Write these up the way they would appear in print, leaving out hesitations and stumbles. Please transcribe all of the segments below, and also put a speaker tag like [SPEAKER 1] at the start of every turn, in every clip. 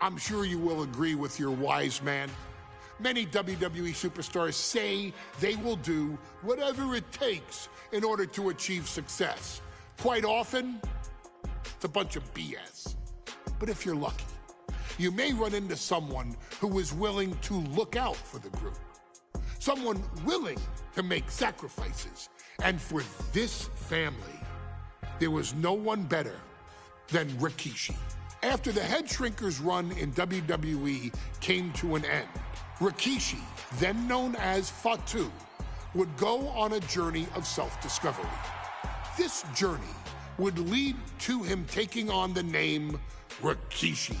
[SPEAKER 1] I'm sure you will agree with your wise man. Many WWE superstars say they will do whatever it takes in order to achieve success. Quite often, it's a bunch of BS. But if you're lucky, you may run into someone who is willing to look out for the group. Someone willing to make sacrifices. And for this family, there was no one better than Rikishi. After the Head Shrinkers run in WWE came to an end, Rikishi, then known as Fatu, would go on a journey of self-discovery. This journey would lead to him taking on the name Rikishi,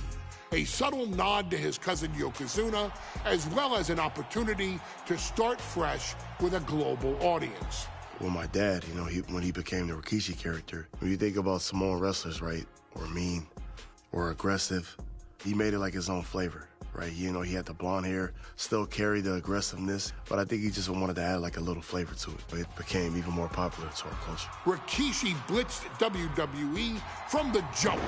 [SPEAKER 1] a subtle nod to his cousin Yokozuna, as well as an opportunity to start fresh with a global audience.
[SPEAKER 2] Well, my dad, when he became the Rikishi character, when you think about Samoan wrestlers, right, or mean, or aggressive, he made it like his own flavor, right? He had the blonde hair, still carried the aggressiveness, but I think he just wanted to add like a little flavor to it. But it became even more popular to our culture.
[SPEAKER 1] Rikishi blitzed WWE from the jump,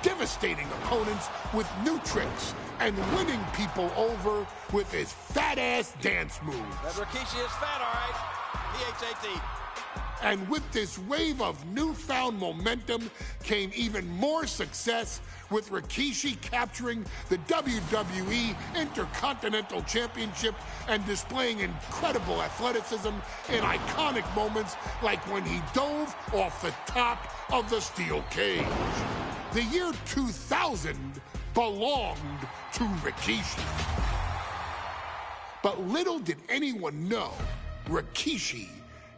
[SPEAKER 1] devastating opponents with new tricks and winning people over with his fat-ass dance moves.
[SPEAKER 3] That Rikishi is fat, all right. P-H-A-T.
[SPEAKER 1] And with this wave of newfound momentum came even more success, with Rikishi capturing the WWE Intercontinental Championship and displaying incredible athleticism in iconic moments like when he dove off the top of the steel cage. The year 2000 belonged to Rikishi. But little did anyone know, Rikishi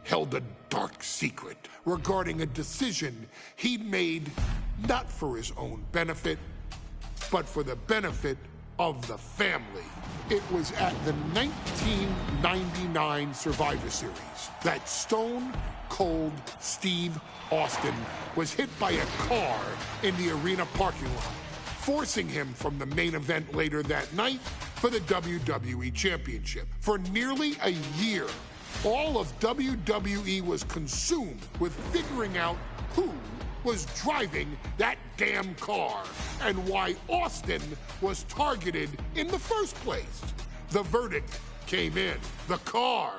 [SPEAKER 1] held a dark secret regarding a decision he'd made not for his own benefit, but for the benefit of the family. It was at the 1999 Survivor Series that Stone Cold Steve Austin was hit by a car in the arena parking lot, forcing him from the main event later that night for the WWE Championship. For nearly a year, all of WWE was consumed with figuring out who was driving that damn car and why Austin was targeted in the first place. The verdict came in. The car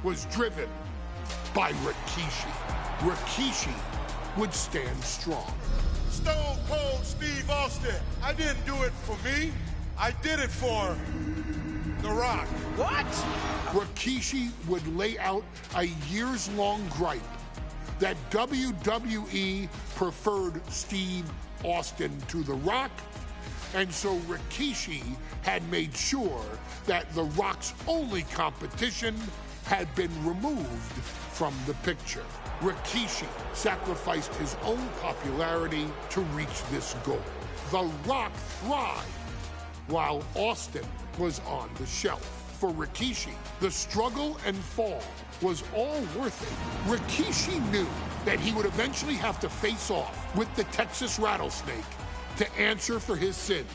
[SPEAKER 1] was driven by Rikishi. Rikishi would stand strong.
[SPEAKER 4] Stone Cold Steve Austin. I didn't do it for me. I did it for The Rock.
[SPEAKER 3] What?
[SPEAKER 1] Rikishi would lay out a years-long gripe that WWE preferred Steve Austin to The Rock, and so Rikishi had made sure that The Rock's only competition had been removed from the picture. Rikishi sacrificed his own popularity to reach this goal. The Rock thrived while Austin was on the shelf. For Rikishi, the struggle and fall was all worth it. Rikishi knew that he would eventually have to face off with the Texas Rattlesnake to answer for his sins,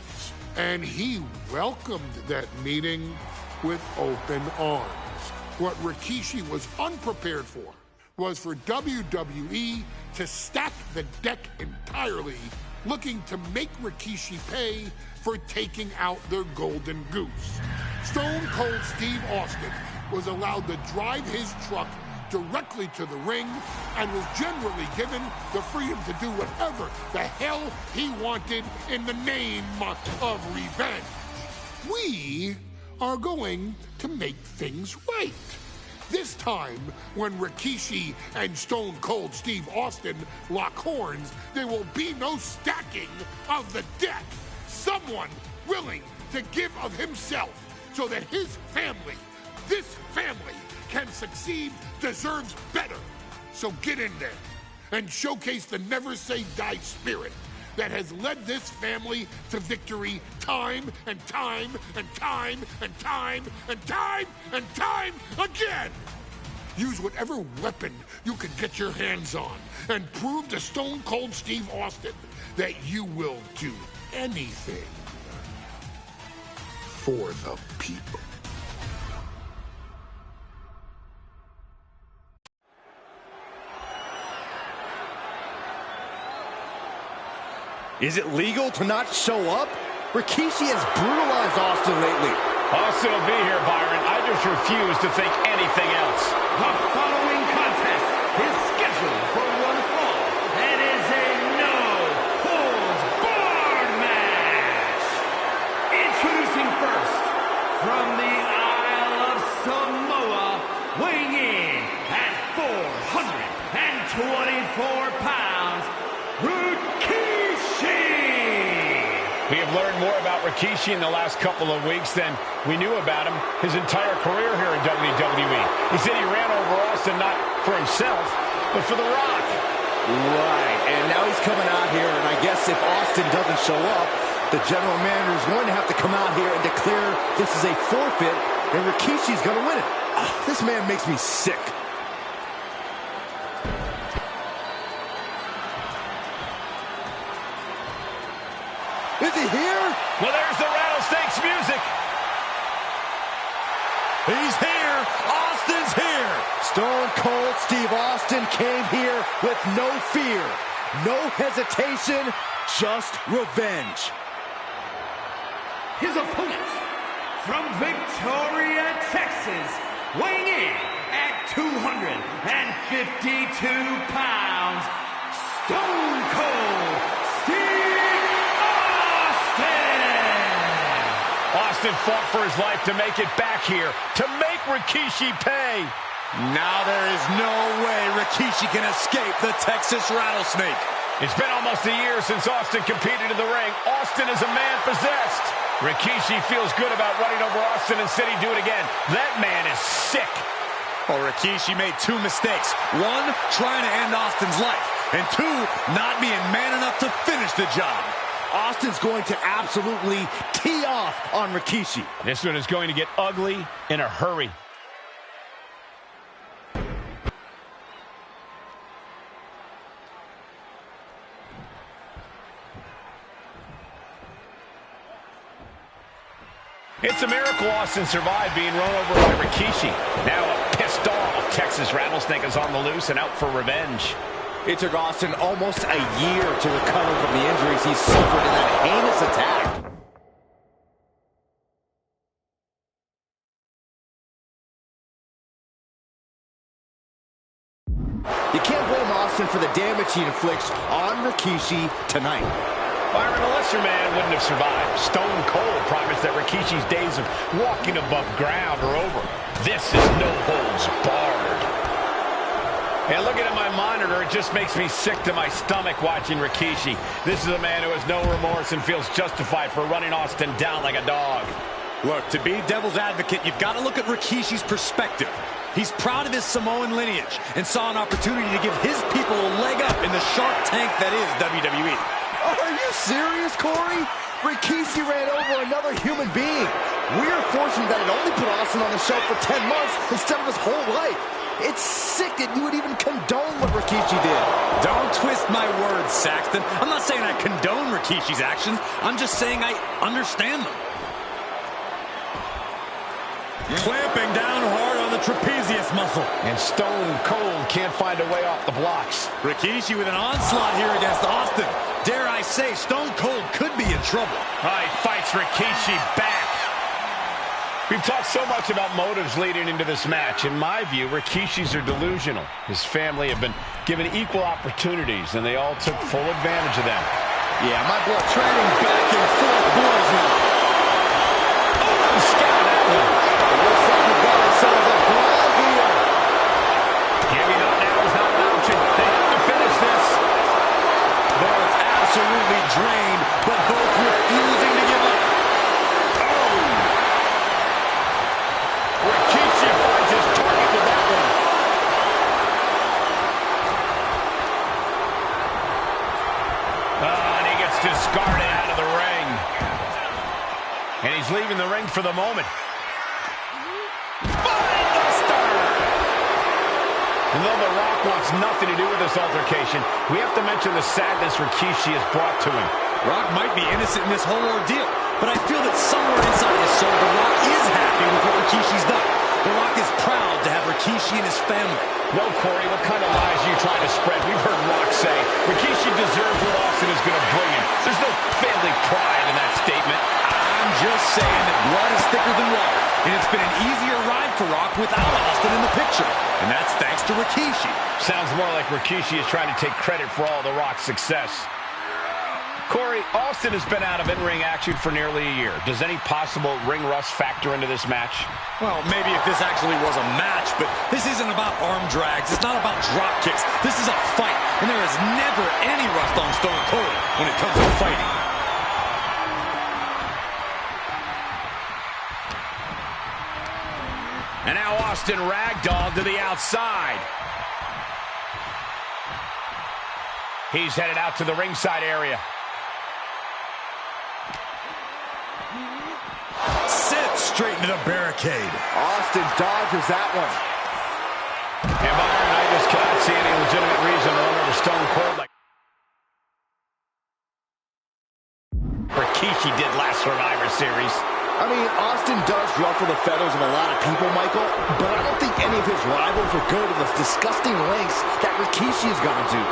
[SPEAKER 1] and he welcomed that meeting with open arms. What Rikishi was unprepared for was for WWE to stack the deck entirely, looking to make Rikishi pay for taking out their golden goose. Stone Cold Steve Austin was allowed to drive his truck directly to the ring and was generally given the freedom to do whatever the hell he wanted in the name of revenge. We are going to make things right. This time, when Rikishi and Stone Cold Steve Austin lock horns, there will be no stacking of the deck. Someone willing to give of himself so that his family, this family, can succeed, deserves better. So get in there and showcase the never say die spirit that has led this family to victory time and time and time and time and time and time again. Use whatever weapon you can get your hands on and prove to Stone Cold Steve Austin that you will do anything for the people.
[SPEAKER 5] Is it legal to not show up? Rikishi has brutalized Austin lately.
[SPEAKER 6] Austin will be here, Byron. I just refuse to think anything else.
[SPEAKER 7] The following contest is scheduled for one fall and is a no-holds-barred match. Introducing first, from the Isle of Samoa, weighing in at 424 pounds, Rikishi!
[SPEAKER 6] We have learned more about Rikishi in the last couple of weeks than we knew about him his entire career here in WWE. He said he ran over Austin not for himself, but for The Rock.
[SPEAKER 5] Right, and now he's coming out here, and I guess if Austin doesn't show up, the general manager is going to have to come out here and declare this is a forfeit, and Rikishi's going to win it. This man makes me sick. Is he here?
[SPEAKER 6] Well, there's the Rattlesnakes music.
[SPEAKER 5] He's here. Austin's here. Stone Cold Steve Austin came here with no fear, no hesitation, just revenge.
[SPEAKER 7] His opponent, from Victoria, Texas, weighing in at 252 pounds, Stone Cold Steve
[SPEAKER 6] Austin fought for his life to make it back here, to make Rikishi pay.
[SPEAKER 5] Now there is no way Rikishi can escape the Texas Rattlesnake.
[SPEAKER 6] It's been almost a year since Austin competed in the ring. Austin is a man possessed. Rikishi feels good about running over Austin and said he'd do it again. That man is sick.
[SPEAKER 5] Well, Rikishi made two mistakes. One, trying to end Austin's life. And two, not being man enough to finish the job. Austin's going to absolutely tee off on Rikishi.
[SPEAKER 6] This one is going to get ugly in a hurry. It's a miracle Austin survived being run over by Rikishi. Now a pissed off Texas Rattlesnake is on the loose and out for revenge.
[SPEAKER 5] It took Austin almost a year to recover from the injuries he suffered in that heinous attack. You can't blame Austin for the damage he inflicts on Rikishi tonight.
[SPEAKER 6] Byron, a lesser man wouldn't have survived. Stone Cold promised that Rikishi's days of walking above ground are over. This is no holds barred. And looking at my monitor, it just makes me sick to my stomach watching Rikishi. This is a man who has no remorse and feels justified for running Austin down like a dog.
[SPEAKER 5] Look, to be devil's advocate, you've got to look at Rikishi's perspective. He's proud of his Samoan lineage and saw an opportunity to give his people a leg up in the shark tank that is WWE. Are you serious, Corey? Rikishi ran over another human being. We're fortunate that it only put Austin on the shelf for 10 months instead of his whole life. It's sick that you would even condone what Rikishi did. Don't twist my words, Saxton. I'm not saying I condone Rikishi's actions. I'm just saying I understand them. Clamping down hard on the trapezius muscle.
[SPEAKER 6] And Stone Cold can't find a way off the blocks.
[SPEAKER 5] Rikishi with an onslaught here against Austin. Dare I say, Stone Cold could be in trouble.
[SPEAKER 6] He fights Rikishi back. We've talked so much about motives leading into this match. In my view, Rikishi's are delusional. His family have been given equal opportunities, and they all took full advantage of them.
[SPEAKER 5] Yeah, my blood trading back and forth blows now.
[SPEAKER 6] Oh, scout that one.
[SPEAKER 5] Looks like we've got ourselves a brawl here.
[SPEAKER 6] Giving up now is not an option. They have to finish this.
[SPEAKER 5] Though it's absolutely drained, but both refusing to give up.
[SPEAKER 6] Rikishi finds his target with that one. And he gets discarded out of the ring. And he's leaving the ring for the moment. Buster! And though The Rock wants nothing to do with this altercation, we have to mention the sadness Rikishi has brought to him.
[SPEAKER 5] Rock might be innocent in this whole ordeal, but I feel that somewhere inside his soul, The Rock is happy with what Rikishi's done. The Rock is proud to have Rikishi and his family.
[SPEAKER 6] Well, Corey, what kind of lies are you trying to spread? We've heard Rock say Rikishi deserves what Austin is going to bring him. There's no family pride in that statement.
[SPEAKER 5] up without Austin in the picture. And that's thanks to Rikishi.
[SPEAKER 6] Sounds more like Rikishi is trying to take credit for all The Rock's success. Corey, Austin has been out of in-ring action for nearly a year. Does any possible ring rust factor into this match?
[SPEAKER 5] Well, maybe if this actually was a match, but this isn't about arm drags. It's not about drop kicks. This is a fight, and there is never any rust on Stone Cold when it comes to fighting.
[SPEAKER 6] And now Austin ragdolled to the outside. He's headed out to the ringside area.
[SPEAKER 5] Sits straight into the barricade.
[SPEAKER 8] Austin dodges that one.
[SPEAKER 6] And Byron, I just cannot see any legitimate reason to run over Stone Cold like Rikishi did last Survivor Series.
[SPEAKER 8] I mean, Austin does ruffle the feathers of a lot of people, Michael, but I don't think any of his rivals will go to the disgusting lengths that Rikishi has gone to.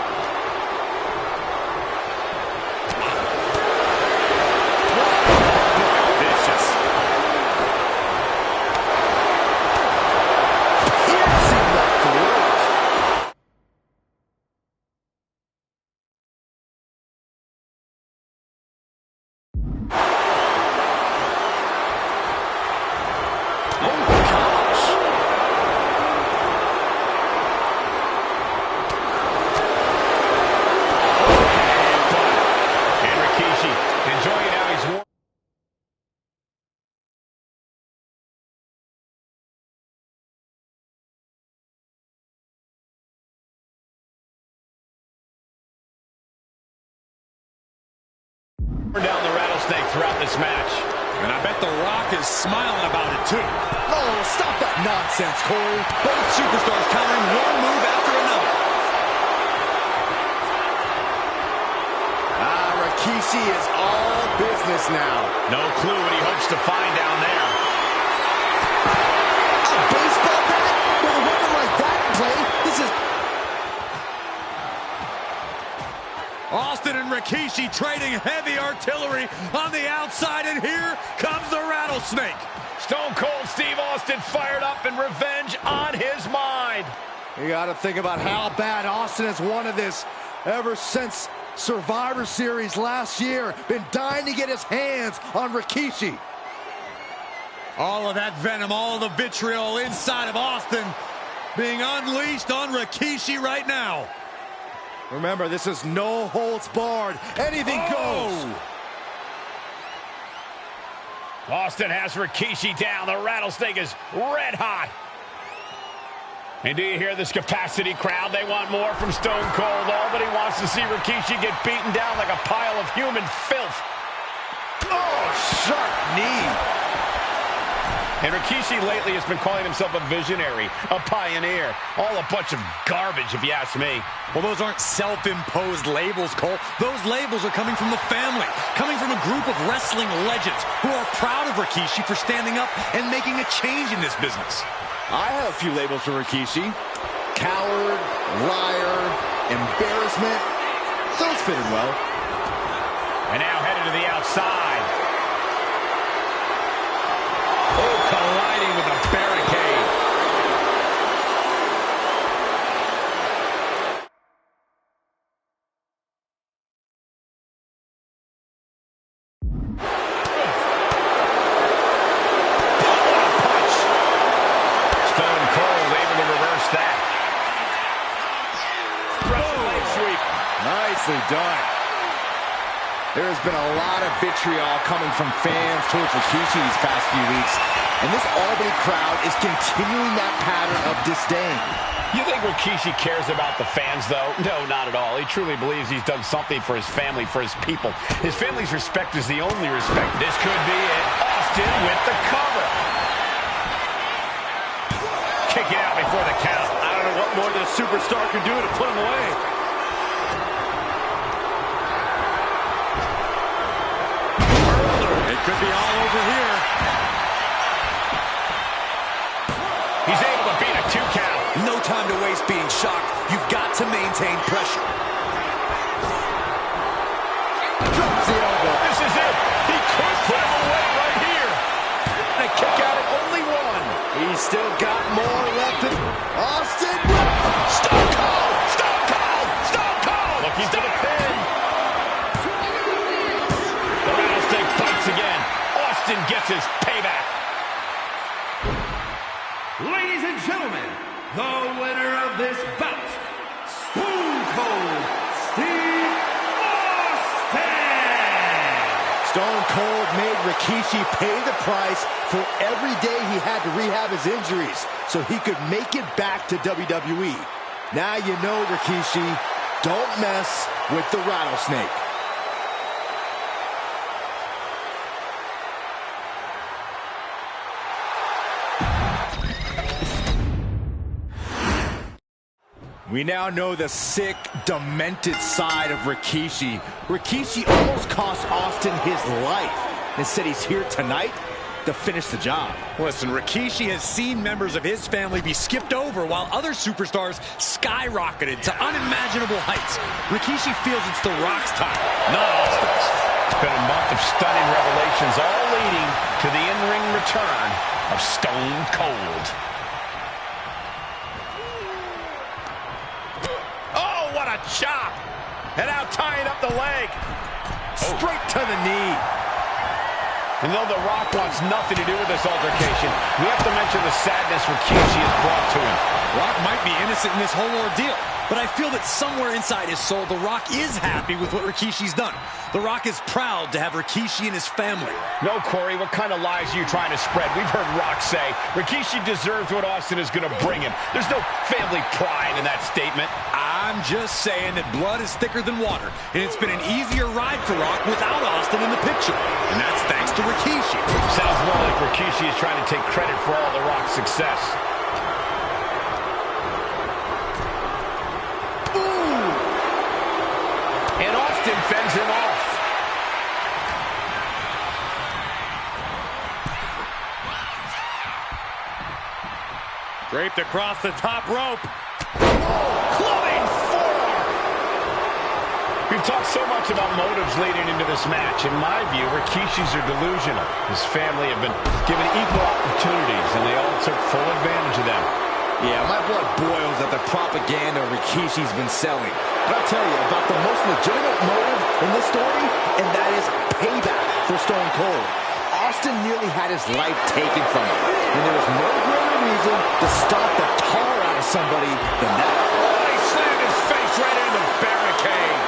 [SPEAKER 6] Down the rattlesnake throughout this match.
[SPEAKER 5] And I bet The Rock is smiling about it, too.
[SPEAKER 8] Oh, stop that nonsense, Corey.
[SPEAKER 5] Both superstars countering one move after another.
[SPEAKER 8] Rikishi is all business now.
[SPEAKER 6] No clue what he hopes to find down there.
[SPEAKER 8] A baseball bat? With a weapon like that in play, this is...
[SPEAKER 5] Austin and Rikishi trading heavy artillery on the outside, and here comes the rattlesnake.
[SPEAKER 6] Stone Cold Steve Austin fired up and revenge on his mind.
[SPEAKER 8] You got to think about how bad Austin has wanted this ever since Survivor Series last year. Been dying to get his hands on Rikishi.
[SPEAKER 5] All of that venom, all of the vitriol inside of Austin being unleashed on Rikishi right now.
[SPEAKER 8] Remember, this is no holds barred. Anything goes.
[SPEAKER 6] Austin has Rikishi down. The rattlesnake is red hot. And do you hear this capacity crowd? They want more from Stone Cold. Nobody wants to see Rikishi get beaten down like a pile of human filth.
[SPEAKER 8] Oh, sharp knee.
[SPEAKER 6] And Rikishi lately has been calling himself a visionary, a pioneer. All a bunch of garbage, if you ask me.
[SPEAKER 5] Well, those aren't self-imposed labels, Cole. Those labels are coming from the family, coming from a group of wrestling legends who are proud of Rikishi for standing up and making a change in this business.
[SPEAKER 8] I have a few labels for Rikishi. Coward, liar, embarrassment. Those fit him well.
[SPEAKER 6] And now headed to the outside. Oh, colliding with a barricade. Punch. Stone Cold able to reverse that. Leg sweep.
[SPEAKER 8] Nicely done. There has been a lot of vitriol coming from fans towards Rikishi these past few weeks, and this Albany crowd is continuing that pattern of disdain.
[SPEAKER 6] You think Rikishi cares about the fans, though? No, not at all. He truly believes he's done something for his family, for his people. His family's respect is the only respect. This could be it. Austin with the cover. Kick it out before the count.
[SPEAKER 8] I don't know what more than a superstar can do to put him away.
[SPEAKER 5] It could be all over here.
[SPEAKER 6] He's able to beat a 2 count.
[SPEAKER 5] No time to waste being shocked. You've got to maintain pressure.
[SPEAKER 8] Drops the elbow.
[SPEAKER 6] This is it. He could put him away right here. And a kick out at only 1.
[SPEAKER 8] He's still got more left in Austin. Stone Cold! Stone Cold! Stone Cold!
[SPEAKER 6] Looking for the pin. The rattlesnake bites again. Austin gets his payback.
[SPEAKER 7] Ladies and gentlemen, the winner of this bout, Stone Cold Steve Austin!
[SPEAKER 8] Stone Cold made Rikishi pay the price for every day he had to rehab his injuries so he could make it back to WWE. Now you know, Rikishi, don't mess with the rattlesnake. We now know the sick, demented side of Rikishi. Rikishi almost cost Austin his life. Instead, he's here tonight to finish the job.
[SPEAKER 5] Listen, Rikishi has seen members of his family be skipped over while other superstars skyrocketed to unimaginable heights. Rikishi feels it's The Rock's time, not Austin's.
[SPEAKER 6] It's been a month of stunning revelations, all leading to the in-ring return of Stone Cold.
[SPEAKER 5] What a chop! And now tying up the leg. Straight to the knee.
[SPEAKER 6] And though The Rock wants nothing to do with this altercation, we have to mention the sadness Rikishi has brought to him.
[SPEAKER 5] Rock might be innocent in this whole ordeal, but I feel that somewhere inside his soul, The Rock is happy with what Rikishi's done. The Rock is proud to have Rikishi and his family.
[SPEAKER 6] No, Corey, what kind of lies are you trying to spread? We've heard Rock say Rikishi deserves what Austin is going to bring him. There's no family pride in that statement.
[SPEAKER 5] I'm just saying that blood is thicker than water, and it's been an easier ride for Rock without Austin in the picture. And that's thanks to Rikishi.
[SPEAKER 6] Sounds more like Rikishi is trying to take credit for all The Rock's success. And Austin fends him off.
[SPEAKER 5] Draped across the top rope.
[SPEAKER 6] Clubbing forearm. We've talked so much about motives leading into this match. In my view, Rikishis are delusional. His family have been given equal opportunities, and they all took full advantage of them.
[SPEAKER 8] Yeah, my blood boils at the propaganda Rikishi's been selling. But I'll tell you about the most legitimate motive in this story, and that is payback for Stone Cold. Austin nearly had his life taken from him, and there was no greater reason to stomp the tar out of somebody than that.
[SPEAKER 6] Oh, he slammed his face right into the barricade.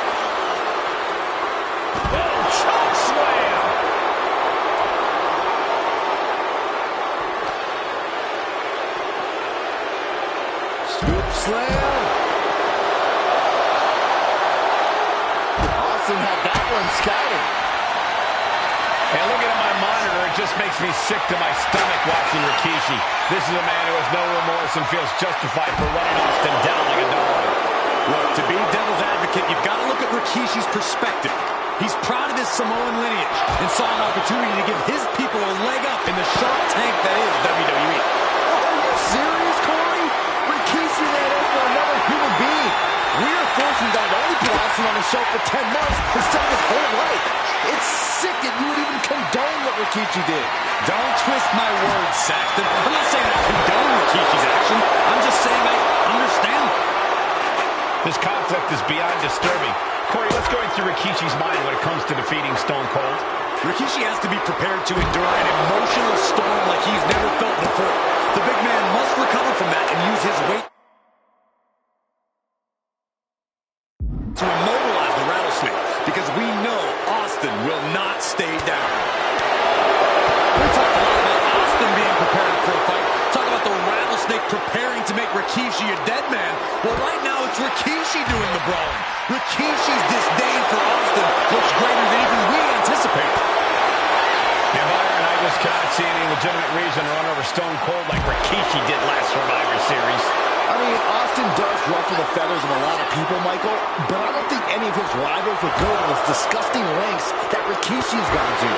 [SPEAKER 6] Oh, choke slam.
[SPEAKER 8] Scoop slam. Austin had that one scouted.
[SPEAKER 6] And looking at my monitor, it just makes me sick to my stomach watching Rikishi. This is a man who has no remorse and feels justified for running Austin down like a dog.
[SPEAKER 5] Look, to be devil's advocate, you've got to look at Rikishi's perspective. He's proud of his Samoan lineage and saw an opportunity to give his people a leg up in the shark tank that is WWE.
[SPEAKER 8] Are you serious, Corey? Rikishi ran over another human being. We're fortunate that it only put Austin on the show for 10 months instead of his whole life. It's sick that you would even condone what Rikishi did.
[SPEAKER 5] Don't twist my words, Saxton. I'm not saying I condone Rikishi's action. I'm just saying I understand.
[SPEAKER 6] This conflict is beyond disturbing. Corey, let's go into Rikishi's mind when it comes to defeating Stone Cold.
[SPEAKER 5] Rikishi has to be prepared to endure an emotional storm like he's never felt before. The big man must recover from that and use his weight to immobilize the rattlesnake, because we know Austin will not stay down. We talk a lot about Austin being prepared for a fight. Talk about the rattlesnake preparing to make Rikishi a dead man. Well, right now it's Rikishi doing the brawling. Rikishi's disdain for Austin looks greater than even we anticipated.
[SPEAKER 6] And Byron, I just cannot see any legitimate reason to run over Stone Cold like Rikishi did last Survivor Series.
[SPEAKER 8] I mean, Austin does ruffle the feathers of a lot of people, Michael, but I don't think any of his rivals would go to those disgusting lengths that Rikishi's gone to.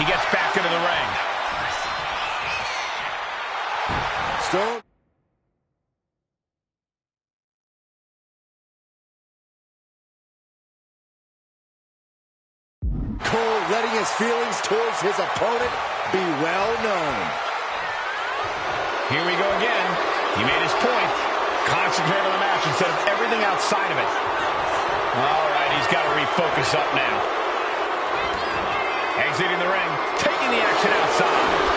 [SPEAKER 6] He gets back into the ring.
[SPEAKER 8] Stone. Cole letting his feelings towards his opponent be well known.
[SPEAKER 6] Here we go again. He made his point. Concentrate on the match instead of everything outside of it. All right, he's got to refocus up now. Exiting the ring, taking the action outside.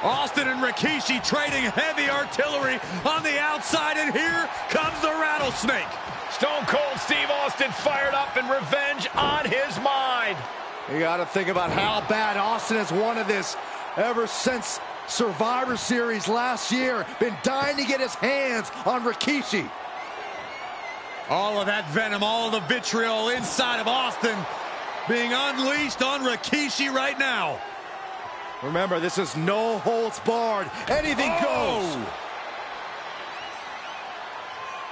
[SPEAKER 5] Austin and Rikishi trading heavy artillery on the outside, and here comes the rattlesnake.
[SPEAKER 6] Stone Cold Steve Austin fired up and revenge on his mind.
[SPEAKER 8] You got to think about how bad Austin has wanted this ever since Survivor Series last year. Been dying to get his hands on Rikishi.
[SPEAKER 5] All of that venom, all of the vitriol inside of Austin being unleashed on Rikishi right now.
[SPEAKER 8] Remember, this is no holds barred. Anything goes.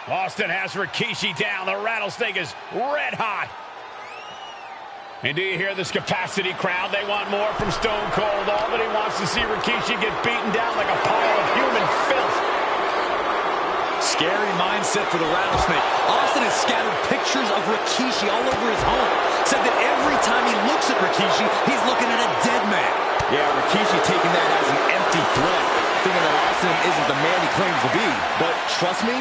[SPEAKER 6] Austin has Rikishi down. The rattlesnake is red hot. And do you hear this capacity crowd? They want more from Stone Cold. All that he wants to see Rikishi get beaten down like a pile of human filth.
[SPEAKER 5] Scary mindset for the rattlesnake. Austin has scattered pictures of Rikishi all over his home. Said that every time he looks at Rikishi, he's looking at a dead man.
[SPEAKER 8] Yeah, Rikishi taking that as an empty threat, thinking that Austin isn't the man he claims to be. But trust me,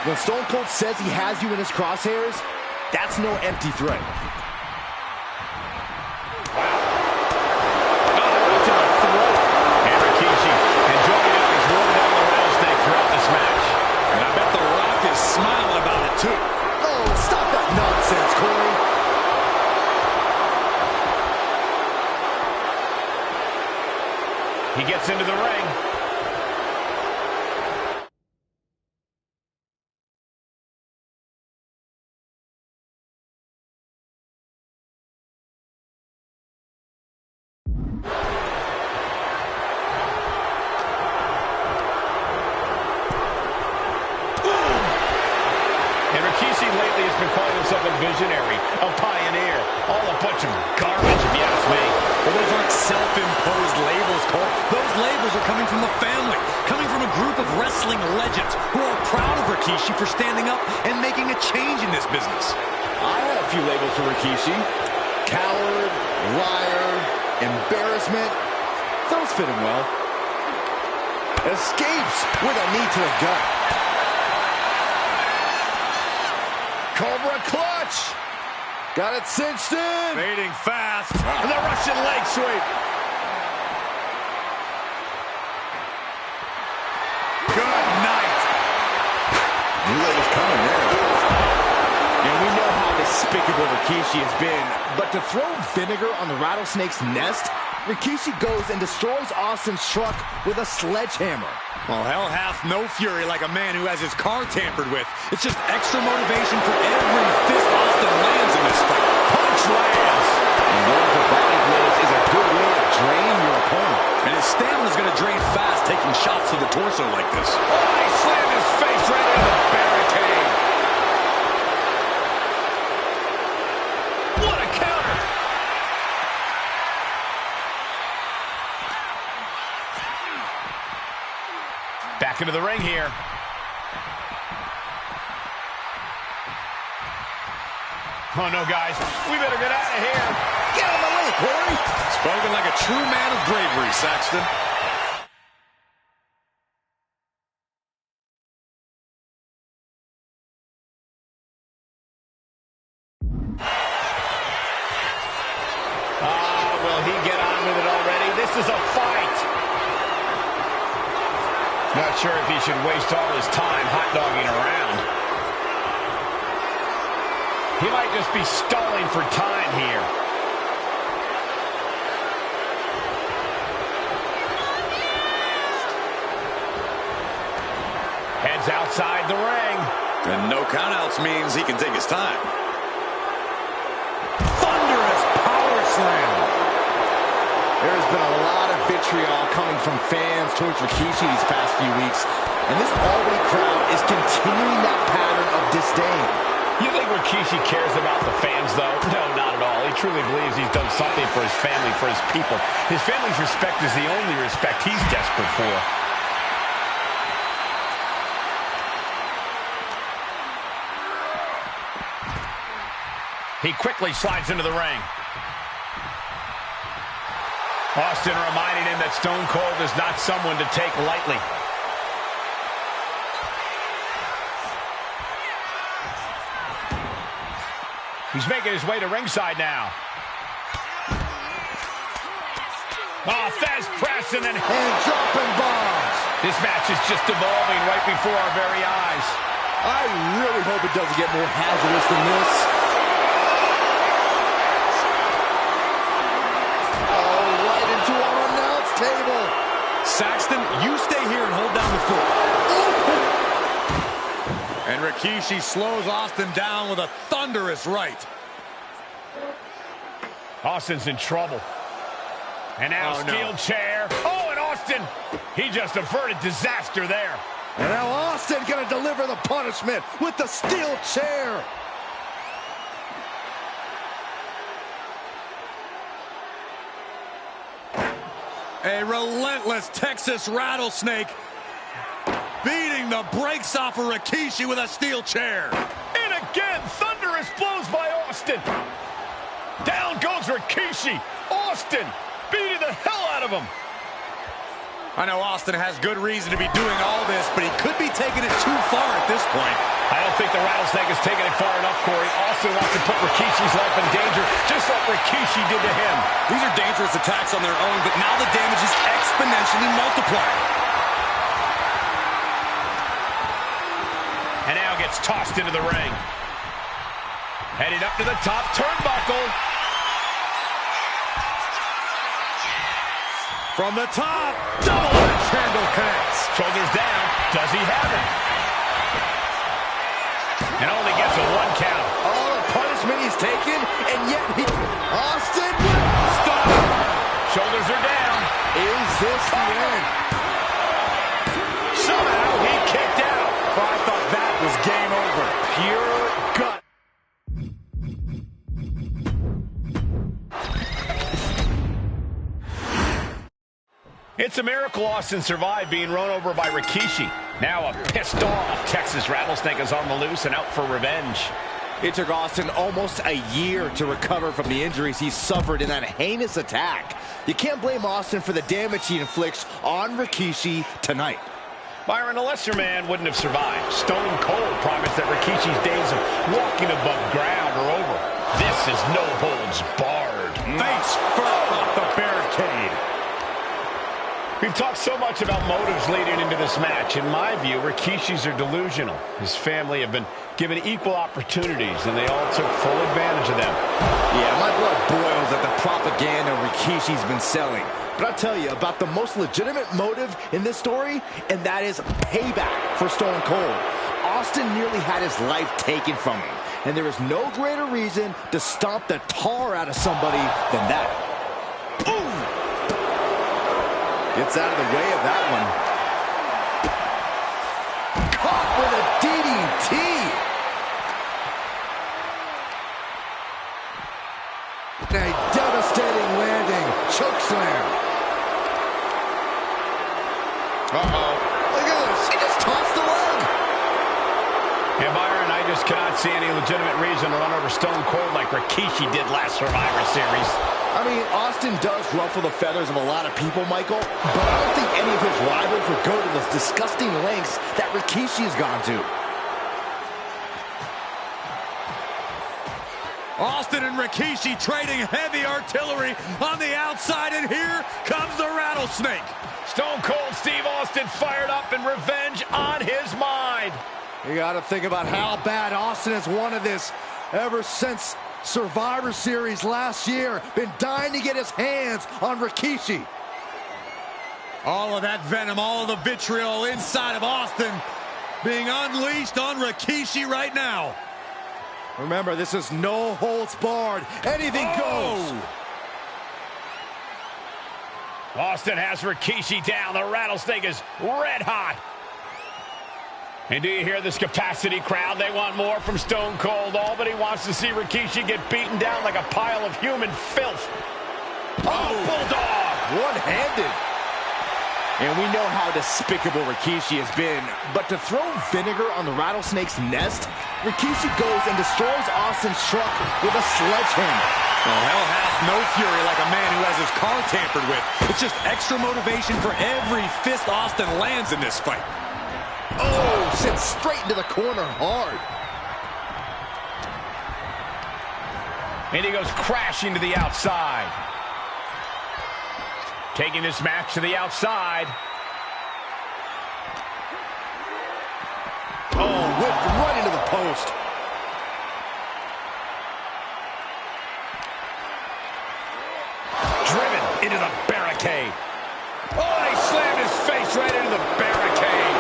[SPEAKER 8] when Stone Cold says he has you in his crosshairs, that's no empty threat.
[SPEAKER 5] Smiling about it, too.
[SPEAKER 8] Oh, stop that nonsense, Corey.
[SPEAKER 6] He gets into the ring. Lately has been calling himself a visionary, a pioneer, all a bunch of garbage if you ask me.
[SPEAKER 5] Well, those aren't self-imposed labels, Cole. Those labels are coming from the family, coming from a group of wrestling legends who are proud of Rikishi for standing up and making a change in this business.
[SPEAKER 8] I have a few labels for Rikishi. Coward, liar, embarrassment. Those fit him well. Escapes with a knee to the gut. Cobra clutch. Got it cinched in.
[SPEAKER 5] Fading fast.
[SPEAKER 6] And the Russian leg sweep.
[SPEAKER 5] Good night.
[SPEAKER 8] Knew that was coming there. And we know how despicable Rikishi has been. But to throw vinegar on the rattlesnake's nest, Rikishi goes and destroys Austin's truck with a sledgehammer.
[SPEAKER 5] Well, hell hath no fury like a man who has his car tampered with. It's just extra motivation for every fist Austin lands in this fight. Punch lands!
[SPEAKER 8] And going for body blows is a good way to drain your opponent.
[SPEAKER 5] And his stamina's going to drain fast taking shots to the torso like this.
[SPEAKER 6] Oh, he slammed his face right into the barricade. What a counter! Back into the ring here. Oh, no, guys. We better get out of here.
[SPEAKER 8] Get out of my way, Corey.
[SPEAKER 5] Spoken like a true man of bravery, Saxton.
[SPEAKER 6] Will he get on with it already? This is a fight. Not sure if he should waste all his time hot-dogging around. He might just be stalling for time here. Heads outside the ring.
[SPEAKER 5] And no countouts means he can take his time. Thunderous power slam.
[SPEAKER 8] There's been a lot of vitriol coming from fans towards Rikishi these past few weeks. and this Albany crowd is continuing that pattern of disdain.
[SPEAKER 6] You think Rikishi cares about the fans, though? No, not at all. He truly believes he's done something for his family, for his people. His family's respect is the only respect he's desperate for. He quickly slides into the ring. Austin reminding him that Stone Cold is not someone to take lightly. He's making his way to ringside now. Oh, Fez press and then
[SPEAKER 8] dropping bombs.
[SPEAKER 6] This match is just evolving right before our very eyes.
[SPEAKER 8] I really hope it doesn't get more hazardous than this. Oh, right into our announce table.
[SPEAKER 5] Saxton, you stay here and hold down the fort. And Rikishi slows Austin down with a thunderous right.
[SPEAKER 6] Austin's in trouble. And now steel chair. Oh, and Austin, he just averted disaster there.
[SPEAKER 8] And now Austin gonna deliver the punishment with the steel chair.
[SPEAKER 5] A relentless Texas rattlesnake beating the brakes off of Rikishi with a steel chair.
[SPEAKER 6] And again, thunderous blows by Austin. Down goes Rikishi. Austin beating the hell out of him.
[SPEAKER 5] I know Austin has good reason to be doing all this, but he could be taking it too far at this point.
[SPEAKER 6] I don't think the rattlesnake is taking it far enough, Corey. Austin wants to put Rikishi's life in danger, just like Rikishi did to him.
[SPEAKER 5] These are dangerous attacks on their own, but now the damage is exponentially multiplied.
[SPEAKER 6] And now gets tossed into the ring. Headed up to the top turnbuckle.
[SPEAKER 5] From the top, double axe handle connects.
[SPEAKER 6] Shoulders down. Does he have it? And only gets a 1 count.
[SPEAKER 8] All the punishment he's taken, and yet he... Austin!
[SPEAKER 6] Stop! Shoulders are down.
[SPEAKER 8] Is this the end?
[SPEAKER 6] Somehow he kicked out.
[SPEAKER 5] I thought that was game over.
[SPEAKER 6] Pure gut. It's a miracle Austin survived being run over by Rikishi. Now a pissed off Texas rattlesnake is on the loose and out for revenge.
[SPEAKER 8] It took Austin almost a year to recover from the injuries he suffered in that heinous attack. You can't blame Austin for the damage he inflicts on Rikishi tonight.
[SPEAKER 6] Byron, a lesser man wouldn't have survived. Stone Cold promised that Rikishi's days of walking above ground are over. This is no holds barred.
[SPEAKER 5] Face first off the barricade.
[SPEAKER 6] We've talked so much about motives leading into this match. In my view, Rikishi's are delusional. His family have been given equal opportunities, and they all took full advantage of them.
[SPEAKER 8] Yeah, my blood boils at the propaganda Rikishi's been selling. But I'll tell you about the most legitimate motive in this story, and that is payback for Stone Cold. Austin nearly had his life taken from him, and there is no greater reason to stomp the tar out of somebody than that. Boom! Gets out of the way of that one. Caught with a DDT. A devastating landing. Chokeslam. Uh-oh. Look at this. He just tossed the leg.
[SPEAKER 6] Yeah, Byron, I just cannot see any legitimate reason to run over Stone Cold like Rikishi did last Survivor Series.
[SPEAKER 8] I mean, Austin does ruffle the feathers of a lot of people, Michael, but I don't think any of his rivals would go to those disgusting lengths that Rikishi has gone to.
[SPEAKER 5] Austin and Rikishi trading heavy artillery on the outside, and here comes the rattlesnake.
[SPEAKER 6] Stone Cold Steve Austin fired up and revenge on his mind.
[SPEAKER 8] You got to think about how bad Austin has wanted this ever since Survivor Series last year. Been dying to get his hands on Rikishi.
[SPEAKER 5] All of that venom, all of the vitriol inside of Austin being unleashed on Rikishi right now.
[SPEAKER 8] Remember, this is no holds barred. Anything goes.
[SPEAKER 6] Austin has Rikishi down. The rattlesnake is red hot. And do you hear this capacity crowd? They want more from Stone Cold. Albany wants to see Rikishi get beaten down like a pile of human filth. Oh, bulldog!
[SPEAKER 8] One-handed. And we know how despicable Rikishi has been, but to throw vinegar on the rattlesnake's nest, Rikishi goes and destroys Austin's truck with a sledgehammer.
[SPEAKER 5] Well, hell hath no fury like a man who has his car tampered with. It's just extra motivation for every fist Austin lands in this fight.
[SPEAKER 8] Oh, sent straight into the corner hard.
[SPEAKER 6] And he goes crashing to the outside. Taking this match to the outside.
[SPEAKER 8] Oh, whipped right into the post.
[SPEAKER 6] Driven into the barricade. Oh, they slammed his face right into the barricade.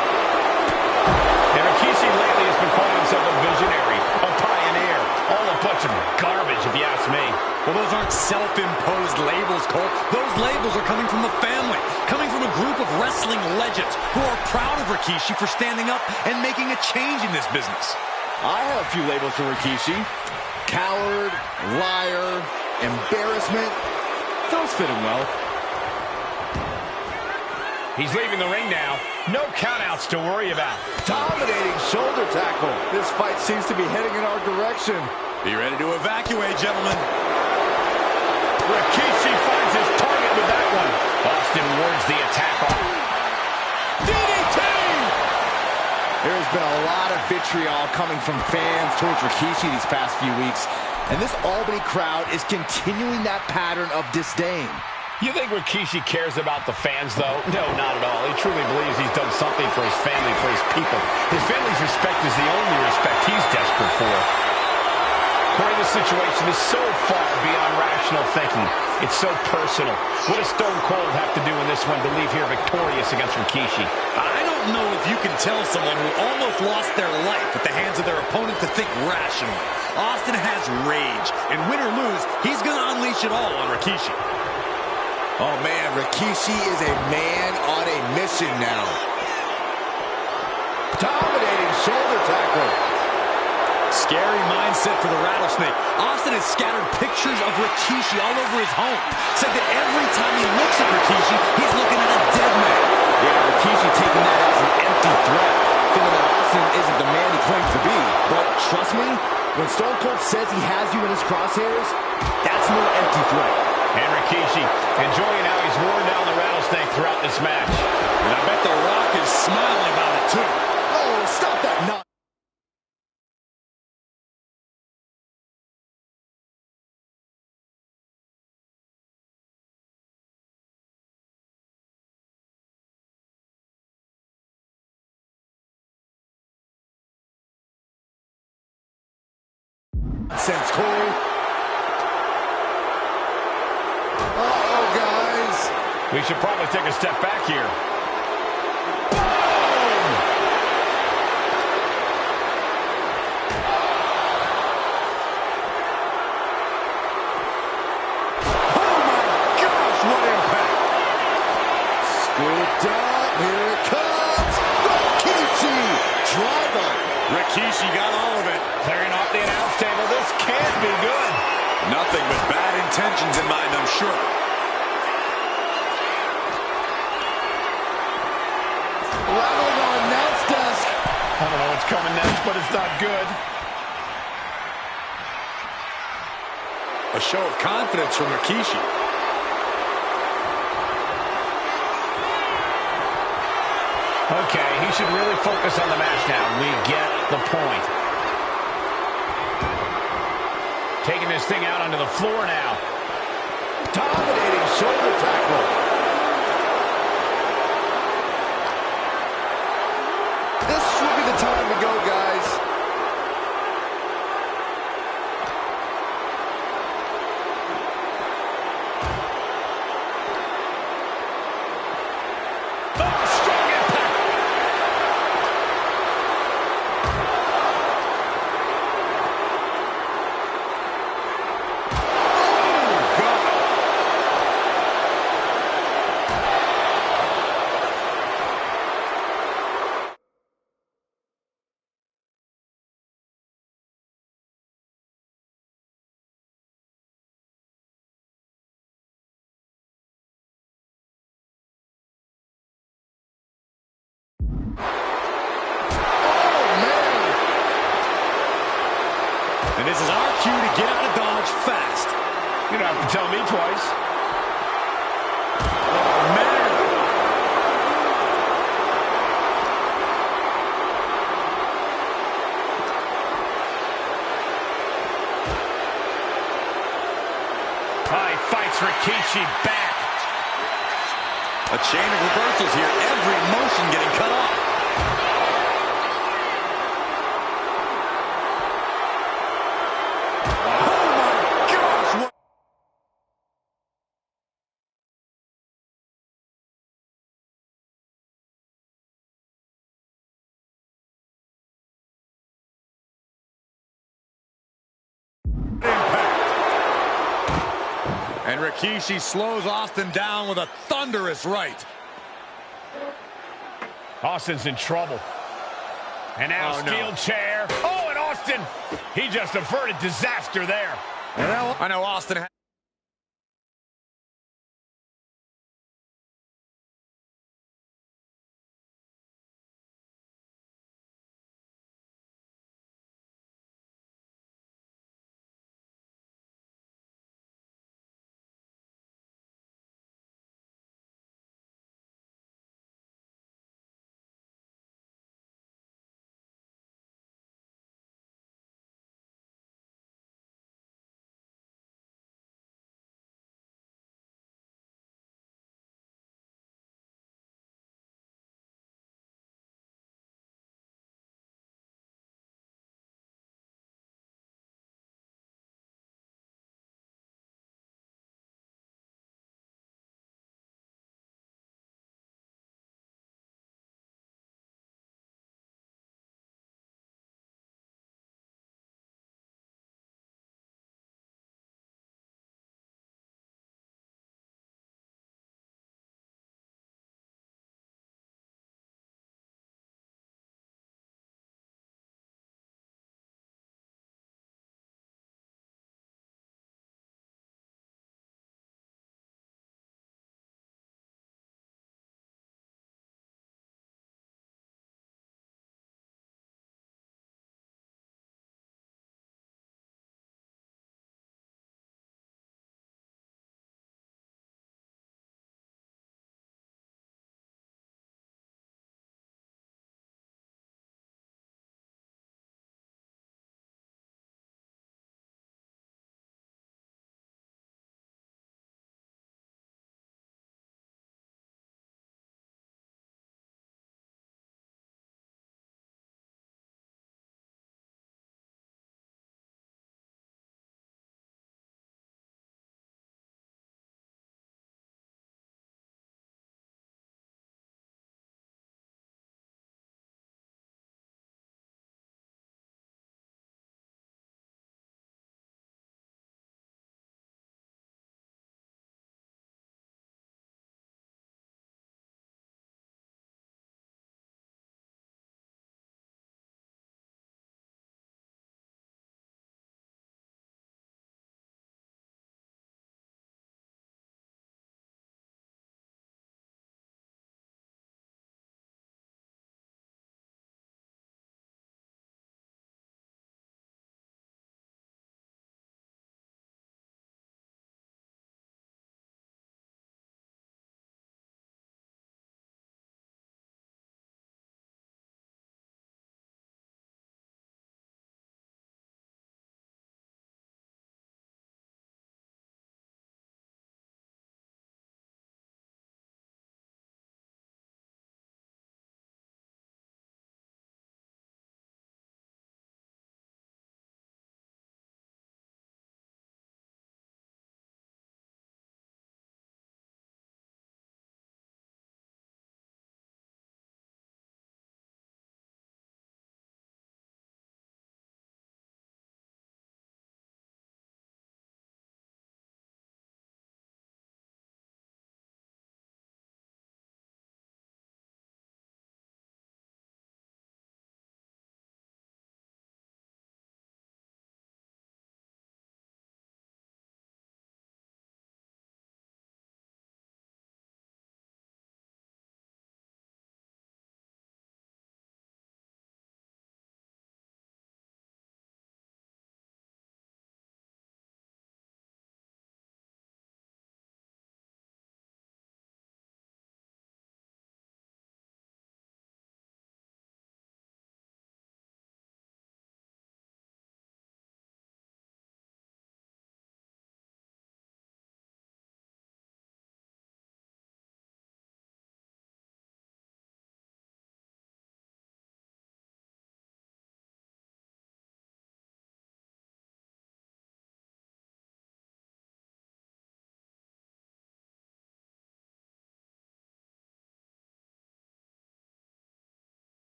[SPEAKER 6] And Rikishi lately has been calling himself a visionary, a pioneer. All a bunch of garbage, if you ask me.
[SPEAKER 5] Well, those aren't self-imposed labels, Cole. Those labels are coming from the family, coming from a group of wrestling legends who are proud of Rikishi for standing up and making a change in this business.
[SPEAKER 8] I have a few labels for Rikishi. Coward, liar, embarrassment. Those fit him well.
[SPEAKER 6] He's leaving the ring now. No countouts to worry about.
[SPEAKER 8] Dominating shoulder tackle. This fight seems to be heading in our direction.
[SPEAKER 5] Be ready to evacuate, gentlemen.
[SPEAKER 6] Rikishi finds his target with that one. Austin wards the attack off. DDT!
[SPEAKER 8] There's been a lot of vitriol coming from fans towards Rikishi these past few weeks, and this Albany crowd is continuing that pattern of disdain.
[SPEAKER 6] You think Rikishi cares about the fans, though? No, not at all. He truly believes he's done something for his family, for his people. His family's respect is the only respect he's desperate for. Corey, this situation is so far beyond rational thinking. It's so personal. What does Stone Cold have to do in this one to leave here victorious against Rikishi?
[SPEAKER 5] I don't know if you can tell someone who almost lost their life at the hands of their opponent to think rationally. Austin has rage, and win or lose, he's going to unleash it all on Rikishi.
[SPEAKER 8] Oh, man, Rikishi is a man on a mission now. Dominating shoulder tackle.
[SPEAKER 5] Scary mindset for the Rattlesnake. Austin has scattered pictures of Rikishi all over his home. Said that every time he looks at Rikishi, he's looking at a dead man.
[SPEAKER 8] Yeah, Rikishi taking that as an empty threat, thinking that Austin isn't the man he claims to be. But trust me, when Stone Cold says he has you in his crosshairs, that's no empty threat.
[SPEAKER 6] And Rikishi enjoying how he's worn down the Rattlesnake throughout this match.
[SPEAKER 5] And I bet The Rock is smiling about it, too.
[SPEAKER 8] Oh, stop that nonsense. Corey. Uh-oh, guys.
[SPEAKER 6] We should probably take a step back here.
[SPEAKER 8] Oh, my gosh, what impact. Scooped up. Here it comes. Rikishi. Driver.
[SPEAKER 5] Rikishi got all of it.
[SPEAKER 6] Clearing off the announce table. This can't be good.
[SPEAKER 5] Nothing but bad intentions in mind, I'm sure.
[SPEAKER 8] Rattling on announce desk.
[SPEAKER 6] I don't know what's coming next, but it's not good.
[SPEAKER 5] A show of confidence from Rikishi.
[SPEAKER 6] Okay, he should really focus on the match now. We get the point. Taking this thing out onto the floor now.
[SPEAKER 8] Dominating shoulder tackle. This would be the time to go, guys.
[SPEAKER 6] Oh, strong impact.
[SPEAKER 5] cue to get out of Dodge fast.
[SPEAKER 6] You don't have to tell me twice.
[SPEAKER 5] Oh, man.
[SPEAKER 6] He fights Rikishi back.
[SPEAKER 5] A chain of reversals here. Every motion getting cut off. And Rikishi slows Austin down with a thunderous right.
[SPEAKER 6] Austin's in trouble. And now steel chair. Oh, and Austin, he just averted disaster there.
[SPEAKER 5] I know Austin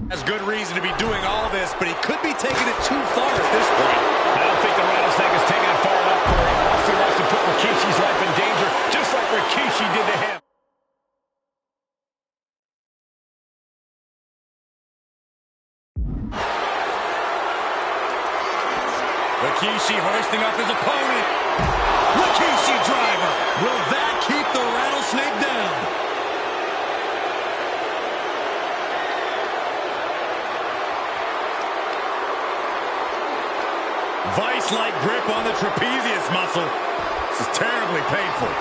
[SPEAKER 5] Has good reason to be doing all this, but he could be taking it too far at this point.
[SPEAKER 6] I don't think the Rattlesnake is taking it far enough for him. Austin wants to put Rikishi's life in danger, just like Rikishi did to him.
[SPEAKER 5] Rikishi hoisting up his opponent. Rikishi driver. Will that keep the Rattlesnake down? Vice-like grip on the trapezius muscle. This is terribly painful.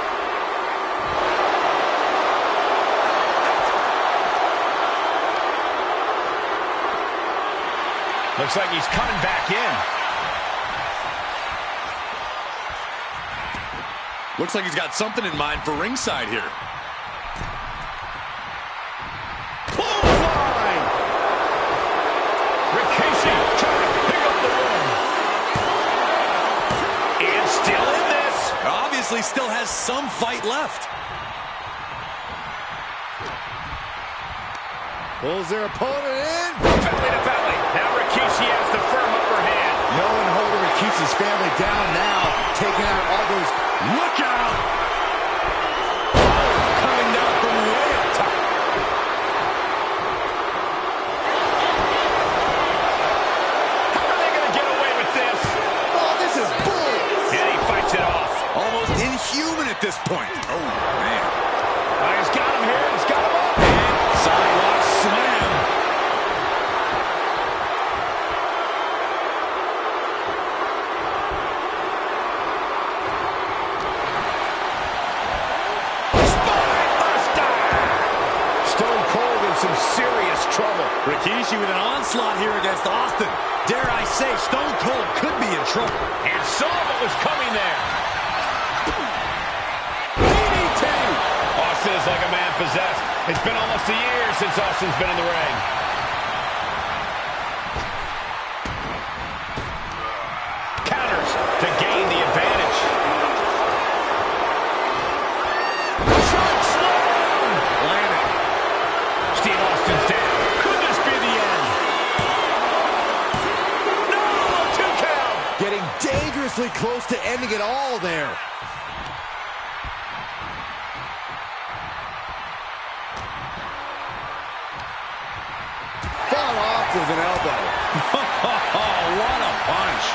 [SPEAKER 6] Looks like he's coming back in.
[SPEAKER 5] Looks like he's got something in mind for ringside here.
[SPEAKER 6] Clothesline! Rikishi trying to pick up the win. And still in this.
[SPEAKER 5] Obviously still has some fight left.
[SPEAKER 8] Pulls their opponent in.
[SPEAKER 6] Belly to belly. Now Rikishi has the firm upper hand.
[SPEAKER 8] No one holding Rikishi's family down now. Taking out all those.
[SPEAKER 5] Look out! Coming down from way up top.
[SPEAKER 6] How are they going to get away with this?
[SPEAKER 8] Oh, this is bull.
[SPEAKER 6] And he fights it off.
[SPEAKER 5] Almost inhuman at this point. Oh, man.
[SPEAKER 6] He's got him here. He's got him up.
[SPEAKER 5] And sidewalk slam.
[SPEAKER 6] Some serious trouble.
[SPEAKER 5] Rikishi with an onslaught here against Austin. Dare I say, Stone Cold could be in trouble.
[SPEAKER 6] And saw what was coming there.
[SPEAKER 5] DDT!
[SPEAKER 6] Austin is like a man possessed. It's been almost a year since Austin's been in the ring. Counters to gain the advantage. Shot slam!
[SPEAKER 5] Landed.
[SPEAKER 6] Steve Austin's down. Could this be the end? No! 2 count!
[SPEAKER 8] Getting dangerously close to ending it all there. Fought off with an elbow.
[SPEAKER 5] What a punch.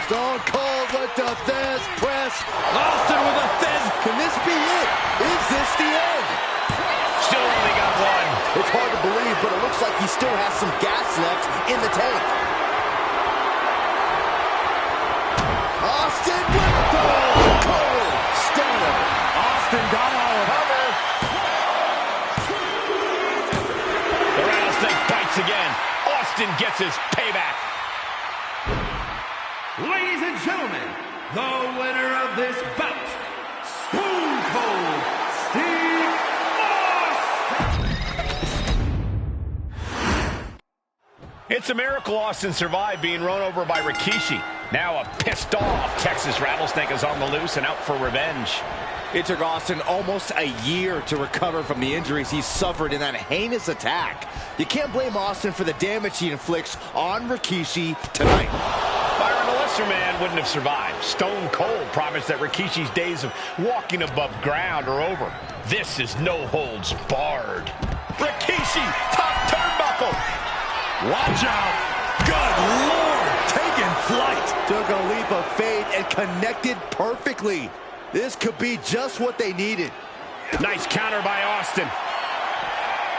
[SPEAKER 8] Stone Cold with the Thesz press.
[SPEAKER 5] Austin with a Thesz.
[SPEAKER 8] Can this be it? Is this the end?
[SPEAKER 6] Still only got one.
[SPEAKER 8] It's hard to believe, but it looks like he still has some gas left in the tank. Austin with the Cold Stunner.
[SPEAKER 5] Austin got all of it.
[SPEAKER 6] The Rattlesnake bites again. Austin gets his payback.
[SPEAKER 7] Ladies and gentlemen, the winner of this bout, Stone Cold Steve Austin.
[SPEAKER 6] It's a miracle Austin survived being run over by Rikishi. Now a pissed off Texas Rattlesnake is on the loose and out for revenge.
[SPEAKER 8] It took Austin almost a year to recover from the injuries he suffered in that heinous attack. You can't blame Austin for the damage he inflicts on Rikishi tonight.
[SPEAKER 6] Byron, a lesser man wouldn't have survived. Stone Cold promised that Rikishi's days of walking above ground are over. This is no holds barred. Rikishi, top turnbuckle.
[SPEAKER 5] Watch out. Good Lord. Taking flight.
[SPEAKER 8] Took a leap of faith and connected perfectly. This could be just what they needed.
[SPEAKER 6] Nice counter by Austin.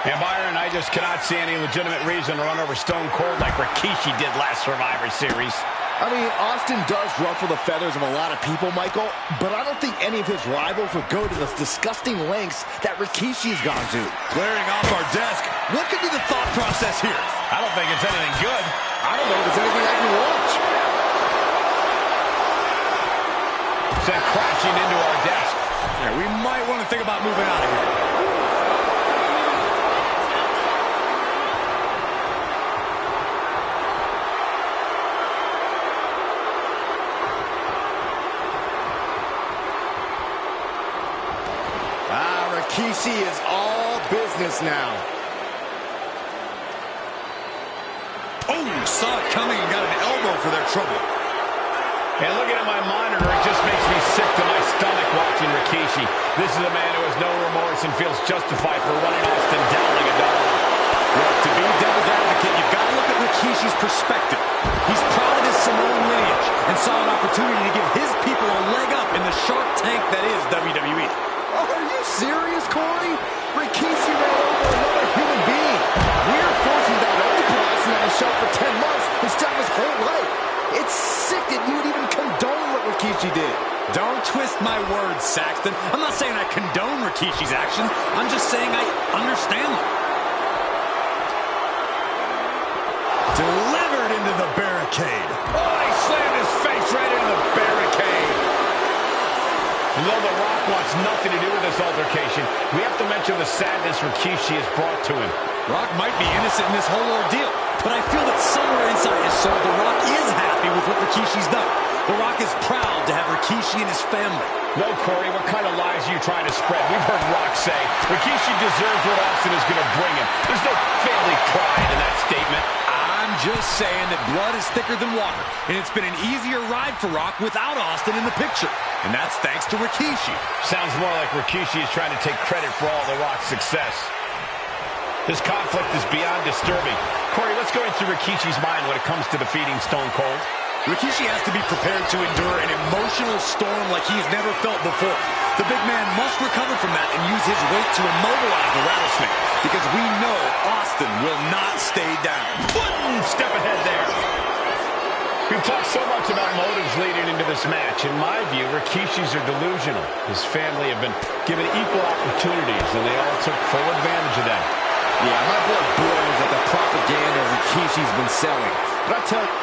[SPEAKER 6] And Byron, I just cannot see any legitimate reason to run over Stone Cold like Rikishi did last Survivor Series.
[SPEAKER 8] I mean, Austin does ruffle the feathers of a lot of people, Michael, but I don't think any of his rivals would go to the disgusting lengths that Rikishi's gone to.
[SPEAKER 5] Clearing off our desk. What could be the thought process here?
[SPEAKER 6] I don't think it's anything good.
[SPEAKER 8] I don't know if it's anything I can watch.
[SPEAKER 6] Sent crashing into our desk.
[SPEAKER 5] Yeah, we might want to think about moving out of here.
[SPEAKER 8] Rikishi is all business. business now.
[SPEAKER 5] Oh, saw it coming and got an elbow for their trouble.
[SPEAKER 6] And looking at my monitor, it just makes me sick to my stomach watching Rikishi. This is a man who has no remorse and feels justified for running Austin down like a dog.
[SPEAKER 5] Look, to be devil's advocate, you've got to look at Rikishi's perspective. He's proud of his Samoan lineage and saw an opportunity to give his people a leg up in the shark tank that is WWE.
[SPEAKER 8] Oh, are you serious, Corey? Rikishi ran over another human being. We're forcing that only put Austin on the shelf for 10 months instead of his whole life. It's sick that you would even condone what Rikishi did.
[SPEAKER 5] Don't twist my words, Saxton. I'm not saying I condone Rikishi's actions. I'm just saying I understand them. Delivered into the barricade.
[SPEAKER 6] Oh, he slammed his face right into the barricade. And though The Rock wants nothing to do with this altercation, we have to mention the sadness Rikishi has brought to him.
[SPEAKER 5] Rock might be innocent in this whole ordeal, but I feel that somewhere inside his soul, The Rock is happy with what Rikishi's done. The Rock is proud to have Rikishi and his family.
[SPEAKER 6] No, Corey, what kind of lies are you trying to spread? We've heard Rock say Rikishi deserves what Austin is going to bring him. There's no family pride in that statement.
[SPEAKER 5] I'm just saying that blood is thicker than water, and it's been an easier ride for Rock without Austin in the picture. And that's thanks to Rikishi.
[SPEAKER 6] Sounds more like Rikishi is trying to take credit for all The Rock's success. This conflict is beyond disturbing. Corey, let's go into Rikishi's mind when it comes to defeating Stone Cold.
[SPEAKER 5] Rikishi has to be prepared to endure an emotional storm like he's never felt before. The big man must recover from that and use his weight to immobilize the Rattlesnake, because we know Austin will not stay down.
[SPEAKER 6] Boom! Step ahead there. We've talked so much about motives leading into this match. In my view, Rikishi's are delusional. His family have been given equal opportunities, and they all took full advantage of that.
[SPEAKER 8] Yeah, my blood boils at the propaganda Rikishi's been selling. But I tell you...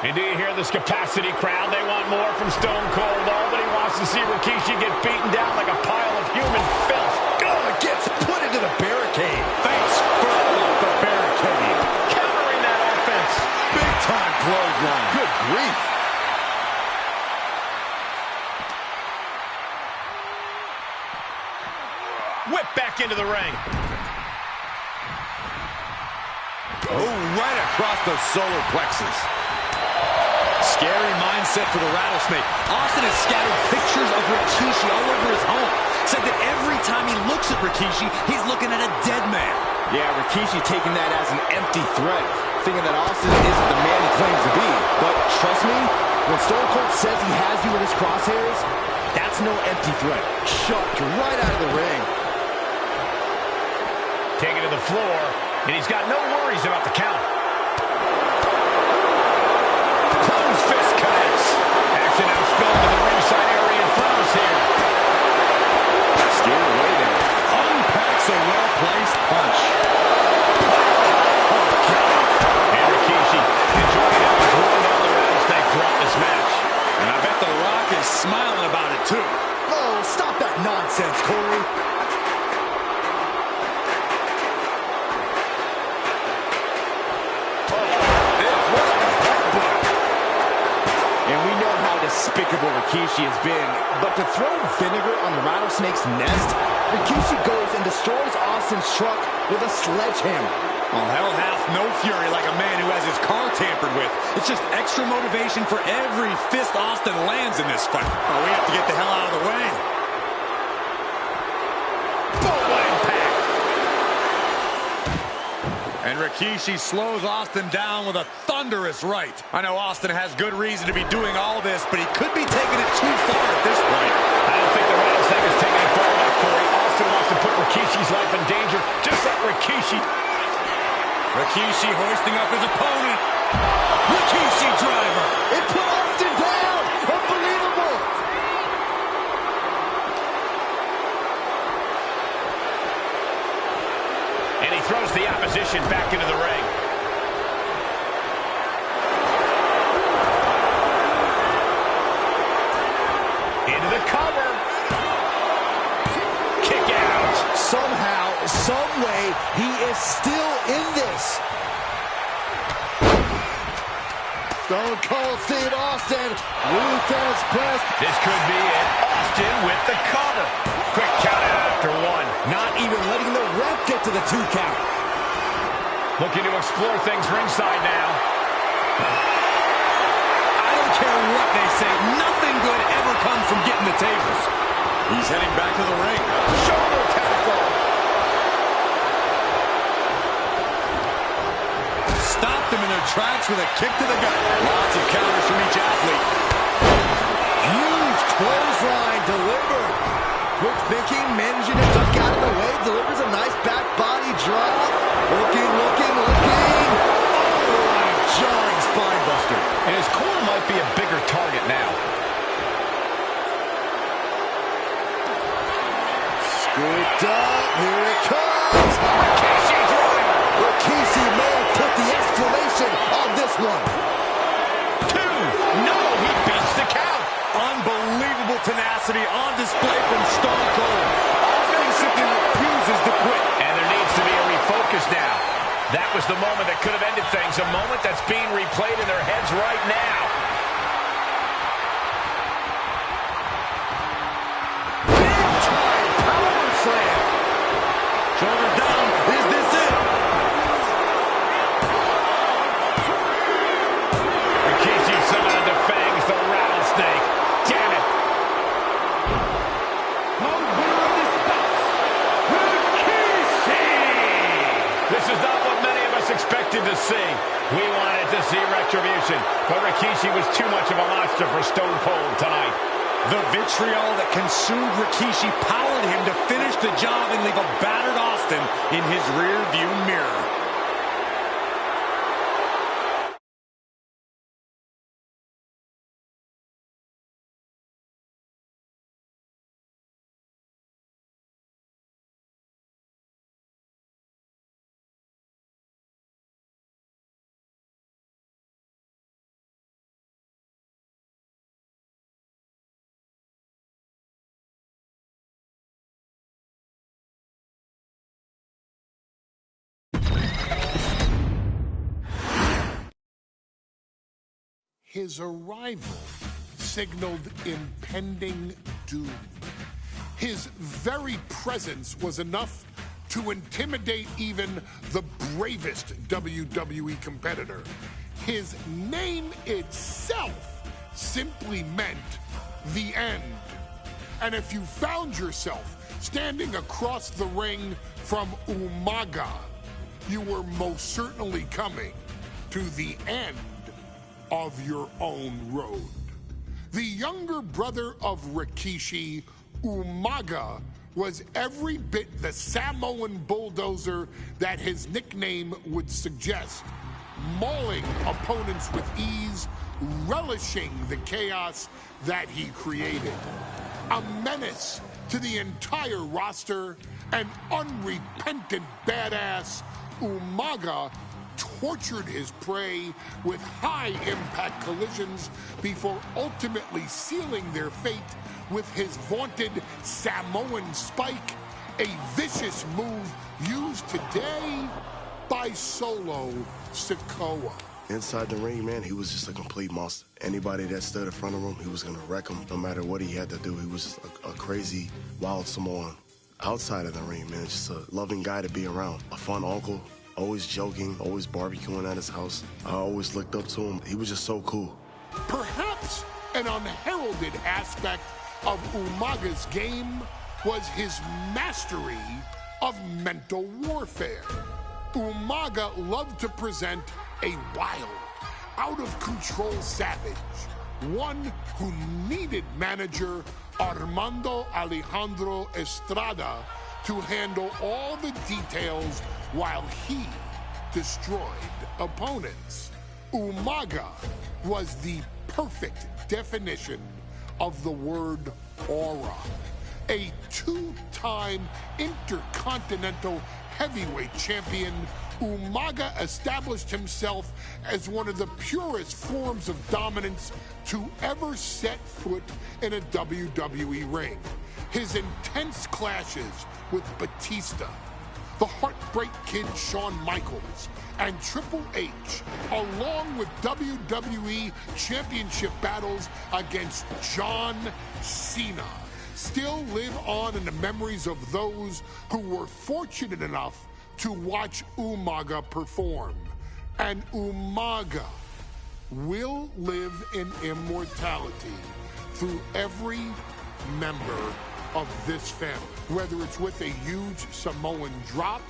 [SPEAKER 6] And do you hear this capacity crowd? They want more from Stone Cold. Nobody wants to see Rikishi get beaten down like a pile of human filth.
[SPEAKER 8] Oh, it gets put into the barricade. Face first off the barricade.
[SPEAKER 6] Countering that offense.
[SPEAKER 8] Big time clothesline. Good grief.
[SPEAKER 6] Whip back into the ring.
[SPEAKER 5] Oh, right across the solar plexus. Scary mindset for the Rattlesnake. Austin has scattered pictures of Rikishi all over his home. Said that every time he looks at Rikishi, he's looking at a dead man.
[SPEAKER 8] Yeah, Rikishi taking that as an empty threat, thinking that Austin isn't the man he claims to be. But trust me, when Stone Cold says he has you in his crosshairs, that's no empty threat. Chucked right out of the ring.
[SPEAKER 6] Taken to the floor, and he's got no worries about the count. Closed fist connects. Action now spilled to the ringside area in front of us here.
[SPEAKER 8] Scared away there.
[SPEAKER 5] Unpacks a well-placed punch.
[SPEAKER 6] Oh, God. And Rikishi enjoying how he's worn down the Rattlesnake throughout this match.
[SPEAKER 5] And I bet The Rock is smiling about it, too.
[SPEAKER 8] Oh, stop that nonsense, Corey. Despicable Rikishi has been, but to throw vinegar on the Rattlesnake's nest, Rikishi goes and destroys Austin's truck with a sledgehammer.
[SPEAKER 5] Well, hell hath no fury like a man who has his car tampered with. It's just extra motivation for every fist Austin lands in this fight. Oh, we have to get the hell out of the way.
[SPEAKER 6] Full impact.
[SPEAKER 5] And Rikishi slows Austin down with a thunderous right. I know Austin has good reason to be doing all this, but he could be taking it too far at this point.
[SPEAKER 6] I don't think the Rattlesnake is taking it far enough, Corey. Austin wants to put Rikishi's life in danger, just like Rikishi.
[SPEAKER 5] Rikishi hoisting up his opponent. Rikishi driver.
[SPEAKER 8] It put Austin down. Unbelievable.
[SPEAKER 6] And he throws the opposition back into the ring. Into the cover. Kick out.
[SPEAKER 8] Somehow, some way, he is still in this. Stone Cold Steve Austin, Luther's press.
[SPEAKER 6] This could be it. Austin with the cover. Quick count out after one.
[SPEAKER 8] Not even letting the ref get to the 2 count.
[SPEAKER 6] Looking to explore things ringside now.
[SPEAKER 5] I don't care what they say. Nothing good ever comes from getting the tables. He's heading back to the ring.
[SPEAKER 8] Shoulder tackle.
[SPEAKER 5] Stopped them in their tracks with a kick to the gut. Lots of counters from each athlete.
[SPEAKER 8] Huge clothesline delivered. Quick thinking, managing to duck out of the way, delivers a nice back body drop. Looking. Oh, a jarring spine buster.
[SPEAKER 6] And his core might be a bigger target now.
[SPEAKER 8] Scooped up, here it comes. Rikishi driver. Rikishi may have put the exclamation on this one.
[SPEAKER 6] 2. No, he beats the count.
[SPEAKER 5] Unbelievable tenacity on display from Stone Cold. Austin simply refuses to quit.
[SPEAKER 6] And there needs to be a refocus now. That was the moment that could have ended things. A moment that's being replayed in their heads right now.
[SPEAKER 8] Big time power slam.
[SPEAKER 5] Shoulder down. Is this it?
[SPEAKER 6] Rikishi summoned the fangs, the rattlesnake. Damn it.
[SPEAKER 7] The winner of this bout, Rikishi!
[SPEAKER 6] This is not what many of us expected to see. We wanted to see retribution, but Rikishi was too much of a monster for Stone Cold tonight.
[SPEAKER 5] The vitriol that consumed Rikishi powered him to finish the job and leave a battered Austin in his rear-view mirror.
[SPEAKER 1] His arrival signaled impending doom. His very presence was enough to intimidate even the bravest WWE competitor. His name itself simply meant the end. And if you found yourself standing across the ring from Umaga, you were most certainly coming to the end of your own road. The younger brother of Rikishi, Umaga, was every bit the Samoan bulldozer that his nickname would suggest, mauling opponents with ease, relishing the chaos that he created. A menace to the entire roster, an unrepentant badass, Umaga tortured his prey with high-impact collisions before ultimately sealing their fate with his vaunted Samoan spike, a vicious move used today by Solo Sikoa.
[SPEAKER 2] Inside the ring, man, he was just a complete monster. Anybody that stood in front of him, he was going to wreck him no matter what he had to do. He was just a crazy, wild Samoan. Outside of the ring, man, just a loving guy to be around. A fun uncle, always joking, always barbecuing at his house. I always looked up to him. He was just so cool.
[SPEAKER 1] Perhaps an unheralded aspect of Umaga's game was his mastery of mental warfare. Umaga loved to present a wild, out-of-control savage, one who needed manager Armando Alejandro Estrada to handle all the details while he destroyed opponents. Umaga was the perfect definition of the word aura. A two-time intercontinental heavyweight champion, Umaga established himself as one of the purest forms of dominance to ever set foot in a WWE ring. His intense clashes with Batista, the Heartbreak Kid Shawn Michaels, and Triple H, along with WWE Championship battles against John Cena, still live on in the memories of those who were fortunate enough to watch Umaga perform. And Umaga will live in immortality through every member of this family, whether it's with a huge Samoan drop,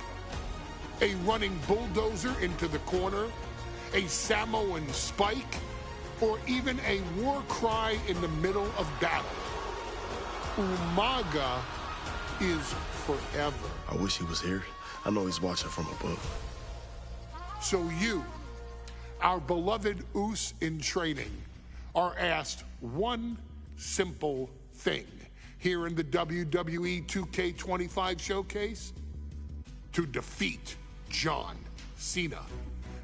[SPEAKER 1] a running bulldozer into the corner, a Samoan spike, or even a war cry in the middle of battle. Umaga is forever.
[SPEAKER 2] I wish he was here. I know he's watching from above.
[SPEAKER 1] So you, our beloved Us in training, are asked one simple thing here in the WWE 2K25 showcase: to defeat John Cena.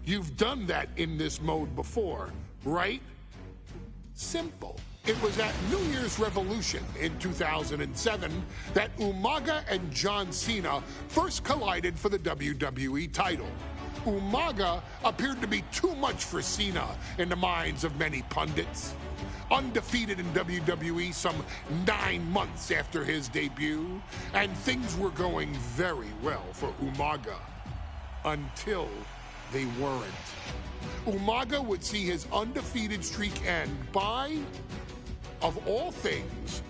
[SPEAKER 1] You've done that in this mode before, right? Simple. It was at New Year's Revolution in 2007 that Umaga and John Cena first collided for the WWE title. Umaga appeared to be too much for Cena in the minds of many pundits. Undefeated in WWE some 9 months after his debut, and things were going very well for Umaga. Until they weren't. Umaga would see his undefeated streak end by, of all things,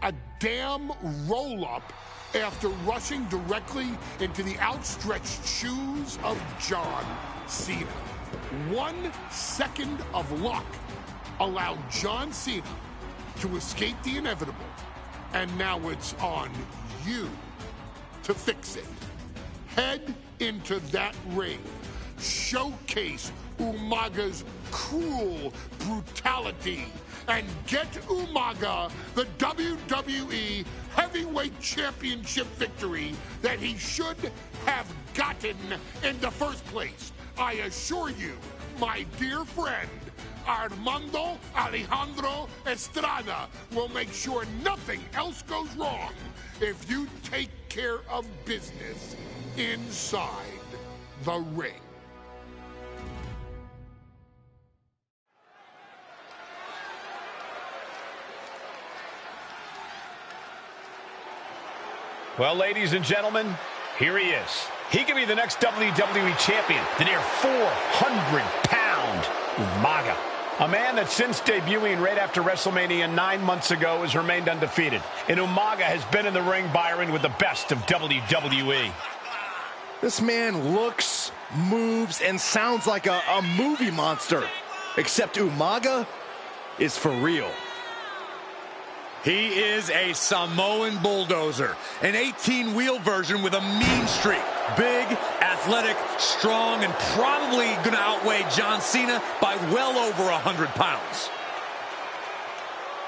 [SPEAKER 1] a damn roll-up after rushing directly into the outstretched shoes of John Cena. 1 second of luck allowed John Cena to escape the inevitable, and now it's on you to fix it. Head into that ring, showcase Umaga's cruel brutality, and get Umaga the WWE Heavyweight Championship victory that he should have gotten in the first place. I assure you, my dear friend, Armando Alejandro Estrada will make sure nothing else goes wrong if you take care of business inside the ring.
[SPEAKER 6] Well, ladies and gentlemen, here he is. He can be the next WWE champion, the near 400-pound Umaga. A man that since debuting right after WrestleMania 9 months ago has remained undefeated. And Umaga has been in the ring, Byron, with the best of WWE.
[SPEAKER 8] This man looks, moves, and sounds like a movie monster. Except Umaga is for real.
[SPEAKER 5] He is a Samoan bulldozer, an 18-wheel version with a mean streak. Big, athletic, strong, and probably going to outweigh John Cena by well over 100 pounds.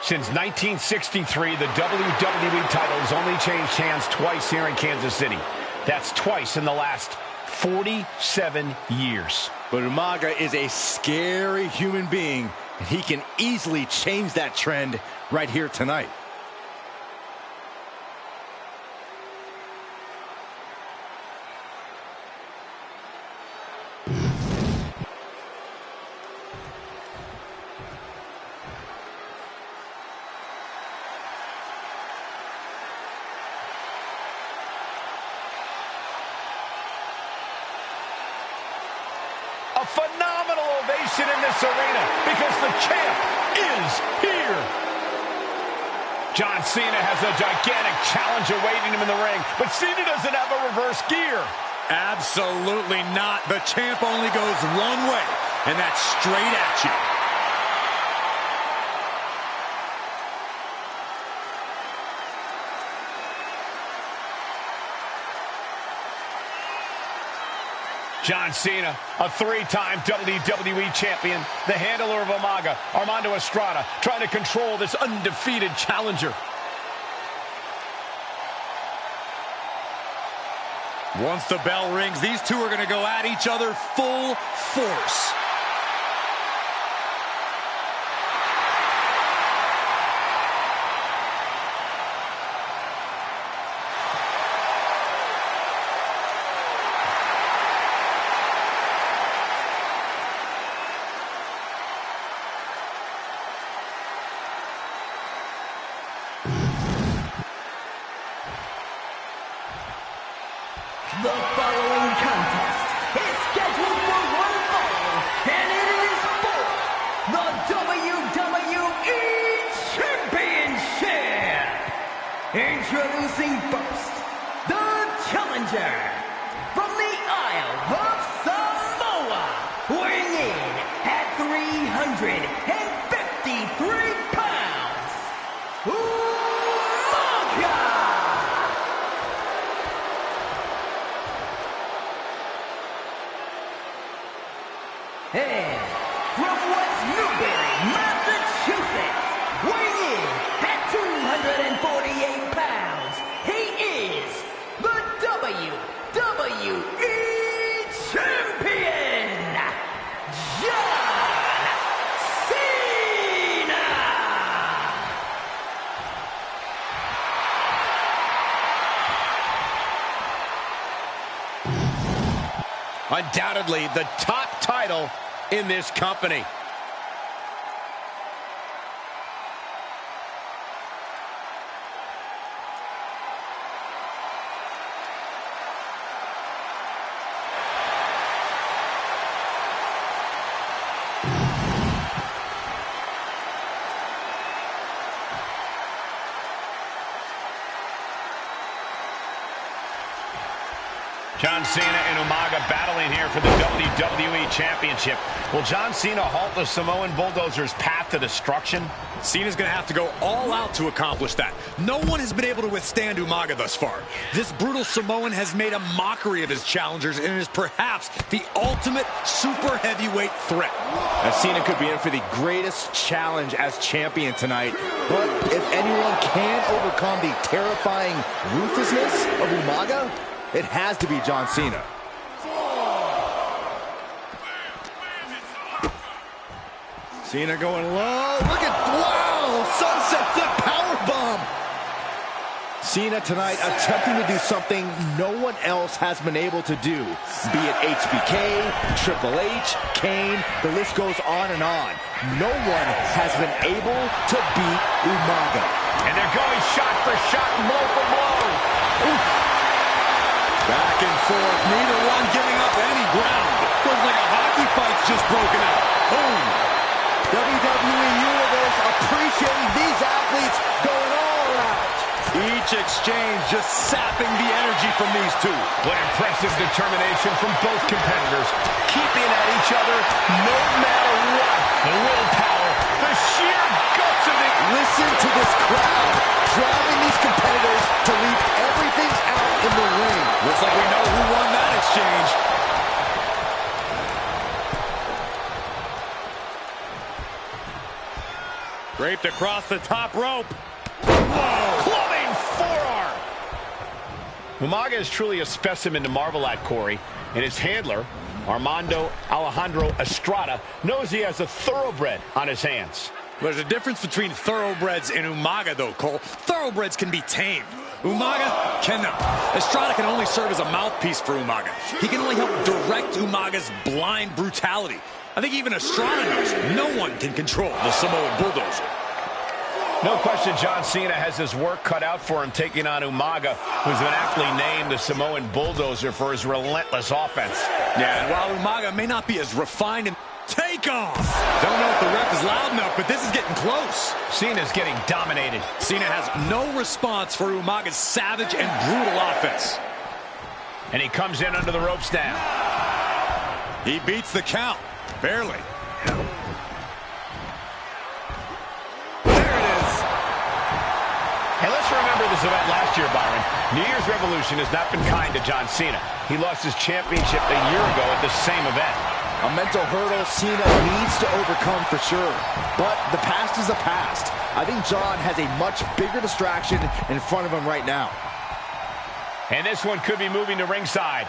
[SPEAKER 6] Since 1963, the WWE title has only changed hands twice here in Kansas City. That's twice in the last 47 years.
[SPEAKER 8] But Umaga is a scary human being, and he can easily change that trend right here tonight.
[SPEAKER 6] A phenomenal ovation in this arena because the champ is here. John Cena has a gigantic challenge awaiting him in the ring, but Cena doesn't have a reverse gear.
[SPEAKER 5] Absolutely not. The champ only goes one way, and that's straight at you.
[SPEAKER 6] John Cena, a 3-time WWE champion, the handler of Umaga, Armando Estrada, trying to control this undefeated challenger.
[SPEAKER 5] Once the bell rings, these two are going to go at each other full force.
[SPEAKER 7] The following contest is scheduled for one fall, and it is for the WWE Championship. Introducing first, the challenger from the Isle of Samoa, weighing in at 353 pounds, Umaga! And from West Newbury, Massachusetts, weighing in at 248 pounds, he is the WWE Champion, John Cena!
[SPEAKER 6] Undoubtedly the top title in this company. John Cena and Umaga battling here for the WWE Championship. Will John Cena halt the Samoan Bulldozer's path to destruction?
[SPEAKER 5] Cena's going to have to go all out to accomplish that. No one has been able to withstand Umaga thus far. This brutal Samoan has made a mockery of his challengers and is perhaps the ultimate super heavyweight threat.
[SPEAKER 8] Now, Cena could be in for the greatest challenge as champion tonight. But if anyone can overcome the terrifying ruthlessness of Umaga, it has to be John Cena. Cena going low. Look at, wow, sunset flip powerbomb. Cena tonight attempting to do something no one else has been able to do. Be it HBK, Triple H, Kane, the list goes on and on. No one has been able to beat Umaga.
[SPEAKER 6] And they're going shot for shot, blow for blow.
[SPEAKER 5] Oof. Back and forth, neither one giving up any ground. Looks like a hockey fight's just broken out. Boom.
[SPEAKER 8] WWE Universe appreciating these athletes going all out.
[SPEAKER 5] Each exchange just sapping the energy from these two.
[SPEAKER 6] What impressive determination from both competitors, keeping at each other no matter what. The willpower, the sheer guts of it.
[SPEAKER 8] Listen to this crowd driving these competitors to leave everything out in the ring.
[SPEAKER 5] Looks like we know who won that exchange. Draped across the top rope.
[SPEAKER 6] Whoa! Clubbing forearm! Umaga is truly a specimen to marvel at, Corey, and his handler, Armando Alejandro Estrada, knows he has a thoroughbred on his hands.
[SPEAKER 5] There's a difference between thoroughbreds and Umaga, though, Cole. Thoroughbreds can be tamed. Umaga cannot. Estrada can only serve as a mouthpiece for Umaga. He can only help direct Umaga's blind brutality. I think even Estrada knows no one can control the Samoan Bulldozer.
[SPEAKER 6] No question John Cena has his work cut out for him taking on Umaga, who's been aptly named the Samoan Bulldozer for his relentless offense.
[SPEAKER 5] Yeah, and while Umaga may not be as refined and takeoff. Don't know if the ref is loud enough, but this is getting close.
[SPEAKER 6] Cena's getting dominated.
[SPEAKER 5] Cena has no response for Umaga's savage and brutal offense.
[SPEAKER 6] And he comes in under the ropes now.
[SPEAKER 5] He beats the count. Barely.
[SPEAKER 6] And let's remember this event last year, Byron. New Year's Revolution has not been kind to John Cena. He lost his championship a year ago at the same event.
[SPEAKER 8] A mental hurdle Cena needs to overcome for sure. But the past is the past. I think John has a much bigger distraction in front of him right now.
[SPEAKER 6] And this one could be moving to ringside.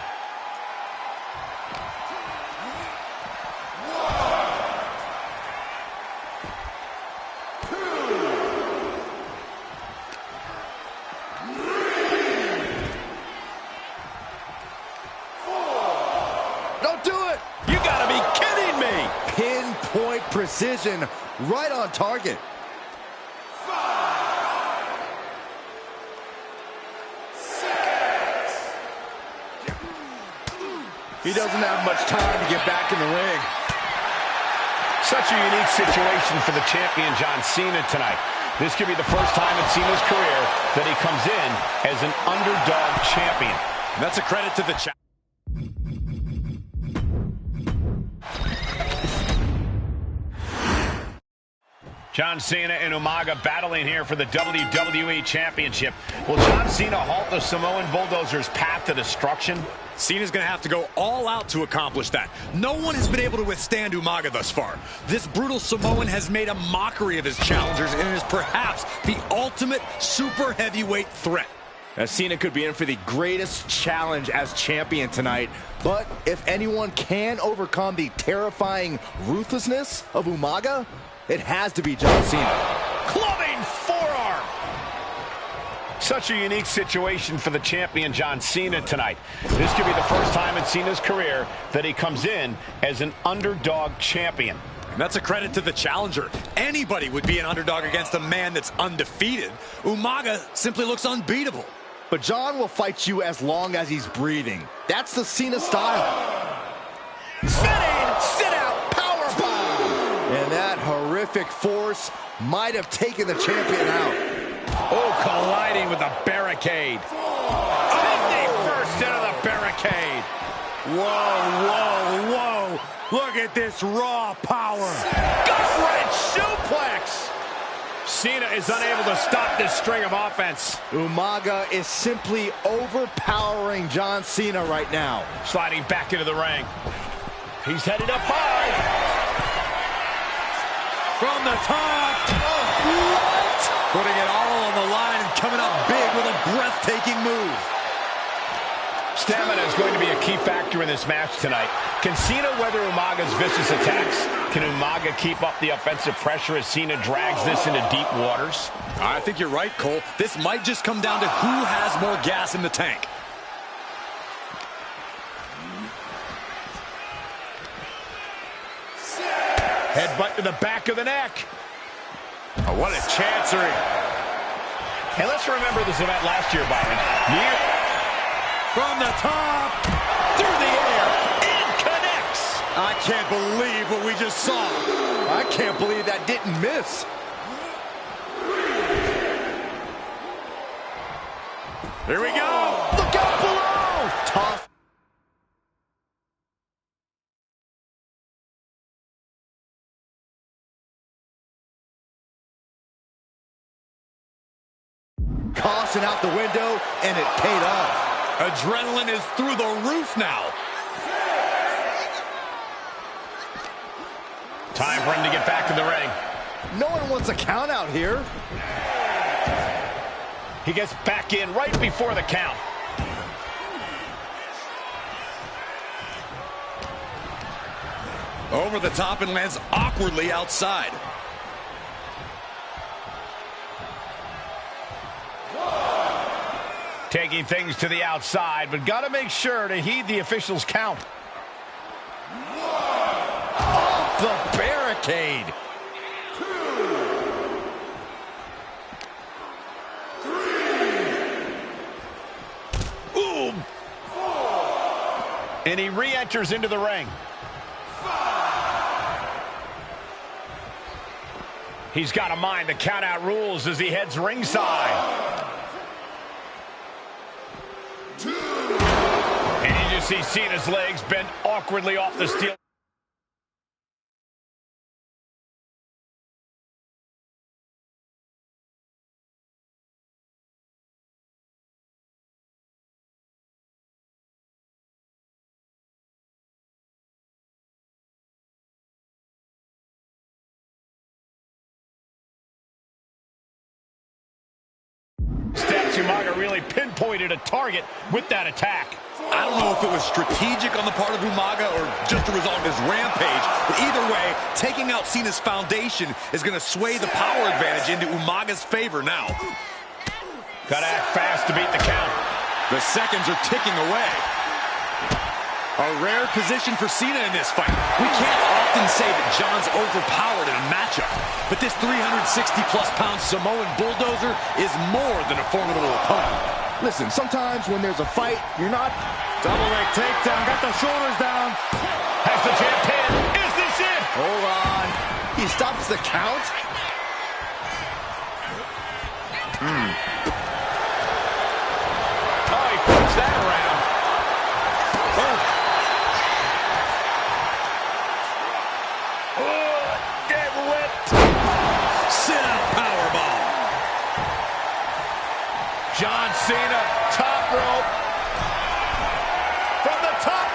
[SPEAKER 8] Pinpoint precision, right on target.
[SPEAKER 4] 5 seconds.
[SPEAKER 8] He doesn't have much time to get back in the ring.
[SPEAKER 6] Such a unique situation for the champion John Cena tonight. This could be the first time in Cena's career that he comes in as an underdog champion.
[SPEAKER 5] And that's a credit to the
[SPEAKER 6] John Cena and Umaga battling here for the WWE Championship. Will John Cena halt the Samoan Bulldozer's path to destruction?
[SPEAKER 5] Cena's going to have to go all out to accomplish that. No one has been able to withstand Umaga thus far. This brutal Samoan has made a mockery of his challengers and is perhaps the ultimate super heavyweight threat.
[SPEAKER 8] Now, Cena could be in for the greatest challenge as champion tonight. But if anyone can overcome the terrifying ruthlessness of Umaga, it has to be John Cena.
[SPEAKER 6] Clubbing forearm. Such a unique situation for the champion John Cena tonight. This could be the first time in Cena's career that he comes in as an underdog champion.
[SPEAKER 5] And that's a credit to the challenger. Anybody would be an underdog against a man that's undefeated. Umaga simply looks unbeatable.
[SPEAKER 8] But John will fight you as long as he's breathing. That's the Cena style.
[SPEAKER 6] Sit out, powerbomb.
[SPEAKER 8] And that horrific force might have taken the champion out.
[SPEAKER 6] Oh, colliding with the barricade. Kidney first into the barricade.
[SPEAKER 5] Whoa, whoa, whoa. Look at this raw power.
[SPEAKER 6] Gut-wrench suplex. Cena is unable to stop this string of offense.
[SPEAKER 8] Umaga is simply overpowering John Cena right now.
[SPEAKER 6] Sliding back into the ring. He's headed up high.
[SPEAKER 5] From the top. What? Putting it all on the line and coming up big with a breathtaking move.
[SPEAKER 6] Stamina is going to be a key factor in this match tonight. Can Cena weather Umaga's vicious attacks? Can Umaga keep up the offensive pressure as Cena drags this into deep waters?
[SPEAKER 5] I think you're right, Cole. This might just come down to who has more gas in the tank.
[SPEAKER 6] Headbutt to the back of the neck.
[SPEAKER 5] Oh, what a chancery.
[SPEAKER 6] And let's remember this event last year, Byron.
[SPEAKER 5] From the top, through the air, it connects. I can't believe what we just saw.
[SPEAKER 8] I can't believe that didn't miss.
[SPEAKER 5] Here we go.
[SPEAKER 8] Look out below. Tough. Caution out the window, and it paid off.
[SPEAKER 5] Adrenaline is through the roof now.
[SPEAKER 6] Time for him to get back in the ring.
[SPEAKER 8] No one wants a count out here.
[SPEAKER 6] He gets back in right before the count.
[SPEAKER 5] Over the top and lands awkwardly outside.
[SPEAKER 6] Taking things to the outside, but got to make sure to heed the official's count.
[SPEAKER 8] Off the barricade.
[SPEAKER 4] 2, 3.
[SPEAKER 6] Ooh.
[SPEAKER 4] 4.
[SPEAKER 6] And he re-enters into the ring.
[SPEAKER 4] 5.
[SPEAKER 6] He's got to mind the count-out rules as he heads ringside.
[SPEAKER 4] 2.
[SPEAKER 6] And you just see Cena's legs bend awkwardly off the steel. Umaga really pinpointed a target with that attack.
[SPEAKER 5] I don't know if it was strategic on the part of Umaga or just a result of his rampage, but either way, taking out Cena's foundation is going to sway the power advantage into Umaga's favor now.
[SPEAKER 6] Got to act fast to beat the count.
[SPEAKER 5] The seconds are ticking away. A rare position for Cena in this fight. We can't often say that John's overpowered in a matchup, but this 360-plus-pound Samoan bulldozer is more than a formidable opponent.
[SPEAKER 8] Listen, sometimes when there's a fight, you're not...
[SPEAKER 5] Double leg takedown, got the shoulders down.
[SPEAKER 6] Has the champ pinned. Is this it?
[SPEAKER 8] Hold on. He stops the count.
[SPEAKER 6] Oh, he flips that around. Oh, get whipped.
[SPEAKER 5] Sit-out powerbomb.
[SPEAKER 6] John Cena, top rope. From the top.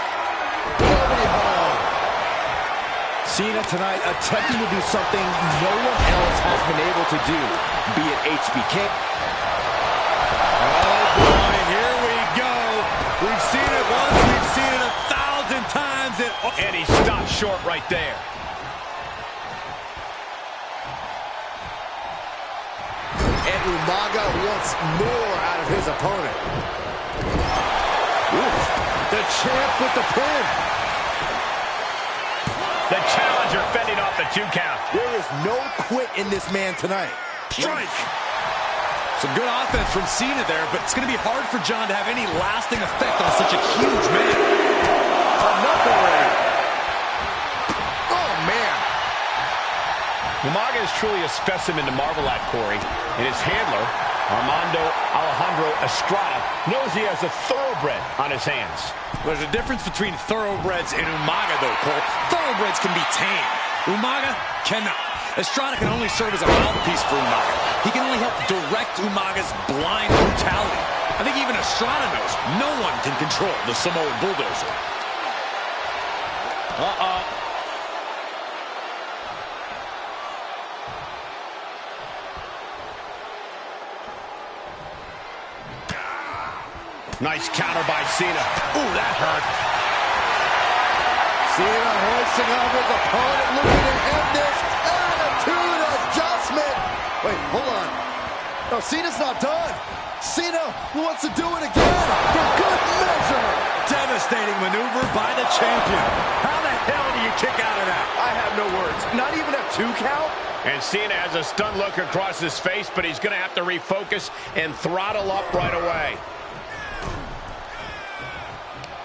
[SPEAKER 8] Cena tonight attempting to do something no one else has been able to do, be it HBK.
[SPEAKER 5] Oh boy, here we go. We've seen it once, we've seen it 1,000 times.
[SPEAKER 6] And he stopped short right there.
[SPEAKER 8] And Umaga wants more out of his opponent. Oof. The champ with the pin.
[SPEAKER 6] The challenger fending off the 2 count.
[SPEAKER 8] There is no quit in this man tonight.
[SPEAKER 5] Strike. Some good offense from Cena there, but it's going to be hard for John to have any lasting effect on such a huge man.
[SPEAKER 8] Another ring. Oh, man.
[SPEAKER 6] Umaga is truly a specimen to marvel at, Corey. And his handler, Armando Alejandro Estrada, knows he has a thoroughbred on his hands.
[SPEAKER 5] There's a difference between thoroughbreds and Umaga, though, Cole. Thoroughbreds can be tamed. Umaga cannot. Estrada can only serve as a mouthpiece for Umaga. He can only help direct Umaga's blind brutality. I think even Estrada knows no one can control the Samoan bulldozer.
[SPEAKER 6] Nice counter by Cena. Ooh, that hurt.
[SPEAKER 8] Cena hoisting up his opponent, looking to end this. Attitude adjustment. Wait, hold on. No, Cena's not done. Cena wants to do it again for good measure.
[SPEAKER 5] Devastating maneuver by the champion. How the hell do you kick out of that?
[SPEAKER 8] I have no words. Not even a 2 count?
[SPEAKER 6] And Cena has a stunned look across his face, but he's going to have to refocus and throttle up right away.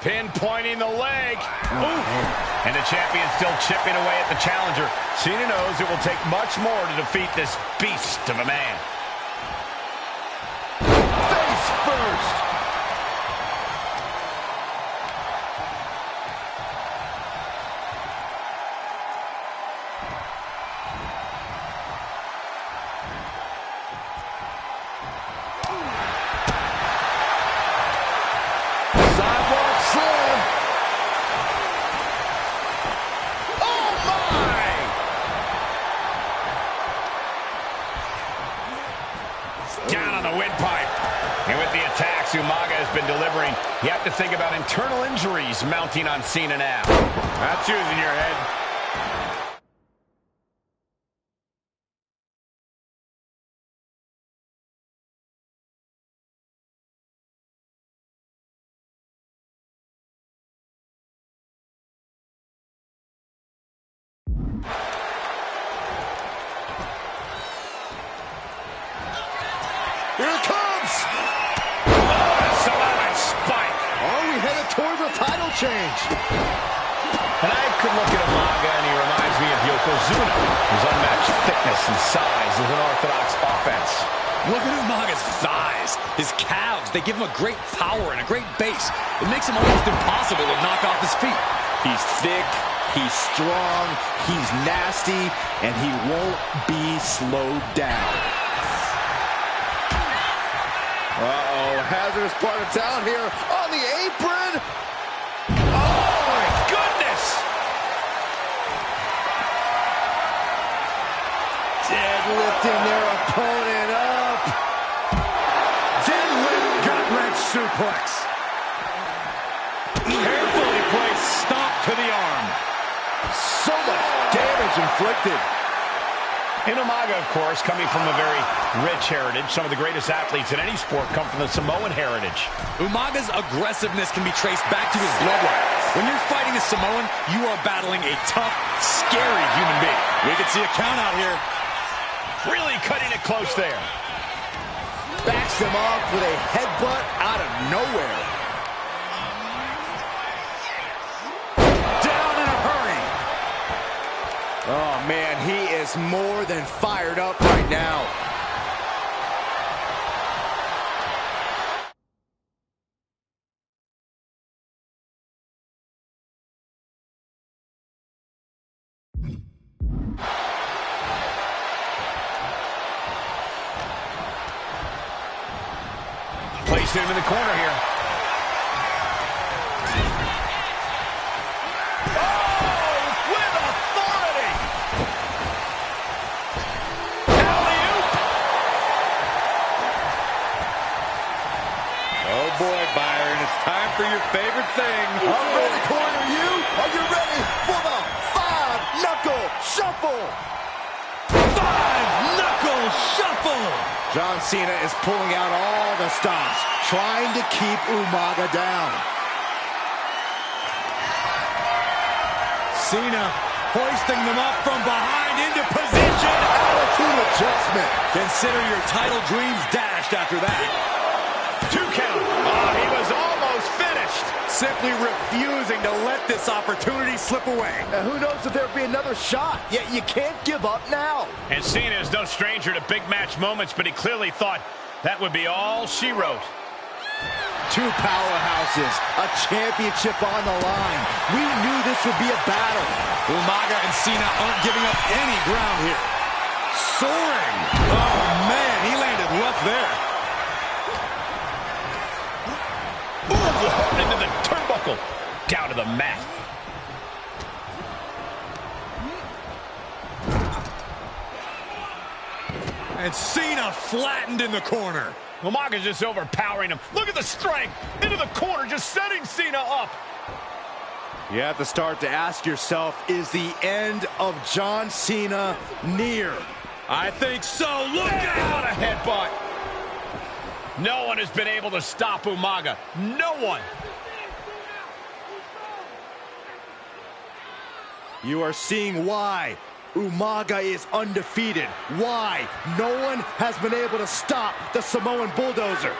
[SPEAKER 6] Pinpointing the leg. Ooh. And the champion still chipping away at the challenger. Cena knows it will take much more to defeat this beast of a man.
[SPEAKER 8] Face first.
[SPEAKER 6] Umaga has been delivering. You have to think about internal injuries mounting on Cena now. That's using your head.
[SPEAKER 8] Here it comes! Towards a title change.
[SPEAKER 6] And I could look at Umaga and he reminds me of Yokozuna, whose unmatched thickness and size is an orthodox offense.
[SPEAKER 5] Look at Umaga's thighs, his calves. They give him a great power and a great base. It makes him almost impossible to knock off his feet.
[SPEAKER 8] He's thick, he's strong, he's nasty, and he won't be slowed down. Uh-oh, hazardous part of town here on the apron.
[SPEAKER 6] Oh, my goodness.
[SPEAKER 8] Deadlifting their opponent up.
[SPEAKER 5] Deadlift gut-wrench suplex. Carefully placed stomp to the arm.
[SPEAKER 8] So much damage inflicted.
[SPEAKER 6] And Umaga, of course, coming from a very rich heritage. Some of the greatest athletes in any sport come from the Samoan heritage.
[SPEAKER 5] Umaga's aggressiveness can be traced back to his bloodline. When you're fighting a Samoan, you are battling a tough, scary human being. We can see a count out here.
[SPEAKER 6] Really cutting it close there.
[SPEAKER 8] backs him off with a headbutt out of nowhere.
[SPEAKER 5] Down in a hurry.
[SPEAKER 8] Oh, man, he is more than fired up right now.
[SPEAKER 6] Placed him in the corner here. Oh, with authority! Alley-oop!
[SPEAKER 5] Oh boy, Byron, it's time for your favorite thing.
[SPEAKER 8] I'm ready, corner you. Are you ready for the five-knuckle shuffle?
[SPEAKER 5] Five-knuckle shuffle!
[SPEAKER 8] John Cena is pulling out all the stops, trying to keep Umaga down.
[SPEAKER 5] Cena hoisting them up from behind into position.
[SPEAKER 8] Attitude adjustment.
[SPEAKER 5] Consider your title dreams dashed after that.
[SPEAKER 6] 2 count. Oh, he was almost finished.
[SPEAKER 5] Simply refusing to let this opportunity slip away.
[SPEAKER 8] And who knows if there'll be another shot, yet you can't give up now.
[SPEAKER 6] And Cena is no stranger to big match moments, but he clearly thought that would be all she wrote.
[SPEAKER 8] 2 powerhouses, a championship on the line. We knew this would be a battle.
[SPEAKER 5] Umaga and Cena aren't giving up any ground here. Soaring. Oh, man, he landed rough there.
[SPEAKER 6] Ooh, into the turnbuckle. Down to the mat.
[SPEAKER 5] And Cena flattened in the corner.
[SPEAKER 6] Umaga's just overpowering him. Look at the strength. Into the corner, just setting Cena up.
[SPEAKER 8] You have to start to ask yourself, is the end of John Cena near?
[SPEAKER 5] I think so. Look out!
[SPEAKER 6] A headbutt. No one has been able to stop Umaga. No one.
[SPEAKER 8] You are seeing why Umaga is undefeated. Why no one has been able to stop the Samoan Bulldozer.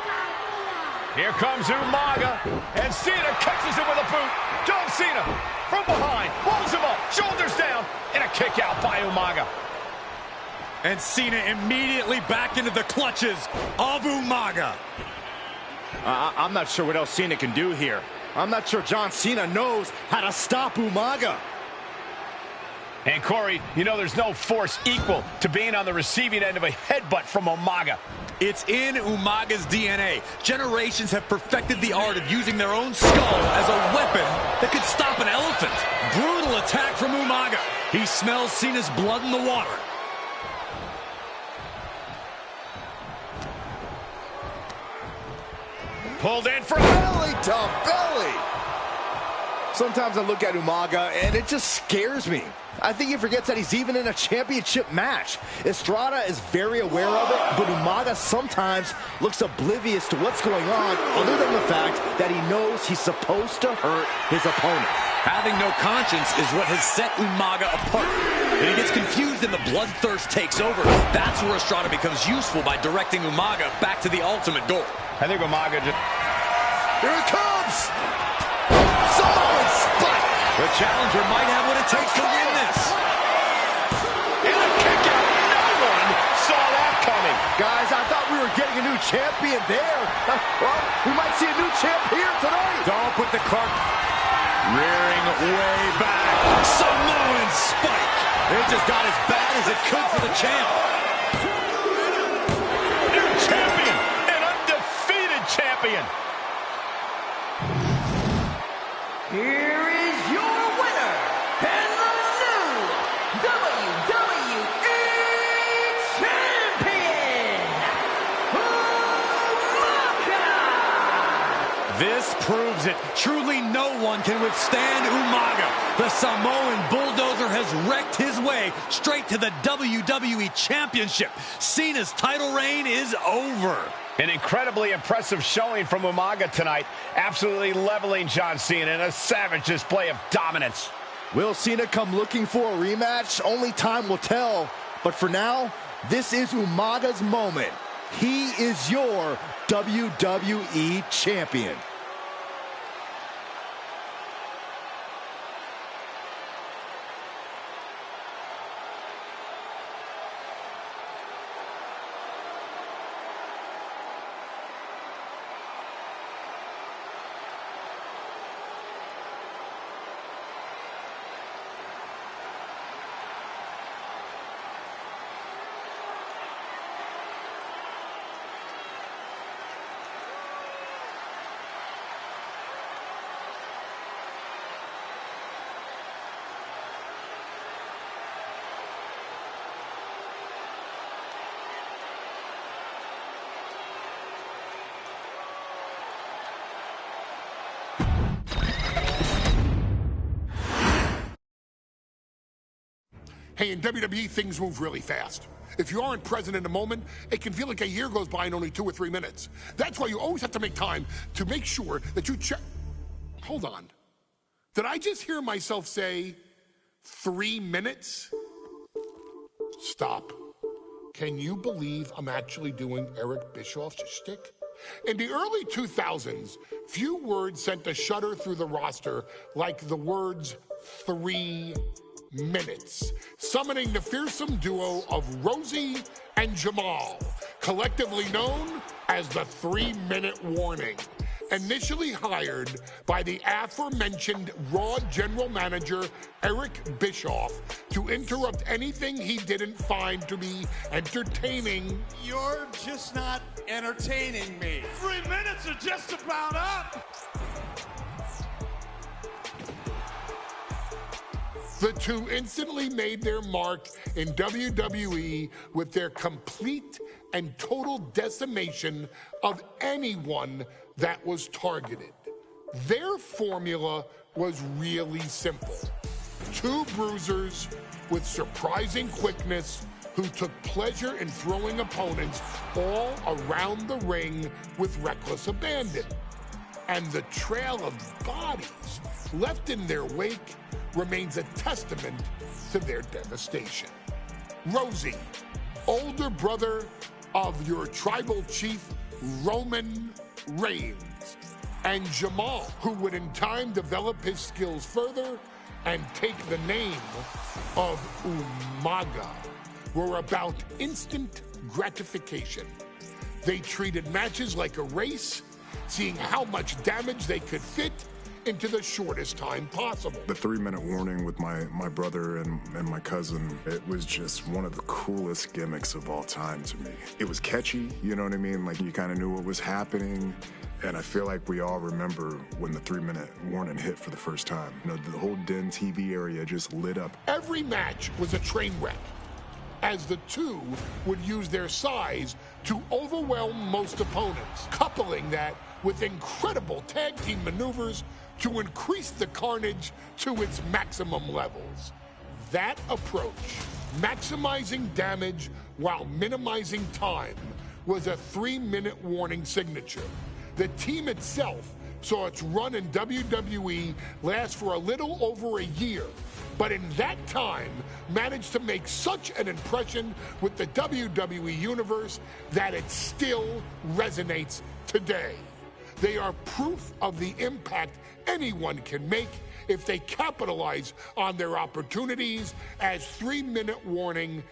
[SPEAKER 6] Here comes Umaga, and Cena catches him with a boot. John Cena from behind, pulls him up, shoulders down, and a kick out by Umaga.
[SPEAKER 5] And Cena immediately back into the clutches of Umaga.
[SPEAKER 8] I'm not sure what else Cena can do here. I'm not sure John Cena knows how to stop Umaga.
[SPEAKER 6] And Corey, you know there's no force equal to being on the receiving end of a headbutt from Umaga.
[SPEAKER 5] It's in Umaga's DNA. Generations have perfected the art of using their own skull as a weapon that could stop an elephant. Brutal attack from Umaga. He smells Cena's blood in the water.
[SPEAKER 6] Pulled in for
[SPEAKER 8] Belly to belly. Sometimes I look at Umaga and it just scares me. I think he forgets that he's even in a championship match. Estrada is very aware of it, but Umaga sometimes looks oblivious to what's going on, other than the fact that he knows he's supposed to hurt his opponent.
[SPEAKER 5] Having no conscience is what has set Umaga apart. When he gets confused and the bloodthirst takes over, that's where Estrada becomes useful by directing Umaga back to the ultimate goal.
[SPEAKER 6] I think Umaga just...
[SPEAKER 8] Here it comes! Samoan spike!
[SPEAKER 5] The challenger might have what it takes to win this.
[SPEAKER 6] And a kick out. No one saw that coming.
[SPEAKER 8] Guys, I thought we were getting a new champion there. Well, we might see a new champ here tonight.
[SPEAKER 5] Don't put the cart rearing way back. Samoan spike. It just got as bad as it could for the champ.
[SPEAKER 6] New champion. An undefeated champion.
[SPEAKER 7] Here is your winner, and the new WWE Champion, Umaga!
[SPEAKER 5] This proves it. Truly no one can withstand Umaga. The Samoan Bulldozer has wrecked his way straight to the WWE Championship. Cena's title reign is over.
[SPEAKER 6] An incredibly impressive showing from Umaga tonight, absolutely leveling John Cena in a savage display of dominance.
[SPEAKER 8] Will Cena come looking for a rematch? Only time will tell. But for now, this is Umaga's moment. he is your WWE Champion.
[SPEAKER 1] Hey, in WWE, things move really fast. If you aren't present in the moment, it can feel like a year goes by in only 2 or 3 minutes. That's why you always have to make time to make sure that you check. Hold on. Did I just hear myself say 3 minutes? Stop. Can you believe I'm actually doing Eric Bischoff's shtick? In the early 2000s, few words sent a shudder through the roster like the words 3 minutes, summoning the fearsome duo of Rosie and Jamal, collectively known as the 3-minute warning. Initially hired by the aforementioned Raw general manager Eric Bischoff to interrupt anything he didn't find to be entertaining.
[SPEAKER 3] You're just not entertaining me. 3 minutes are just about up.
[SPEAKER 1] The two instantly made their mark in WWE with their complete and total decimation of anyone that was targeted. Their formula was really simple. 2 bruisers with surprising quickness who took pleasure in throwing opponents all around the ring with reckless abandon. And the trail of bodies left in their wake remains a testament to their devastation. Rosie, older brother of your tribal chief, Roman Reigns, and Jamal, who would in time develop his skills further and take the name of Umaga, were about instant gratification. They treated matches like a race, seeing how much damage they could fit into the shortest time possible.
[SPEAKER 9] The 3-minute warning with my brother and my cousin, it was just one of the coolest gimmicks of all time to me. It was catchy, you know what I mean? Like, you kind of knew what was happening. And I feel like we all remember when the 3-minute warning hit for the first time. You know, the whole Den TV area just lit up.
[SPEAKER 1] Every match was a train wreck, as the two would use their size to overwhelm most opponents, coupling that with incredible tag team maneuvers to increase the carnage to its maximum levels. That approach, maximizing damage while minimizing time, was a 3-minute warning signature. The team itself saw its run in WWE last for a little over a year, but in that time managed to make such an impression with the WWE Universe that it still resonates today. They are proof of the impact anyone can make if they capitalize on their opportunities, as 3-minute warning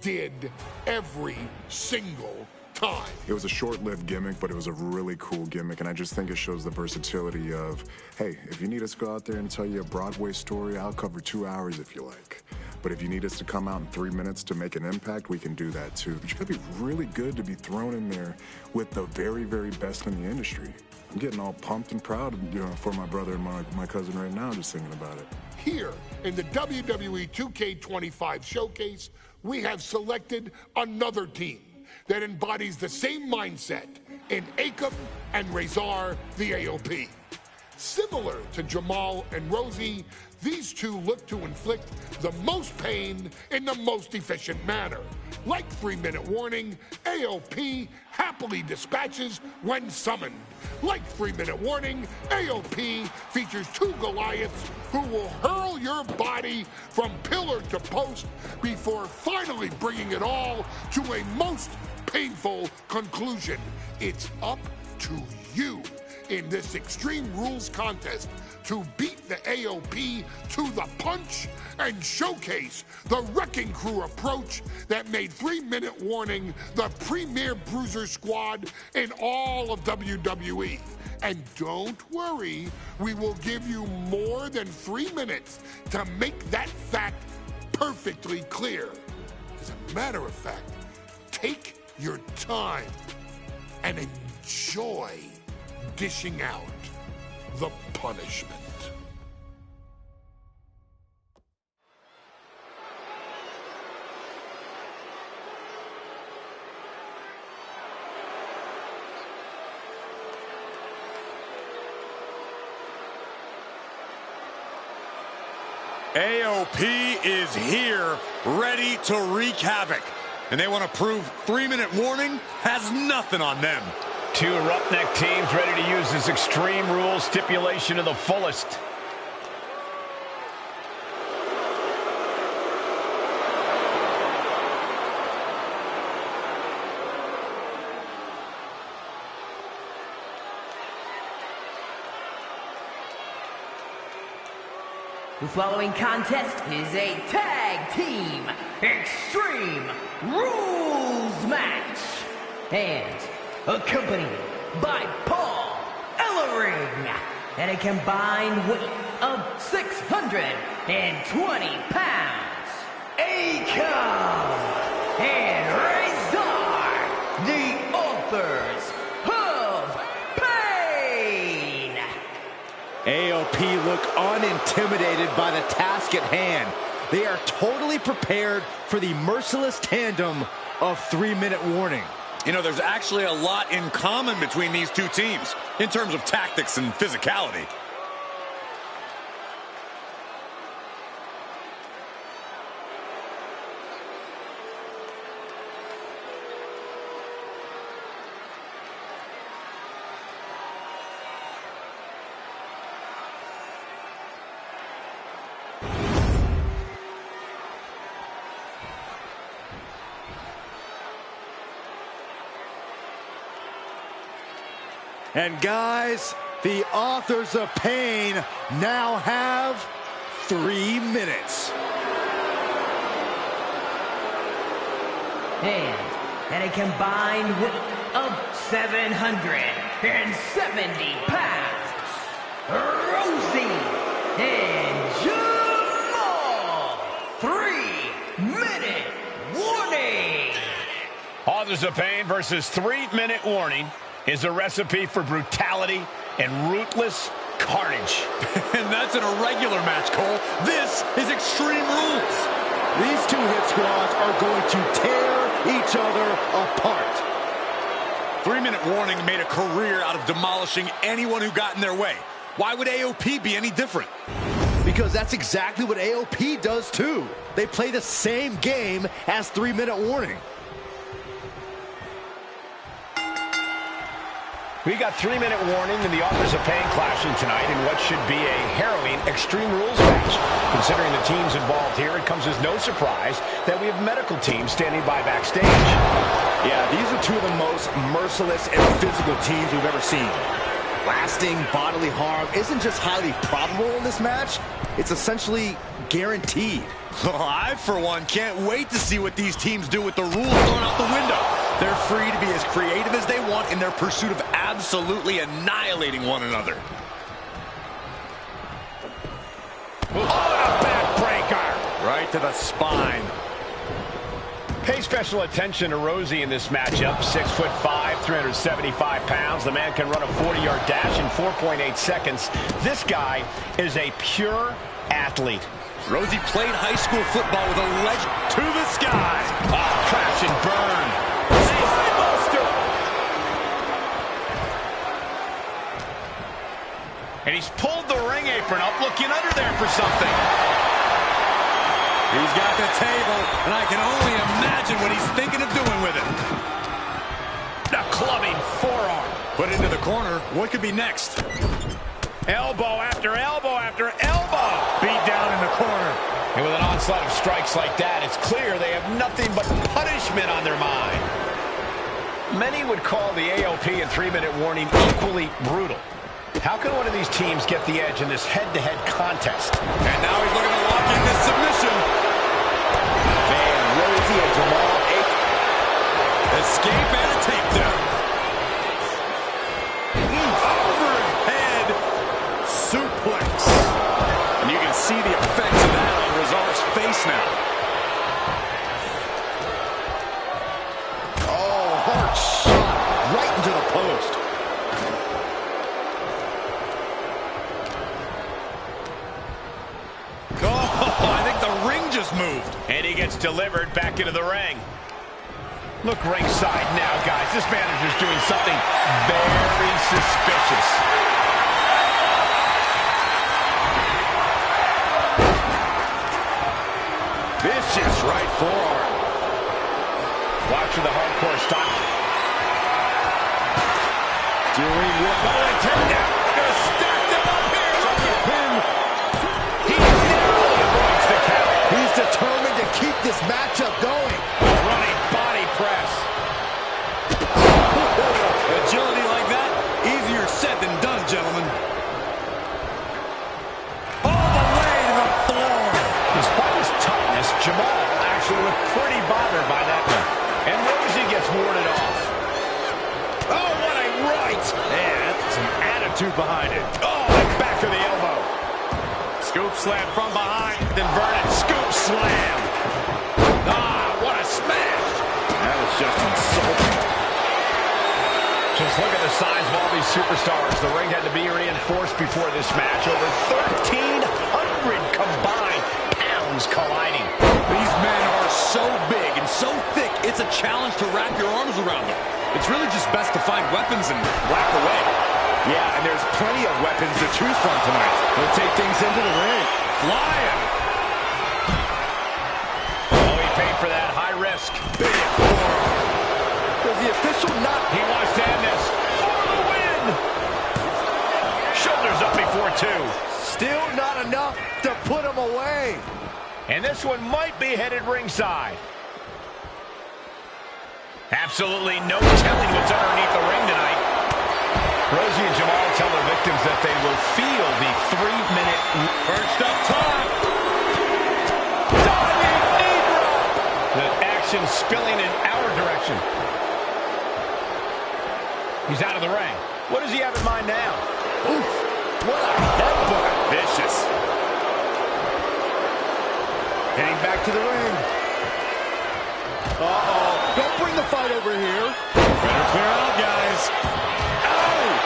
[SPEAKER 1] did every single time.
[SPEAKER 9] It was a short-lived gimmick, but it was a really cool gimmick, and I just think it shows the versatility of, hey, if you need us to go out there and tell you a Broadway story, I'll cover 2 hours if you like. But if you need us to come out in 3 minutes to make an impact, we can do that too. But you gotta be really good to be thrown in there with the very, very best in the industry. I'm getting all pumped and proud, you know, for my brother and my cousin right now, just thinking about it.
[SPEAKER 1] Here in the WWE 2K25 showcase, we have selected another team that embodies the same mindset in Akam and Razor, the AOP. Similar to Jamal and Rosie, these two look to inflict the most pain in the most efficient manner. Like 3-minute warning, AOP happily dispatches when summoned. Like 3-minute warning, AOP features 2 Goliaths who will hurl your body from pillar to post before finally bringing it all to a most painful conclusion. It's up to you in this Extreme Rules contest to beat the AOP to the punch and showcase the Wrecking Crew approach that made 3-Minute Warning the premier bruiser squad in all of WWE. And don't worry, we will give you more than 3 minutes to make that fact perfectly clear. As a matter of fact, take your time and enjoy dishing out the punishment.
[SPEAKER 5] AOP is here, ready to wreak havoc. And they want to prove 3-Minute Warning has nothing on them.
[SPEAKER 6] Two roughneck teams ready to use this Extreme Rules stipulation to the fullest.
[SPEAKER 7] The following contest is a tag team Extreme Rules match and accompanied by Paul Ellering at a combined weight of 620 pounds. Akon and Razor, the authors of pain.
[SPEAKER 8] AOP look unintimidated by the task at hand. They are totally prepared for the merciless tandem of 3-Minute Warning.
[SPEAKER 5] You know, there's actually a lot in common between these two teams in terms of tactics and physicality.
[SPEAKER 8] And guys, the authors of pain now have 3 minutes.
[SPEAKER 7] And at a combined weight of 770 pounds, Rosie and Jamal. 3-Minute Warning.
[SPEAKER 6] Authors of Pain versus 3-Minute Warning is a recipe for brutality and ruthless carnage.
[SPEAKER 5] And that's in a regular match, Cole. This is Extreme Rules.
[SPEAKER 8] These two hit squads are going to tear each other apart.
[SPEAKER 5] 3-Minute Warning made a career out of demolishing anyone who got in their way. Why would AOP be any different?
[SPEAKER 8] Because that's exactly what AOP does too. They play the same game as 3-Minute Warning.
[SPEAKER 6] We got 3-Minute Warning and the Authors of Pain clashing tonight in what should be a harrowing Extreme Rules match. Considering the teams involved here, it comes as no surprise that we have medical teams standing by backstage.
[SPEAKER 8] Yeah, these are two of the most merciless and physical teams we've ever seen. Lasting bodily harm isn't just highly probable in this match, it's essentially guaranteed.
[SPEAKER 5] Well, I, for one, can't wait to see what these teams do with the rules thrown out the window. They're free to be as creative as they want in their pursuit of absolutely annihilating one another.
[SPEAKER 6] Oh, and a backbreaker!
[SPEAKER 5] Right to the spine.
[SPEAKER 6] Pay special attention to Rosie in this matchup. 6'5", 375 pounds. The man can run a 40-yard dash in 4.8 seconds. This guy is a pure athlete.
[SPEAKER 5] Rosie played high school football with a leg to the sky.
[SPEAKER 6] Oh, crash and burn.
[SPEAKER 5] Spinebuster!
[SPEAKER 6] And he's pulled the ring apron up, looking under there for something.
[SPEAKER 5] He's got the table, and I can only imagine what he's thinking of doing with it.
[SPEAKER 6] The clubbing forearm.
[SPEAKER 5] Put into the corner. What could be next?
[SPEAKER 6] Elbow after elbow after elbow. Beat down in the corner. And with an onslaught of strikes like that, it's clear they have nothing but punishment on their mind. Many would call the AOP and 3-minute warning equally brutal. How can one of these teams get the edge in this head-to-head contest?
[SPEAKER 5] And now he's looking to lock in this submission.
[SPEAKER 8] Man, Rosie and Jamal.
[SPEAKER 5] Escape and a takedown. Overhead suplex. And you can see the effects of that on Rezar's face now.
[SPEAKER 8] Oh, hard shot right into the post.
[SPEAKER 5] Oh, I think the ring just moved.
[SPEAKER 6] And he gets delivered back into the ring. Look ringside now, guys. This manager's doing something very suspicious.
[SPEAKER 5] Vicious right forearm.
[SPEAKER 6] Watch for the hardcore stop.
[SPEAKER 5] Doing what? Oh, turn down. Gonna stack them up here. Look at him.
[SPEAKER 6] He narrowly avoids the count.
[SPEAKER 8] He's determined to keep this matchup going.
[SPEAKER 6] Running body press.
[SPEAKER 5] Agility like that, easier said than done, gentlemen. All the way to the floor.
[SPEAKER 6] Despite his toughness, Jamal actually looked pretty bothered by that one. And Rosie gets warded off.
[SPEAKER 5] Oh, what a right. Man, that's some attitude behind it.
[SPEAKER 6] Oh, and back to the elbow.
[SPEAKER 5] Scoop slam from behind. Inverted scoop slam. Ah, what a smash. That was just insulting.
[SPEAKER 6] Just look at the size of all these superstars. The ring had to be reinforced before this match. Over 1,300 combined pounds colliding.
[SPEAKER 5] These men are so big and so thick, it's a challenge to wrap your arms around them. It's really just best to find weapons and whack away.
[SPEAKER 8] Yeah, and there's plenty of weapons to choose from tonight. They'll take things into the ring.
[SPEAKER 5] Flying.
[SPEAKER 6] Oh, he paid for that high risk.
[SPEAKER 5] Big forearm.
[SPEAKER 8] Does the official not?
[SPEAKER 6] He wants to end this for the win. Shoulders up before two.
[SPEAKER 8] Still not enough to put him away.
[SPEAKER 6] And this one might be headed ringside. Absolutely no telling what's underneath the ring tonight. Rosie and Jamal tell their victims that they will feel the 3-minute
[SPEAKER 5] Perched up top.
[SPEAKER 6] diving knee drop. The action spilling in our direction. He's out of the ring. What does he have in mind now?
[SPEAKER 8] Oof, what a headbutt.
[SPEAKER 5] Vicious.
[SPEAKER 8] Heading back to the ring. Uh-oh. Don't bring the fight over here.
[SPEAKER 5] Better clear out, guys. Ow!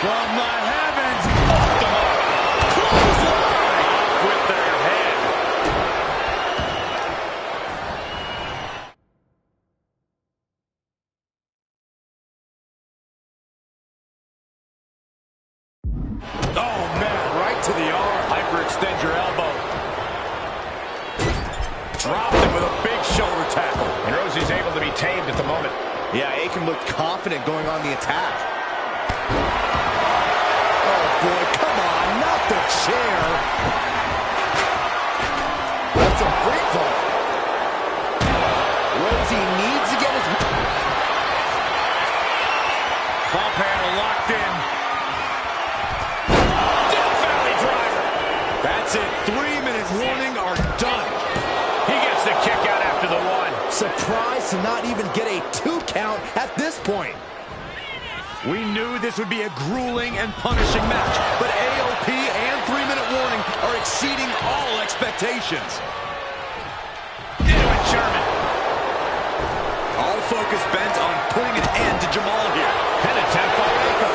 [SPEAKER 5] From the heavens. Off the mark. Clothesline. With their head. Oh, man. Right to the arm. Hyperextend your elbow. Dropped him with a big shoulder tackle.
[SPEAKER 6] And Rosie's able to be tamed at the moment.
[SPEAKER 8] Yeah, Aiken looked confident going on the attack. Oh, boy, come on, not the chair. That's a free fall. Rosie needs to get his...
[SPEAKER 5] Pump handle locked in.
[SPEAKER 6] Death Valley driver.
[SPEAKER 5] That's it. 3-minute warning are done.
[SPEAKER 6] He gets the kick out after the one.
[SPEAKER 8] Surprised to not even get a 2 count at this point.
[SPEAKER 5] We knew this would be a grueling and punishing match, but AOP and 3-minute warning are exceeding all expectations.
[SPEAKER 6] Into it, Sherman.
[SPEAKER 5] All focus bent on putting an end to Jamal here.
[SPEAKER 6] Head attempt by Aiken.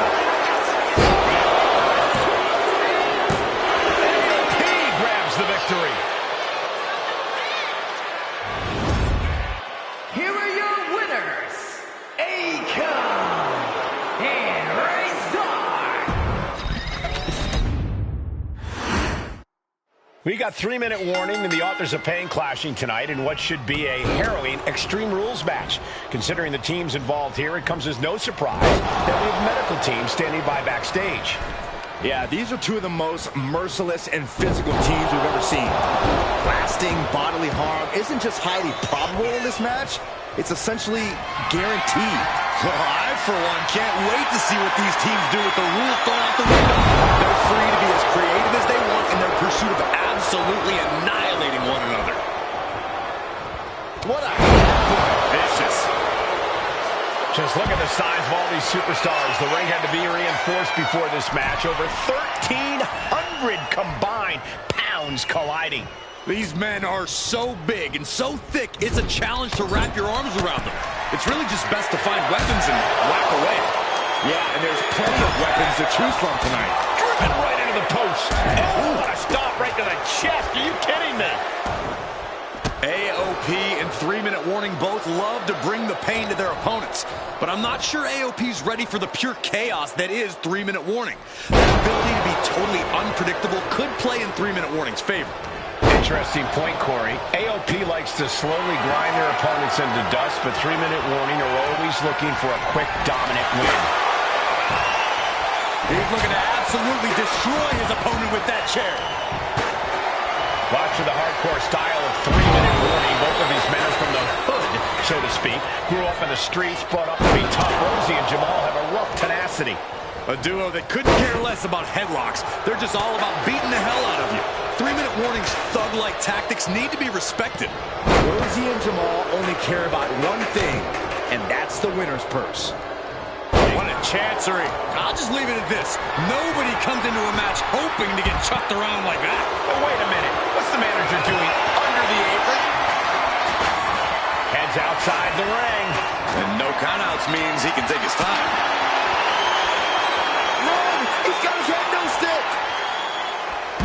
[SPEAKER 6] AOP grabs the victory.
[SPEAKER 7] Here are your winners, Aiken and Rezar.
[SPEAKER 6] We got 3-minute warning and the authors of pain clashing tonight in what should be a harrowing Extreme Rules match. Considering the teams involved here, it comes as no surprise that we have medical teams standing by backstage.
[SPEAKER 8] Yeah, these are two of the most merciless and physical teams we've ever seen. Lasting bodily harm isn't just highly probable in this match, it's essentially guaranteed.
[SPEAKER 5] Well, I, for one, can't wait to see what these teams do with the rules thrown out the window. They're free to be as creative as they want in their pursuit of absolutely annihilating one another.
[SPEAKER 8] What a
[SPEAKER 5] vicious.
[SPEAKER 6] Just look at the size of all these superstars. The ring had to be reinforced before this match. Over 1,300 combined pounds colliding.
[SPEAKER 5] These men are so big and so thick, it's a challenge to wrap your arms around them. It's really just best to find weapons and whack away.
[SPEAKER 8] Yeah, and there's plenty of weapons to choose from tonight.
[SPEAKER 6] Driven right into the post. Oh, what a stop right to the chest. Are you kidding me?
[SPEAKER 5] AOP and 3-minute warning both love to bring the pain to their opponents. But I'm not sure AOP's ready for the pure chaos that is 3-minute warning. Their ability to be totally unpredictable could play in 3-minute warning's favor.
[SPEAKER 6] Interesting point, Corey. AOP likes to slowly grind their opponents into dust, but 3-minute warning are always looking for a quick, dominant win.
[SPEAKER 5] He's looking to absolutely destroy his opponent with that chair.
[SPEAKER 6] Watch for the hardcore style of 3-minute warning. Both of these men are from the hood, so to speak. Grew up in the streets, brought up to be tough. Rosie and Jamal have a rough tenacity.
[SPEAKER 5] A duo that couldn't care less about headlocks. They're just all about beating the hell out of you. 3-minute warning's thug-like tactics need to be respected.
[SPEAKER 8] Rosie and Jamal only care about one thing, and that's the winner's purse.
[SPEAKER 5] What a chancery. I'll just leave it at this. Nobody comes into a match hoping to get chucked around like that.
[SPEAKER 6] But wait a minute. What's the manager doing under the apron? Heads outside the ring.
[SPEAKER 5] And no countouts means he can take his time.
[SPEAKER 8] Run! He's got his head no stick!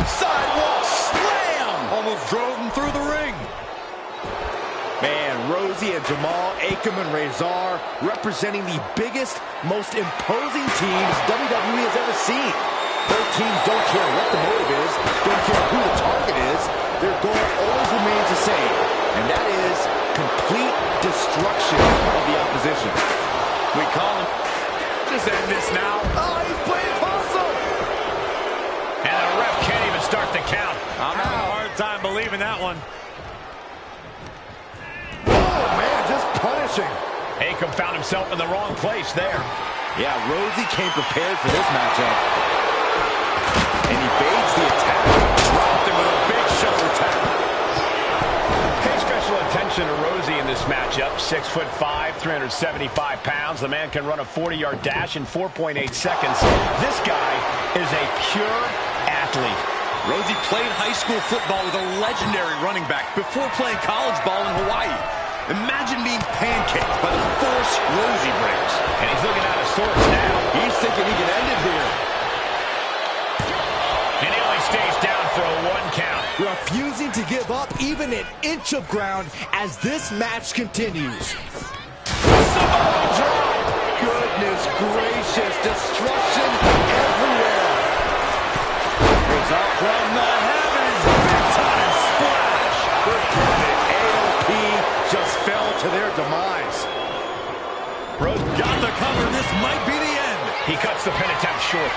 [SPEAKER 8] Sidewalk slam!
[SPEAKER 5] Almost drove him through the ring.
[SPEAKER 8] Man, Rosie and Jamal, Akam and Razor, representing the biggest, most imposing teams WWE has ever seen. Both teams don't care what the motive is, don't care who the target is. Their goal always remains the same, and that is complete destruction of the opposition.
[SPEAKER 5] We call him. Just end this now.
[SPEAKER 8] Oh, he's playing possum!
[SPEAKER 6] And the ref can't even start the count.
[SPEAKER 5] I'm having a hard time believing that one.
[SPEAKER 8] Oh, man, just punishing.
[SPEAKER 6] Akam found himself in the wrong place there.
[SPEAKER 8] Yeah, Rosie came prepared for this matchup. And he evades the attack.
[SPEAKER 5] Dropped him with a big shoulder tap.
[SPEAKER 6] Pay special attention to Rosie in this matchup. 6'5", 375 pounds. The man can run a 40-yard dash in 4.8 seconds. This guy is a pure athlete.
[SPEAKER 5] Rosie played high school football with a legendary running back before playing college ball in Hawaii. Imagine being pancaked by the force Rosie brings.
[SPEAKER 6] And he's looking out of sorts now.
[SPEAKER 8] He's thinking he can end it here.
[SPEAKER 6] And he only stays down for a 1 count.
[SPEAKER 8] Refusing to give up even an inch of ground as this match continues.
[SPEAKER 6] Samoa drop.
[SPEAKER 8] Goodness gracious, destruction everywhere.
[SPEAKER 5] Razor from the heavens, big time splash.
[SPEAKER 8] AOP just fell to their demise.
[SPEAKER 5] Rose got the cover. This might be the end.
[SPEAKER 6] He cuts the pin attempt short.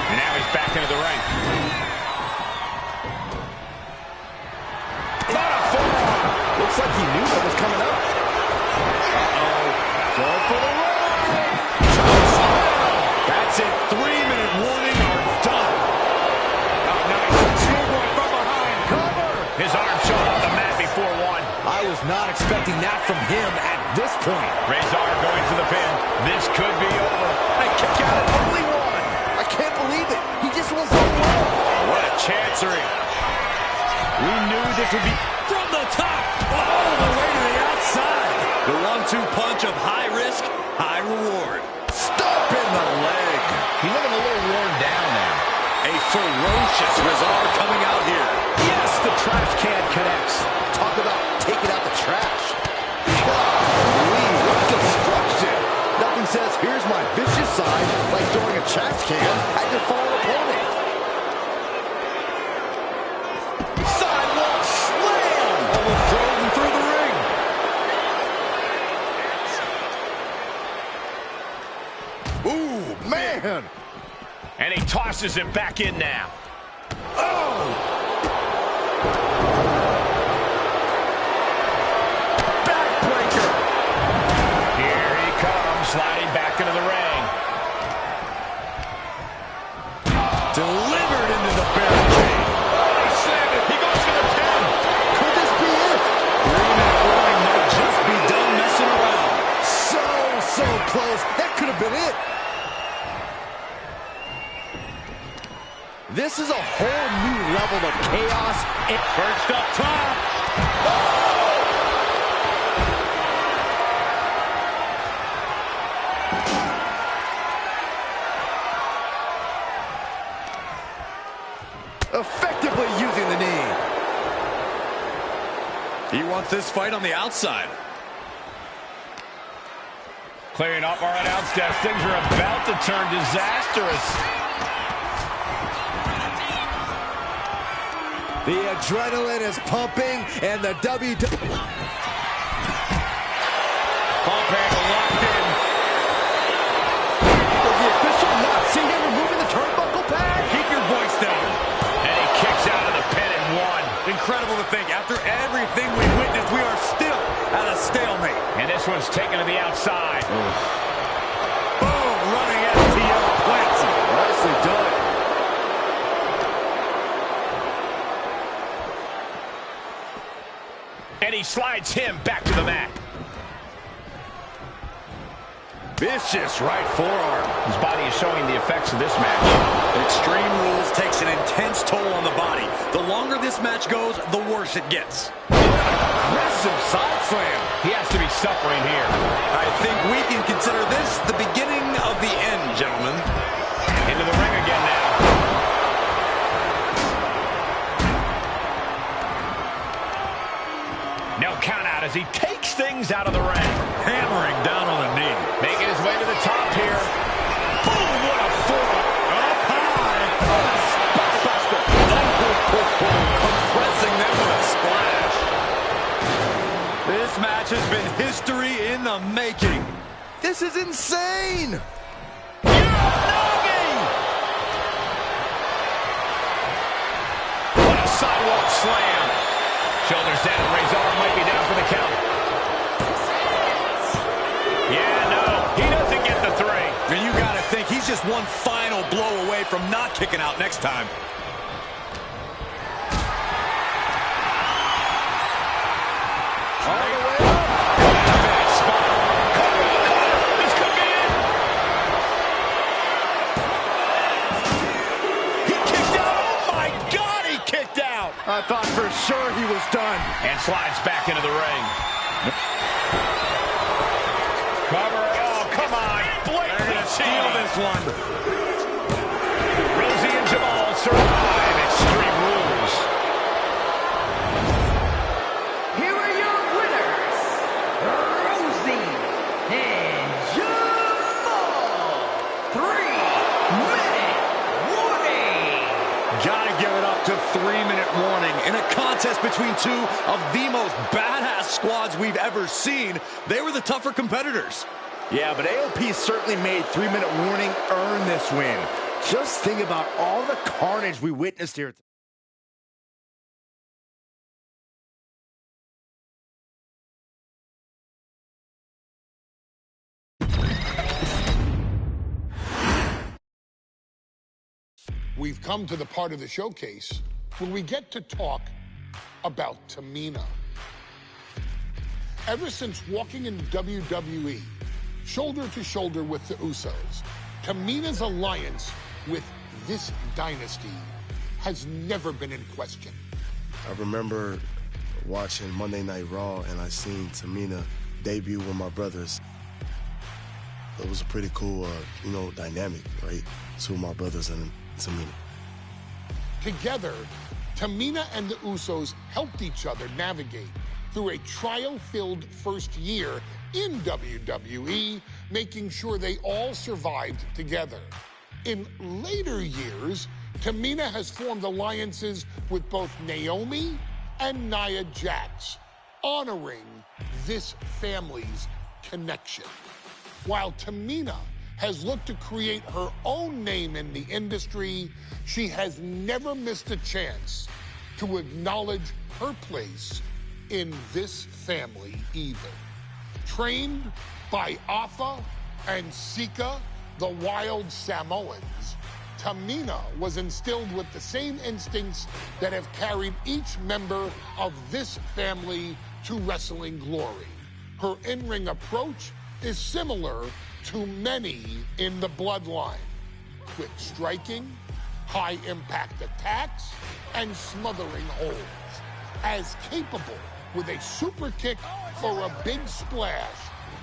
[SPEAKER 6] And now he's back into the ring. Not a forearm.
[SPEAKER 8] Looks like he knew what was coming up. Uh-oh. Going for the run.
[SPEAKER 5] That's it. 3-minute warning are done.
[SPEAKER 6] Oh, nice. Schoolboy from behind. Cover. His arm showed up the mat before one.
[SPEAKER 8] I was not expecting that from him at this point.
[SPEAKER 6] Razor going to the pin. This could be over.
[SPEAKER 8] A kick out at only one. I can't believe it. He just won't go well.
[SPEAKER 5] What a chancery. We knew this would be from the top. All the way to the outside. The 1-2 punch of high risk, high reward.
[SPEAKER 8] Stop in the leg.
[SPEAKER 6] He's looking a little worn down now.
[SPEAKER 5] A ferocious Razor coming out here.
[SPEAKER 8] Yes, the trash can connects. Talk about taking out the trash. Golly, what destruction. Nothing says, here's my vicious side, like throwing a trash can at your fallen opponent. Sidewalk slam!
[SPEAKER 5] Almost drove him through the ring.
[SPEAKER 8] Ooh, man!
[SPEAKER 6] And he tosses him back in now.
[SPEAKER 8] Oh! Backbreaker!
[SPEAKER 6] Here he comes, sliding back into the ring.
[SPEAKER 8] Delivered into the barricade.
[SPEAKER 6] Oh, he slammed it. He goes for the pin.
[SPEAKER 8] Could this be it? 3-minute warning might just be done messing around. So close. That could have been it. This is a whole new level of chaos.
[SPEAKER 6] First up top.
[SPEAKER 8] Effectively using the knee.
[SPEAKER 5] He wants this fight on the outside.
[SPEAKER 6] Clearing up our announce desk. Things are about to turn disastrous.
[SPEAKER 8] The adrenaline is pumping, and the WWE...
[SPEAKER 6] Pump handle locked in.
[SPEAKER 8] Does the official not see him removing the turnbuckle pad?
[SPEAKER 6] Keep your voice down. And he kicks out of the pin and one.
[SPEAKER 5] Incredible to think, after everything we've witnessed, we are still at a stalemate.
[SPEAKER 6] And this one's taken to the outside.
[SPEAKER 5] Boom, running FTL plants it.
[SPEAKER 8] Nicely done.
[SPEAKER 6] And he slides him back to the mat.
[SPEAKER 8] Vicious right forearm.
[SPEAKER 6] His body is showing the effects of this match.
[SPEAKER 5] Extreme Rules takes an intense toll on the body. The longer this match goes, the worse it gets.
[SPEAKER 8] Aggressive side slam.
[SPEAKER 6] He has to be suffering here.
[SPEAKER 5] I think we can consider this the beginning of the end, gentlemen.
[SPEAKER 6] Into the ring again now. No count out as he takes things out of the ring.
[SPEAKER 5] Hammering down on the knee.
[SPEAKER 6] Making his way to the top here. Boom, what a forearm.
[SPEAKER 5] Up high.
[SPEAKER 6] Spotbuster.
[SPEAKER 5] Compressing them with a splash. This match has been history in the making.
[SPEAKER 8] This is insane.
[SPEAKER 6] What a sidewalk slam. Shoulders down, Ray's arm might be down for the count. Yeah, no, he doesn't get the three.
[SPEAKER 5] And you gotta think he's just one final blow away from not kicking out next time.
[SPEAKER 8] All the way up.
[SPEAKER 6] Bad spot. This could be it.
[SPEAKER 5] He kicked out. Oh my God, he kicked out.
[SPEAKER 8] I thought for sure he was done.
[SPEAKER 6] And slides back into the ring. Cover. Oh, come on.
[SPEAKER 5] They're gonna steal this one.
[SPEAKER 6] Rosie and Jamal survive Extreme Rules.
[SPEAKER 7] Here are your winners, Rosie and Jamal. 3-minute warning.
[SPEAKER 5] Gotta give it up to 3-minute warning. In a contest between two of the most badass squads we've ever seen, they were the tougher competitors.
[SPEAKER 8] Yeah, but AOP certainly made 3-minute warning earn this win. Just think about all the carnage we witnessed here.
[SPEAKER 1] We've come to the part of the showcase where we get to talk about Tamina. Ever since walking in WWE, shoulder to shoulder with the Usos, Tamina's alliance with this dynasty has never been in question.
[SPEAKER 2] I remember watching Monday Night Raw and I seen Tamina debut with my brothers. It was a pretty cool, dynamic, right? Two of my brothers and Tamina.
[SPEAKER 1] Together, Tamina and the Usos helped each other navigate through a trial-filled first year in WWE, making sure they all survived together. In later years, Tamina has formed alliances with both Naomi and Nia Jax, honoring this family's connection. While Tamina has looked to create her own name in the industry, she has never missed a chance to acknowledge her place in this family either. Trained by Afa and Sika, the wild Samoans, Tamina was instilled with the same instincts that have carried each member of this family to wrestling glory. Her in-ring approach is similar to many in the bloodline. Quick striking, high-impact attacks, and smothering holds. As capable with a super kick or a big splash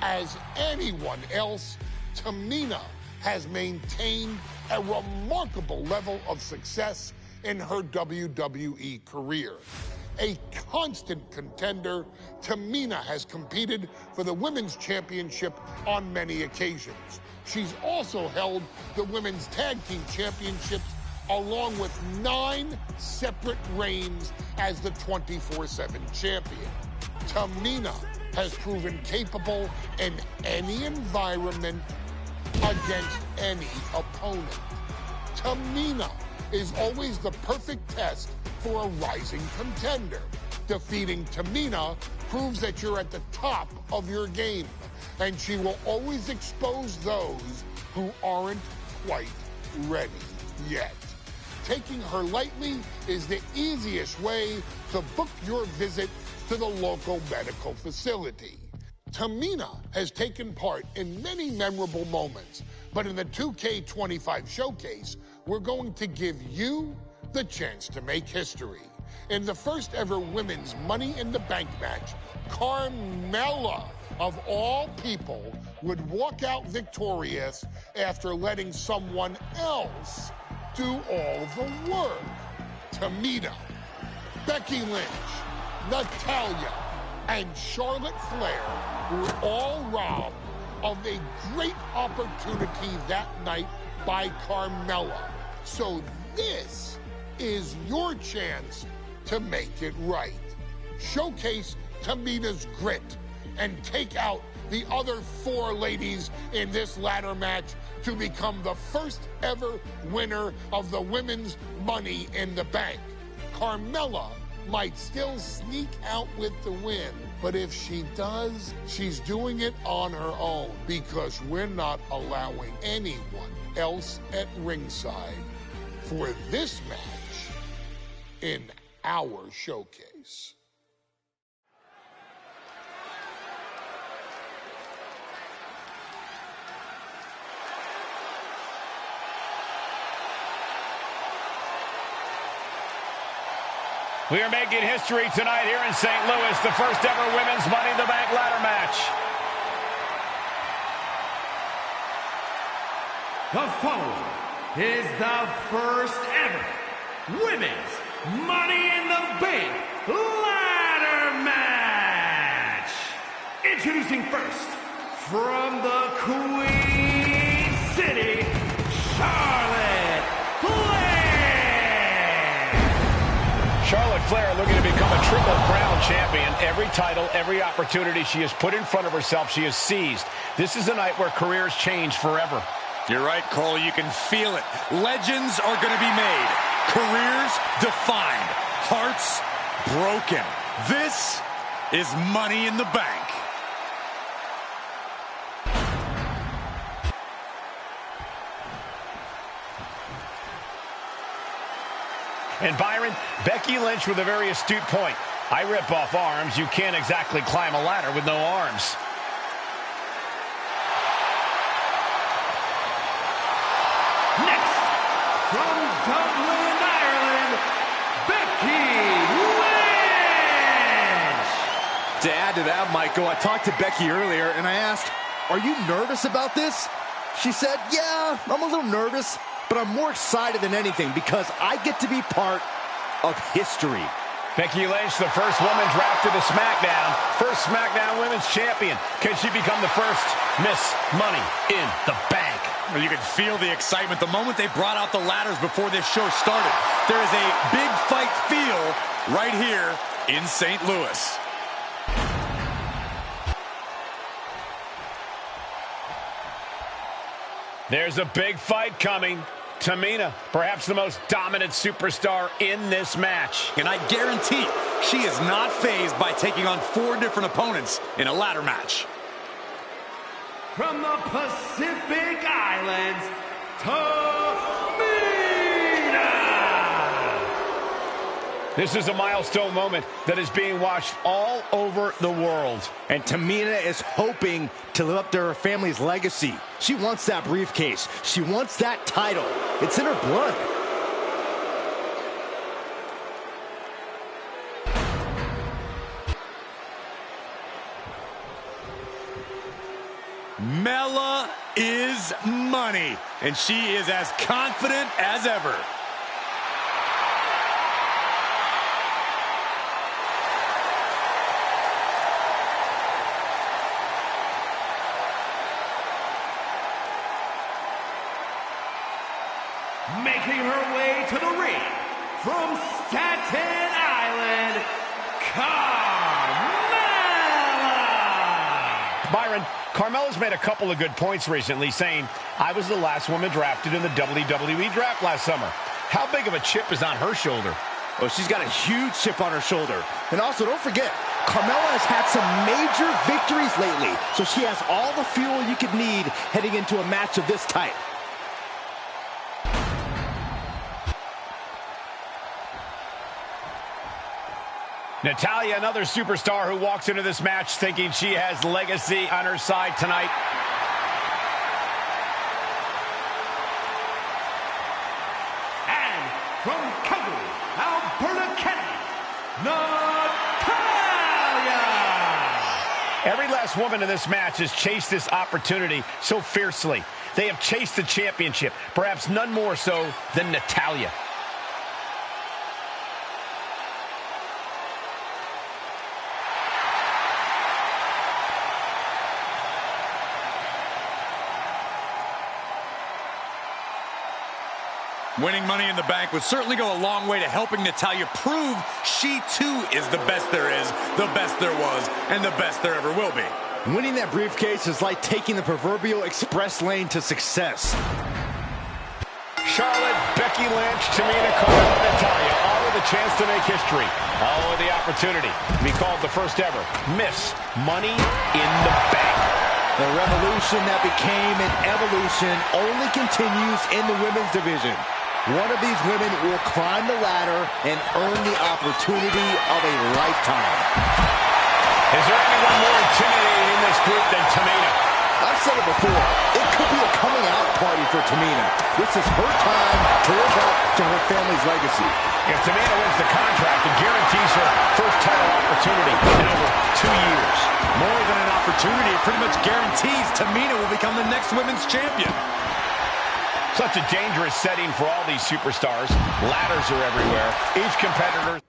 [SPEAKER 1] as anyone else, Tamina has maintained a remarkable level of success in her WWE career. A constant contender, Tamina has competed for the Women's Championship on many occasions. She's also held the Women's Tag Team Championships along with 9 separate reigns as the 24/7 champion. Tamina has proven capable in any environment against any opponent. Tamina is always the perfect test for a rising contender. Defeating Tamina proves that you're at the top of your game, and she will always expose those who aren't quite ready yet. Taking her lightly is the easiest way to book your visit to the local medical facility. Tamina has taken part in many memorable moments, but in the 2K25 showcase, we're going to give you the chance to make history. In the first ever women's Money in the Bank match, Carmella, of all people, would walk out victorious after letting someone else do all the work. Tamina, Becky Lynch, Natalya, and Charlotte Flair were all robbed of a great opportunity that night by Carmella. So this is your chance to make it right. Showcase Tamina's grit and take out the other 4 ladies in this ladder match to become the first ever winner of the Women's Money in the Bank. Carmella might still sneak out with the win, but if she does, she's doing it on her own because we're not allowing anyone else at ringside for this match in our showcase.
[SPEAKER 6] We are making history tonight here in St. Louis, the first ever Women's Money in the Bank ladder match.
[SPEAKER 10] The following is the first ever Women's Money in the Bank ladder match. Introducing first, from the Queen City, Charlotte Flair.
[SPEAKER 6] Charlotte Flair looking to become a Triple Crown champion. Every title, every opportunity she has put in front of herself, she has seized. This is a night where careers change forever.
[SPEAKER 5] You're right, Cole. You can feel it. Legends are going to be made. Careers defined. Hearts broken. This is Money in the Bank.
[SPEAKER 6] And Byron, Becky Lynch with a very astute point. I rip off arms. You can't exactly climb a ladder with no arms.
[SPEAKER 10] Next, from Dublin, Ireland, Becky Lynch.
[SPEAKER 8] To add to that, Michael, I talked to Becky earlier and I asked, "Are you nervous about this?" She said, "Yeah, I'm a little nervous, but I'm more excited than anything because I get to be part of history."
[SPEAKER 6] Becky Lynch, the first woman drafted to SmackDown. First SmackDown Women's Champion. Can she become the first Miss Money in the Bank?
[SPEAKER 5] Well, you could feel the excitement the moment they brought out the ladders before this show started. There is a big fight feel right here in St. Louis.
[SPEAKER 6] There's a big fight coming. Tamina, perhaps the most dominant superstar in this match.
[SPEAKER 5] And I guarantee she is not fazed by taking on 4 different opponents in a ladder match.
[SPEAKER 10] From the Pacific Islands, Tamina!
[SPEAKER 6] This is a milestone moment that is being watched all over the world.
[SPEAKER 8] And Tamina is hoping to live up to her family's legacy. She wants that briefcase. She wants that title. It's in her blood.
[SPEAKER 5] Mela is money, and she is as confident as ever.
[SPEAKER 10] Making her way to the ring from Staten Island, Carmella!
[SPEAKER 6] Byron, Carmella's made a couple of good points recently, saying, I was the last woman drafted in the WWE draft last summer. How big of a chip is on her shoulder?
[SPEAKER 8] Oh, she's got a huge chip on her shoulder. And also, don't forget, Carmella has had some major victories lately, so she has all the fuel you could need heading into a match of this type.
[SPEAKER 6] Natalya, another superstar who walks into this match thinking she has legacy on her side tonight.
[SPEAKER 10] And from Calgary, Alberta, Canada, Natalya!
[SPEAKER 6] Every last woman in this match has chased this opportunity so fiercely. They have chased the championship, perhaps none more so than Natalya.
[SPEAKER 5] Winning Money in the Bank would certainly go a long way to helping Natalya prove she too is the best there is, the best there was, and the best there ever will be.
[SPEAKER 8] Winning that briefcase is like taking the proverbial express lane to success.
[SPEAKER 6] Charlotte, Becky Lynch, Tamina, Carmella, Natalya, all with a chance to make history. All with the opportunity to be called the first ever Miss Money in the Bank.
[SPEAKER 8] The revolution that became an evolution only continues in the women's division. One of these women will climb the ladder and earn the opportunity of a lifetime.
[SPEAKER 6] Is there anyone more intimidating in this group than Tamina?
[SPEAKER 8] I've said it before, it could be a coming out party for Tamina. This is her time to live up to her family's legacy.
[SPEAKER 6] If Tamina wins the contract, it guarantees her first title opportunity in over 2 years.
[SPEAKER 5] More than an opportunity, it pretty much guarantees Tamina will become the next women's champion.
[SPEAKER 6] Such a dangerous setting for all these superstars. Ladders are everywhere. Each competitor...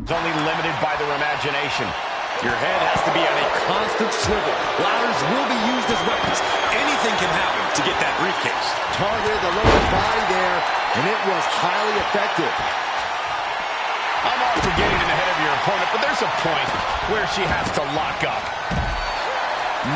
[SPEAKER 6] only limited by their imagination.
[SPEAKER 5] Your head has to be on a constant swivel. Ladders will be used as weapons. Anything can happen to get that briefcase.
[SPEAKER 8] Targeted the lower body there, and it was highly effective.
[SPEAKER 6] I'm all for getting in ahead of your opponent, but there's a point where she has to lock up.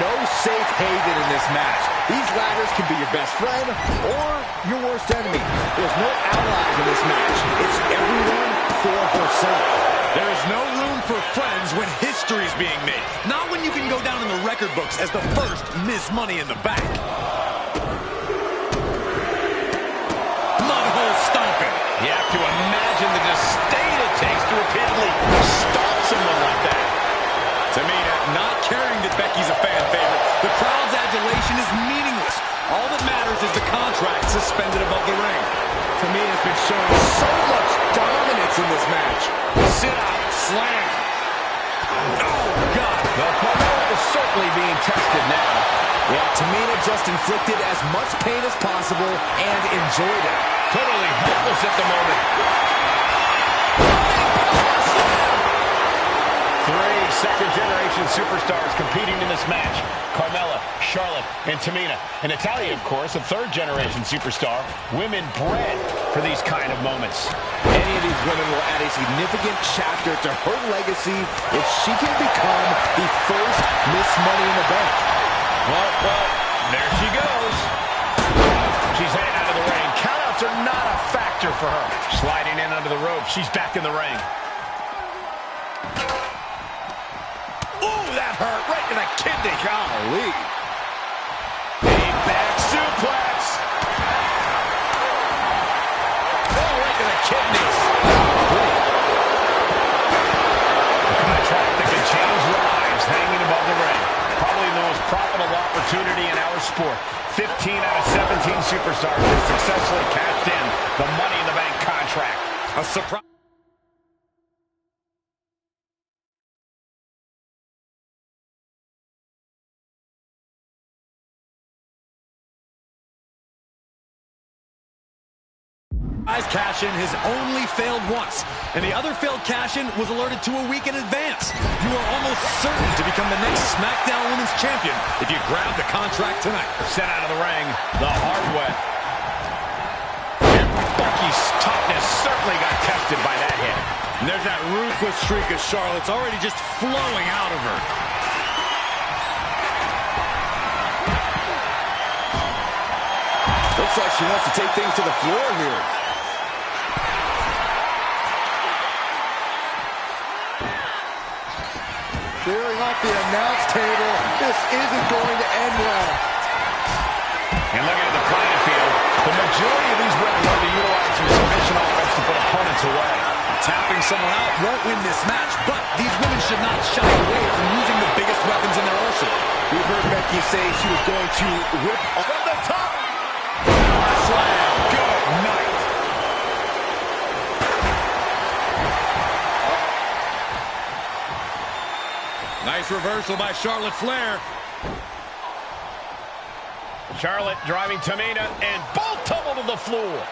[SPEAKER 8] No safe haven in this match. These ladders can be your best friend or your worst enemy. There's no allies in this match. It's everyone for herself.
[SPEAKER 5] There is no room for friends when history is being made. Not when you can go down in the record record books as the first Miss Money in the Bank. Mudhole stomping.
[SPEAKER 6] You have to imagine the disdain it takes to repeatedly stomp someone like that.
[SPEAKER 5] Tamina not caring that Becky's a fan favorite. The crowd's adulation is meaningless. All that matters is the contract suspended above the ring.
[SPEAKER 8] Tamina's been showing so much dominance in this match.
[SPEAKER 6] Sit out, slam.
[SPEAKER 5] Oh, God.
[SPEAKER 6] The Carmella is certainly being tested now.
[SPEAKER 8] Yeah, Tamina just inflicted as much pain as possible and enjoyed it.
[SPEAKER 6] Totally helpless at the moment. Three second-generation superstars competing in this match. Carmella, Charlotte, and Tamina. And Natalya, of course, a third-generation superstar. Women bred for these kind of moments.
[SPEAKER 8] Any of these women will add a significant chapter to her legacy if she can become the first Miss Money in the Bank.
[SPEAKER 6] Well, there she goes. She's heading out of the ring. Countouts are not a factor for her. Sliding in under the rope. She's back in the ring. Ooh, that hurt right to the kidney.
[SPEAKER 8] Golly.
[SPEAKER 6] A back suplex. Oh, right to the kidneys. A contract that can change lives hanging above the ring. Probably the most profitable opportunity in our sport. 15 out of 17 superstars have successfully cashed in the Money in the Bank contract.
[SPEAKER 5] A surprise. Cash-in has only failed once, and the other failed cash-in was alerted to a week in advance. You are almost certain to become the next SmackDown Women's Champion if you grab the contract tonight.
[SPEAKER 6] Sent out of the ring the hard way. And Becky's toughness certainly got tested by that hit.
[SPEAKER 5] And there's that ruthless streak of Charlotte's already just flowing out of her.
[SPEAKER 8] Looks like she wants to take things to the floor here. Clearing off the announce table. This isn't going to end well.
[SPEAKER 6] And looking at the playing field, the majority of these women want to utilize some submission offense to put opponents away.
[SPEAKER 5] Tapping someone out won't win this match, but these women should not shy away from using the biggest weapons in their arsenal.
[SPEAKER 8] We've heard Becky say she was going to rip
[SPEAKER 6] from the top. Slam. Good night.
[SPEAKER 5] Nice reversal by Charlotte Flair.
[SPEAKER 6] Charlotte driving Tamina, and both tumble to the floor.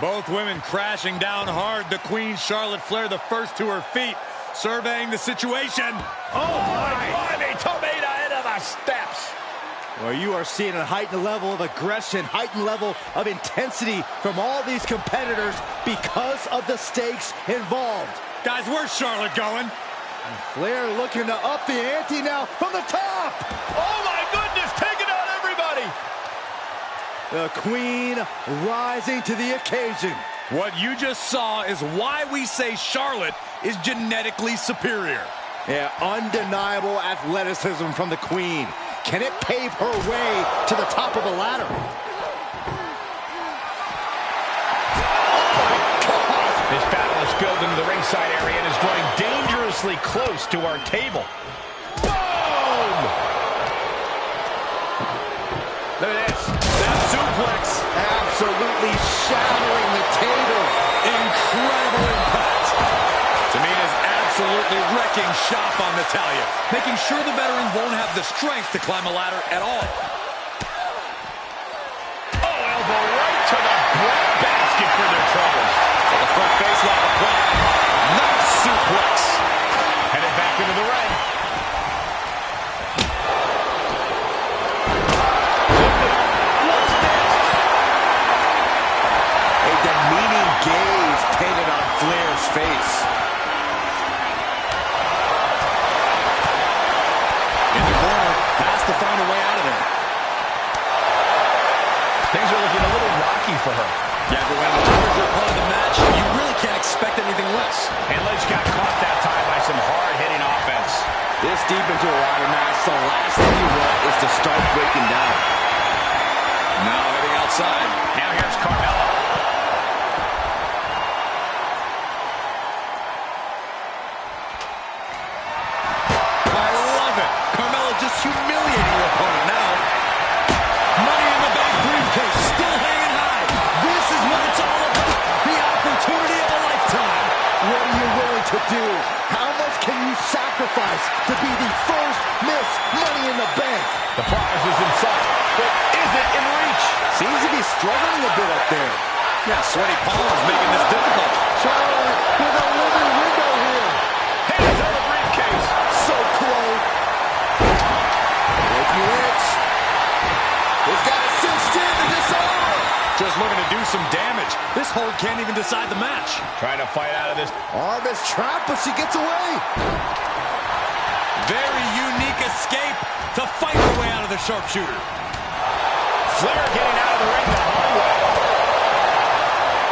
[SPEAKER 5] Both women crashing down hard. The Queen, Charlotte Flair, the first to her feet, surveying the situation.
[SPEAKER 6] Oh, my. Tamina into the steps.
[SPEAKER 8] Well, you are seeing a heightened level of aggression, heightened level of intensity from all these competitors because of the stakes involved.
[SPEAKER 5] Guys, where's Charlotte going?
[SPEAKER 8] And Flair looking to up the ante now from the top.
[SPEAKER 6] Oh, my goodness, taking out everybody.
[SPEAKER 8] The Queen rising to the occasion.
[SPEAKER 5] What you just saw is why we say Charlotte is genetically superior.
[SPEAKER 8] Yeah, undeniable athleticism from the Queen. Can it pave her way to the top of the ladder?
[SPEAKER 6] This battle is spilled into the ringside area and is drawing dangerously close to our table. Boom! Look at this.
[SPEAKER 5] That suplex.
[SPEAKER 8] Absolutely shattering the table.
[SPEAKER 5] Incredible impact. Tamina's absolutely wrecking shop on Natalya, making sure the veteran won't have the strength to climb a ladder at all.
[SPEAKER 6] Oh, elbow right to the breadbasket for their troubles.
[SPEAKER 5] The front face lock applied. Nice suplex.
[SPEAKER 6] Headed back into the ring. What's next?
[SPEAKER 8] A demeaning gaze painted on Flair's face.
[SPEAKER 5] In the corner, has to find a way out of there.
[SPEAKER 6] Things are looking a little rocky for her.
[SPEAKER 5] Yeah, but when the numbers are part of the match, you really can't expect anything less.
[SPEAKER 6] And Lynch got caught that time by some hard-hitting offense.
[SPEAKER 8] This deep into a ladder match, the last thing you want is to start breaking down.
[SPEAKER 5] Now heading outside.
[SPEAKER 6] Now here's Carmella.
[SPEAKER 5] I love it. Carmella just humiliating her opponent now. Money in the Bank briefcase still hanging high. This is what it's all about. The opportunity of a lifetime.
[SPEAKER 8] What are you willing to do? How much can you sacrifice to be the first Miss Money in the Bank?
[SPEAKER 6] The prize is in sight, but is it in reach?
[SPEAKER 8] Seems to be struggling a bit up there.
[SPEAKER 5] Yeah, sweaty palms making this difficult.
[SPEAKER 8] Charlotte with a living window here.
[SPEAKER 6] Hands on the briefcase.
[SPEAKER 8] So close. Becky Lynch. He's got it cinched in to disarm.
[SPEAKER 5] Just looking to do some damage. This hold can't even decide the match.
[SPEAKER 6] Trying to fight out of this.
[SPEAKER 8] Arm is trapped, but she gets away.
[SPEAKER 5] Very unique escape to fight her way out of the sharpshooter.
[SPEAKER 6] Flair getting out of the ring the hard way.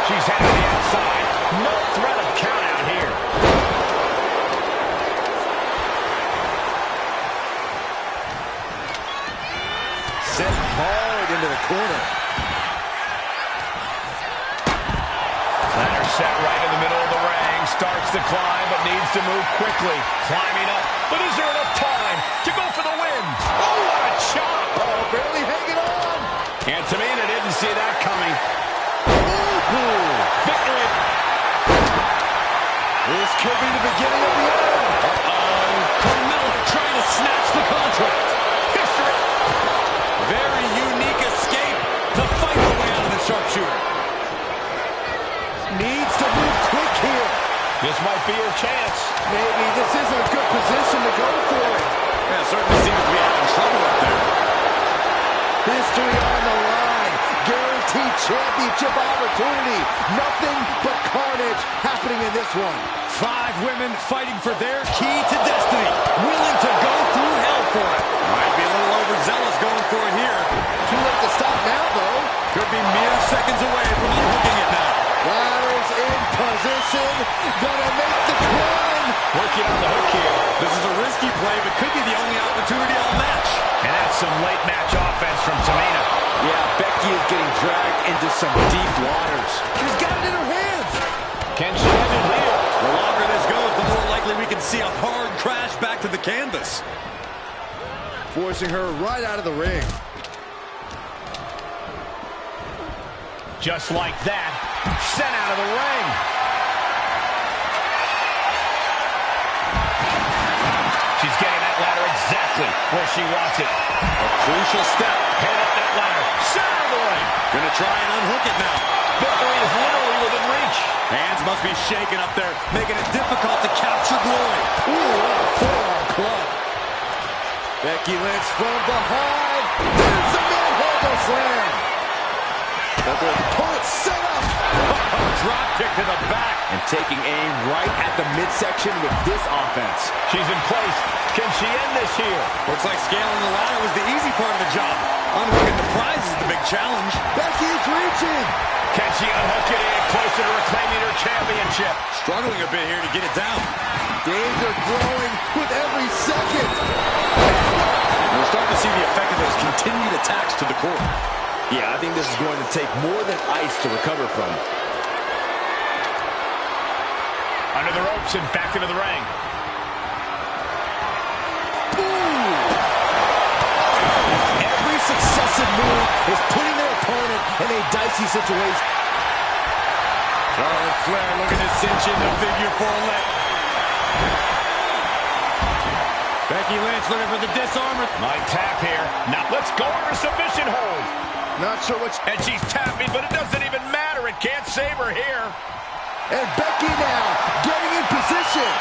[SPEAKER 6] She's headed to the outside. No threat of count out here.
[SPEAKER 8] Sent hard into the corner.
[SPEAKER 6] Ladder set right in the middle of the ring. Starts to climb, but needs to move quickly. Climbing up, but is there enough time to go for the win? Oh, what a chop!
[SPEAKER 8] Oh, barely hanging on.
[SPEAKER 6] And Tamina didn't see that coming. Victory!
[SPEAKER 8] This could be the beginning of the end.
[SPEAKER 5] Carmella trying to snatch the contract.
[SPEAKER 6] History!
[SPEAKER 5] Very unique escape to fight her way out of the sharpshooter.
[SPEAKER 8] Needs to move quick here.
[SPEAKER 6] This might be her chance.
[SPEAKER 8] Maybe this isn't a good position to go for it.
[SPEAKER 5] Yeah, certainly seems to be having trouble up there.
[SPEAKER 8] History on the line. Guaranteed championship opportunity. Nothing but carnage happening in this one.
[SPEAKER 5] 5 women fighting for their key to destiny. Willing to go through hell for it. Might be a little overzealous going for it here.
[SPEAKER 8] Too late to stop now, though.
[SPEAKER 5] Could be mere seconds away from unhooking it now.
[SPEAKER 8] Ladders in position. Gonna make the climb.
[SPEAKER 6] Working on the hook here.
[SPEAKER 5] This is a risky play, but could be the only opportunity all match.
[SPEAKER 6] And that's some late match offense from Tamina.
[SPEAKER 8] Yeah, Becky is getting dragged into some deep waters. She's got it in her hands.
[SPEAKER 6] Can she end it here?
[SPEAKER 5] The longer this goes, the more likely we can see a hard crash back to the canvas.
[SPEAKER 8] Forcing her right out of the ring.
[SPEAKER 6] Just like that, sent out of the ring. She's getting that ladder exactly where she wants it.
[SPEAKER 5] A crucial step.
[SPEAKER 6] Head up that ladder, center of the ring.
[SPEAKER 5] Gonna try and unhook it now.
[SPEAKER 6] Victory is literally within reach.
[SPEAKER 5] Hands must be shaking up there, making it difficult to capture glory.
[SPEAKER 8] Ooh, what a forearm club. Becky Lynch from behind. There's the manhandle slam. But the opponent set up.
[SPEAKER 5] Drop kick to the back.
[SPEAKER 8] And taking aim right at the midsection with this offense.
[SPEAKER 6] She's in place. Can she end this here?
[SPEAKER 5] Looks like scaling the ladder was the easy part of the job. Unhooking the prize is the big challenge.
[SPEAKER 8] Becky's reaching.
[SPEAKER 6] Can she unhook it and closer to reclaiming her championship?
[SPEAKER 5] Struggling a bit here to get it down.
[SPEAKER 8] Danger growing with every second.
[SPEAKER 5] We're starting to see the effect of those continued attacks to the core.
[SPEAKER 8] Yeah, I think this is going to take more than ice to recover from.
[SPEAKER 6] Under the ropes and back into the ring.
[SPEAKER 8] Boom! Every successive move is putting their opponent in a dicey situation.
[SPEAKER 5] Charlotte Flair looking to cinch in the figure 4 leg. Becky Lynch looking for the disarmer.
[SPEAKER 6] Might tap here. Now let's go over submission hold.
[SPEAKER 8] Not sure what's...
[SPEAKER 6] And she's tapping, but it doesn't even matter. It can't save her here.
[SPEAKER 8] And Becky now getting in position.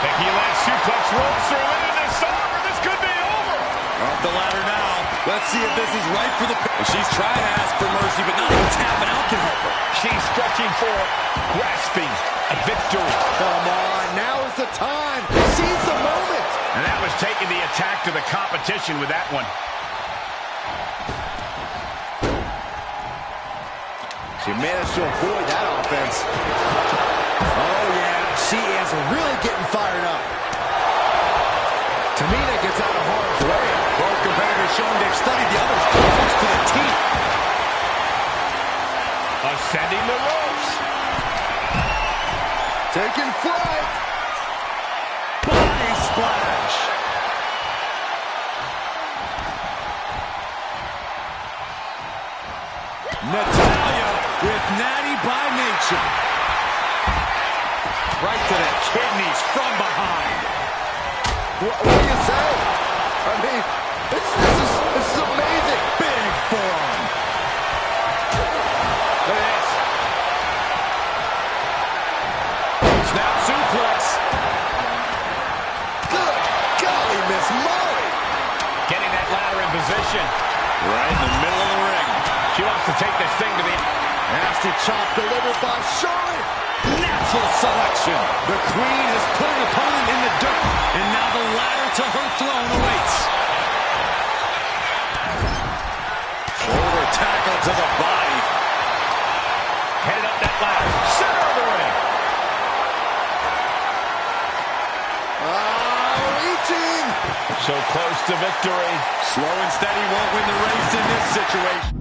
[SPEAKER 6] Becky Lynch suplex rolls through into this armor. This could be over.
[SPEAKER 5] Up the ladder now. Let's see if this is right for the... She's trying to ask for mercy, but not even tapping out can help her.
[SPEAKER 6] She's stretching for it, grasping a victory.
[SPEAKER 8] Come on, now is the time. Seize the moment.
[SPEAKER 6] And that was taking the attack to the competition with that one.
[SPEAKER 8] She managed to avoid that offense. Oh, yeah. She is really getting fired up. Tamina gets out of harm's way. Both competitors showing they've studied the other's defense to the team.
[SPEAKER 6] Ascending the ropes.
[SPEAKER 8] Taking flight. Body splash. Natalya with natty by nature. Right to the kidneys from behind. What do you say? I mean, this is amazing. Big forearm. Look at this. Snap suplex. Good golly, Miss Molly.
[SPEAKER 6] Getting that ladder in position.
[SPEAKER 8] Right in the middle of the ring.
[SPEAKER 6] She wants to take this thing to the...
[SPEAKER 8] Nasty chop delivered by Charlotte. Natural selection. The Queen has put an opponent in the dirt, and now the ladder to her throne awaits. Shoulder tackle to the body.
[SPEAKER 6] Headed up that ladder. Center of the ring.
[SPEAKER 8] Reaching.
[SPEAKER 6] So close to victory.
[SPEAKER 8] Slow and steady won't win the race in this situation.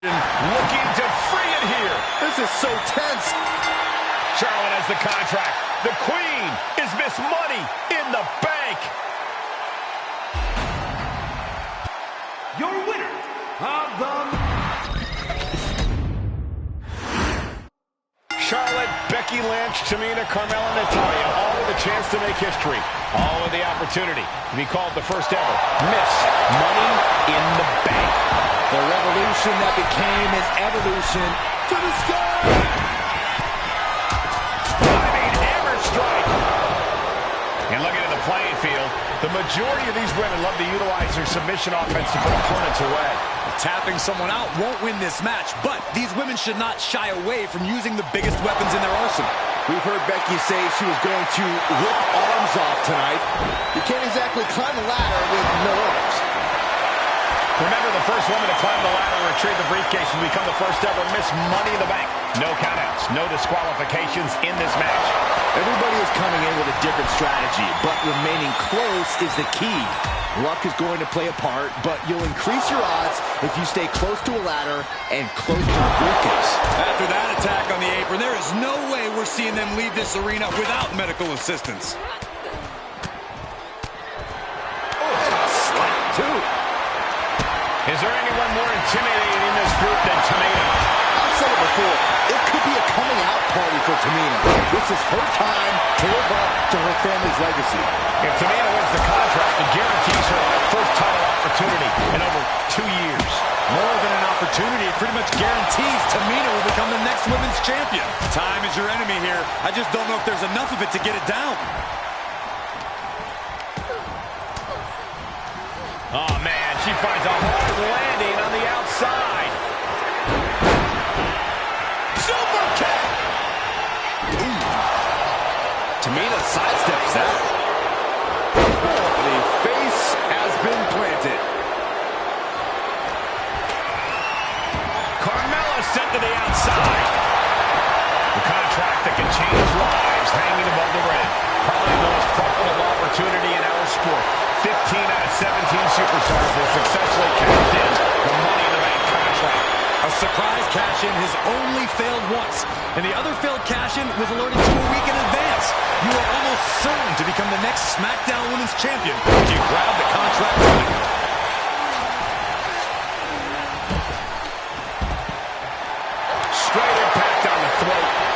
[SPEAKER 6] Looking to free it here.
[SPEAKER 8] This is so tense.
[SPEAKER 6] Charlotte has the contract. The Queen is Miss Money in the Bank.
[SPEAKER 10] Your winner of the...
[SPEAKER 6] Charlotte, Becky Lynch, Tamina, Carmella, Natalya, all with a chance to make history. All with the opportunity to be called the first ever Miss Money in the Bank.
[SPEAKER 8] The revolution that became an evolution to the sky.
[SPEAKER 6] Diving hammer strike. And looking at the playing field, the majority of these women love to utilize their submission offense to put opponents away.
[SPEAKER 5] Tapping someone out won't win this match, but these women should not shy away from using the biggest weapons in their arsenal.
[SPEAKER 8] We've heard Becky say she was going to rip arms off tonight. You can't exactly climb a ladder with no arms.
[SPEAKER 6] Remember, the first woman to climb the ladder and retrieve the briefcase will become the first ever Miss Money in the Bank. No countouts, no disqualifications in this match.
[SPEAKER 8] Everybody is coming in with a different strategy, but remaining close is the key. Luck is going to play a part, but you'll increase your odds if you stay close to a ladder and close to the briefcase.
[SPEAKER 5] After that attack on the apron, there is no way we're seeing them leave this arena without medical assistance.
[SPEAKER 8] Oh, and a slap, too.
[SPEAKER 6] Is there anyone more intimidating in this group than Tamina?
[SPEAKER 8] I've said it before. It could be a coming out party for Tamina. This is her time to live up to her family's legacy.
[SPEAKER 6] If Tamina wins the contract, it guarantees her first title opportunity in over 2 years.
[SPEAKER 5] More than an opportunity, it pretty much guarantees Tamina will become the next women's champion. Time is your enemy here. I just don't know if there's enough of it to get it down.
[SPEAKER 6] Oh, man, she finds a hard landing on the outside. Super kick!
[SPEAKER 8] Tamina sidesteps that. The face has been planted.
[SPEAKER 6] Carmella sent to the outside. The contract that can change lives hanging above the ring. Probably the most profitable opportunity in our sport. 15 out of 17 superstars have successfully cashed in the Money in the Bank contract.
[SPEAKER 5] A surprise cash-in has only failed once, and the other failed cash-in was alerted to a week in advance. You are almost certain to become the next SmackDown Women's Champion if you grab the contract early.
[SPEAKER 6] Straight impact on the throat.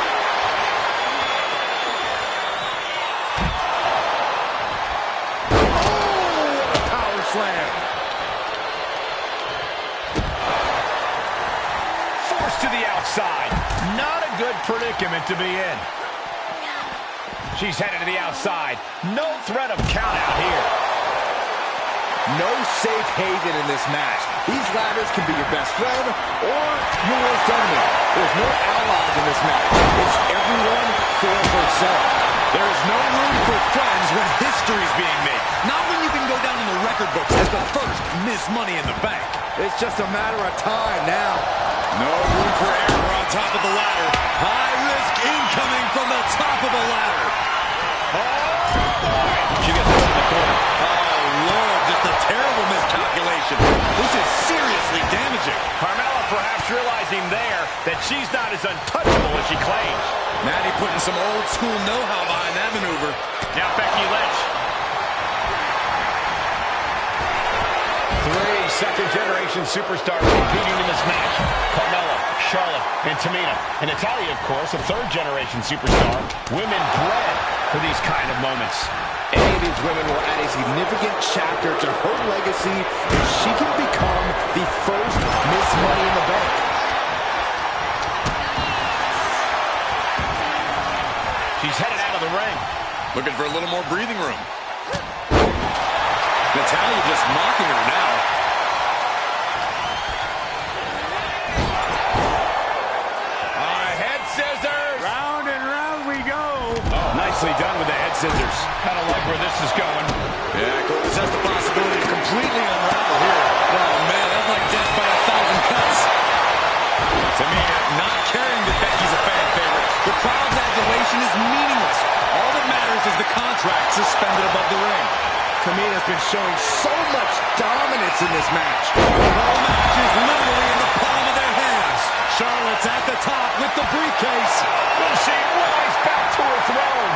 [SPEAKER 8] Slam.
[SPEAKER 6] Forced to the outside. Not a good predicament to be in. She's headed to the outside. No threat of count out here.
[SPEAKER 8] No safe haven in this match. These ladders can be your best friend or your worst enemy. There's no allies in this match. It's everyone for herself.
[SPEAKER 5] There is no room for friends when history is being made. Not when you can go down in the record record books as the first Miss Money in the Bank.
[SPEAKER 8] It's just a matter of time now.
[SPEAKER 5] No room for error on top of the ladder. High risk incoming from the top of the ladder.
[SPEAKER 6] She gets put in the corner.
[SPEAKER 5] Oh, Lord, just a terrible miscalculation. This is seriously damaging.
[SPEAKER 6] Carmella perhaps realizing there that she's not as untouchable as she claims.
[SPEAKER 5] Natty putting some old school know-how behind that maneuver.
[SPEAKER 6] Now Becky Lynch. 3 second-generation superstars competing in this match. Carmella, Charlotte, and Tamina. And Natalya, of course, a third-generation superstar. Women bred for these kind of moments.
[SPEAKER 8] Any of these women will add a significant chapter to her legacy if she can become the first Miss Money in the Bank.
[SPEAKER 6] She's headed out of the ring.
[SPEAKER 5] Looking for a little more breathing room. Natalya just mocking her now.
[SPEAKER 6] Head scissors.
[SPEAKER 5] Round and round we go.
[SPEAKER 6] Oh, nicely done with the head scissors. Kind of like where this is going.
[SPEAKER 5] Yeah, Clovis has the possibility to completely unravel here. Oh, man, that's like death by 1,000 cuts. Tamina not caring that Becky's a fan favorite. The crowd's adulation is meaningless. All that matters is the contract suspended above the ring.
[SPEAKER 8] Tamina's been showing so much dominance in this match.
[SPEAKER 5] The whole match is literally in the palm of their hands. Charlotte's at the top with the briefcase.
[SPEAKER 6] Will she rise back to her throne?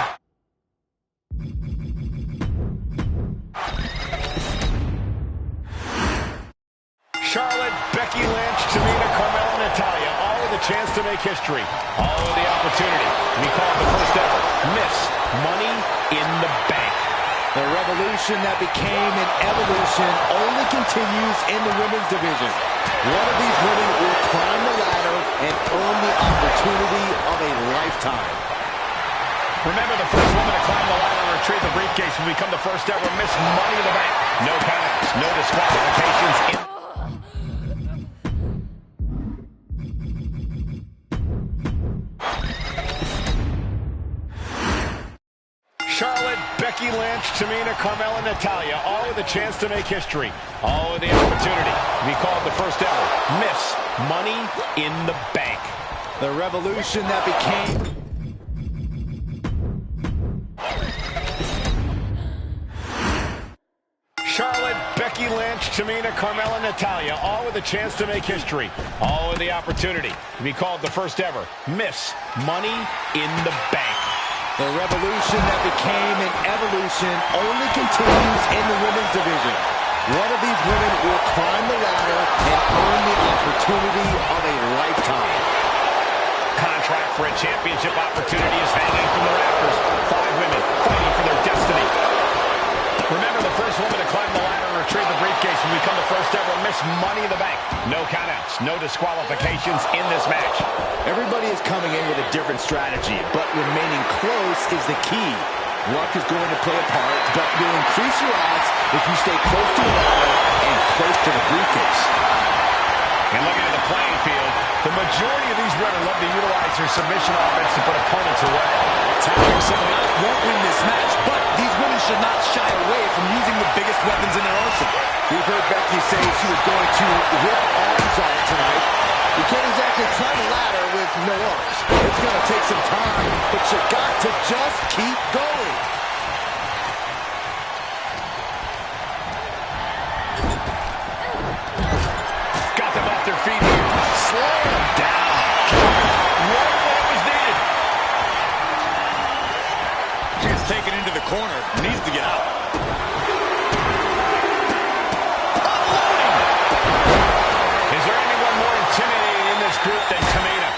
[SPEAKER 6] Charlotte, Becky Lynch, Tamina, Carmella, Natalya, all with a chance to make history. All with the opportunity to be called the first ever Miss Money in the Bank.
[SPEAKER 8] The revolution that became an evolution only continues in the women's division. One of these women will climb the ladder and earn the opportunity of a lifetime.
[SPEAKER 6] Remember, the first woman to climb the ladder and retrieve the briefcase will become the first ever Miss Money in the Bank. No countouts, no disqualifications. Charlotte, Becky Lynch, Tamina, Carmella, Natalya, all with a chance to make history. All with the opportunity to be called the first ever Miss Money in the Bank.
[SPEAKER 8] The revolution that became...
[SPEAKER 6] Charlotte, Becky Lynch, Tamina, Carmella, Natalya, all with a chance to make history. All with the opportunity to be called the first ever Miss Money in the Bank.
[SPEAKER 8] The revolution that became an evolution only continues in the women's division. One of these women will climb the ladder and earn the opportunity of a lifetime.
[SPEAKER 6] Contract for a championship opportunity is hanging from the rafters. 5 women fighting for their destiny. Remember, the first woman to climb the ladder and retrieve the briefcase will become the first ever Miss Money in the Bank. No countouts, no disqualifications in this match.
[SPEAKER 8] Everybody is coming in with a different strategy, but remaining close is the key. Luck is going to play a part, but you'll increase your odds if you stay close to the ladder and close to the briefcase.
[SPEAKER 6] And looking at the playing field, the majority of these women love to utilize their submission offense to put opponents away.
[SPEAKER 5] Attacking someone else won't win this match, but these women should not shy away from using the biggest weapons in their arsenal.
[SPEAKER 8] We've heard Becky say she was going to rip arms off tonight. You can't exactly climb a ladder with no arms. It's going to take some time, but you got to just keep going.
[SPEAKER 6] Got them off their feet here. Slow them down. Right when it was needed.
[SPEAKER 5] She's taken into the corner. Needs to get out.
[SPEAKER 6] Is there anyone more intimidating in this group than Tamina?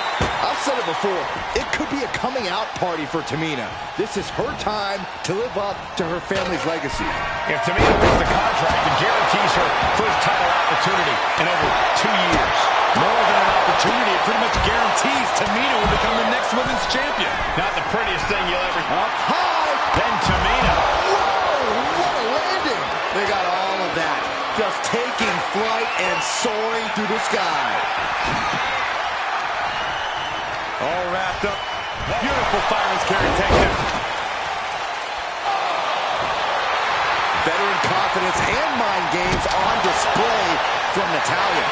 [SPEAKER 8] I've said it before. It could be a coming out party for Tamina. This is her time to live up to her family's legacy.
[SPEAKER 6] If Tamina wins the contract, it guarantees her first title opportunity in over 2 years.
[SPEAKER 5] More than an opportunity, it pretty much guarantees Tamina will become the next women's champion.
[SPEAKER 6] Not the prettiest thing you'll ever...
[SPEAKER 8] Up high!
[SPEAKER 6] Then Tamina.
[SPEAKER 8] Whoa! What a landing! They got all of that. Just taking flight and soaring through the sky.
[SPEAKER 5] All wrapped up. Beautiful fireman's carry takedown.
[SPEAKER 8] Veteran veteran confidence and mind games on display from Natalya.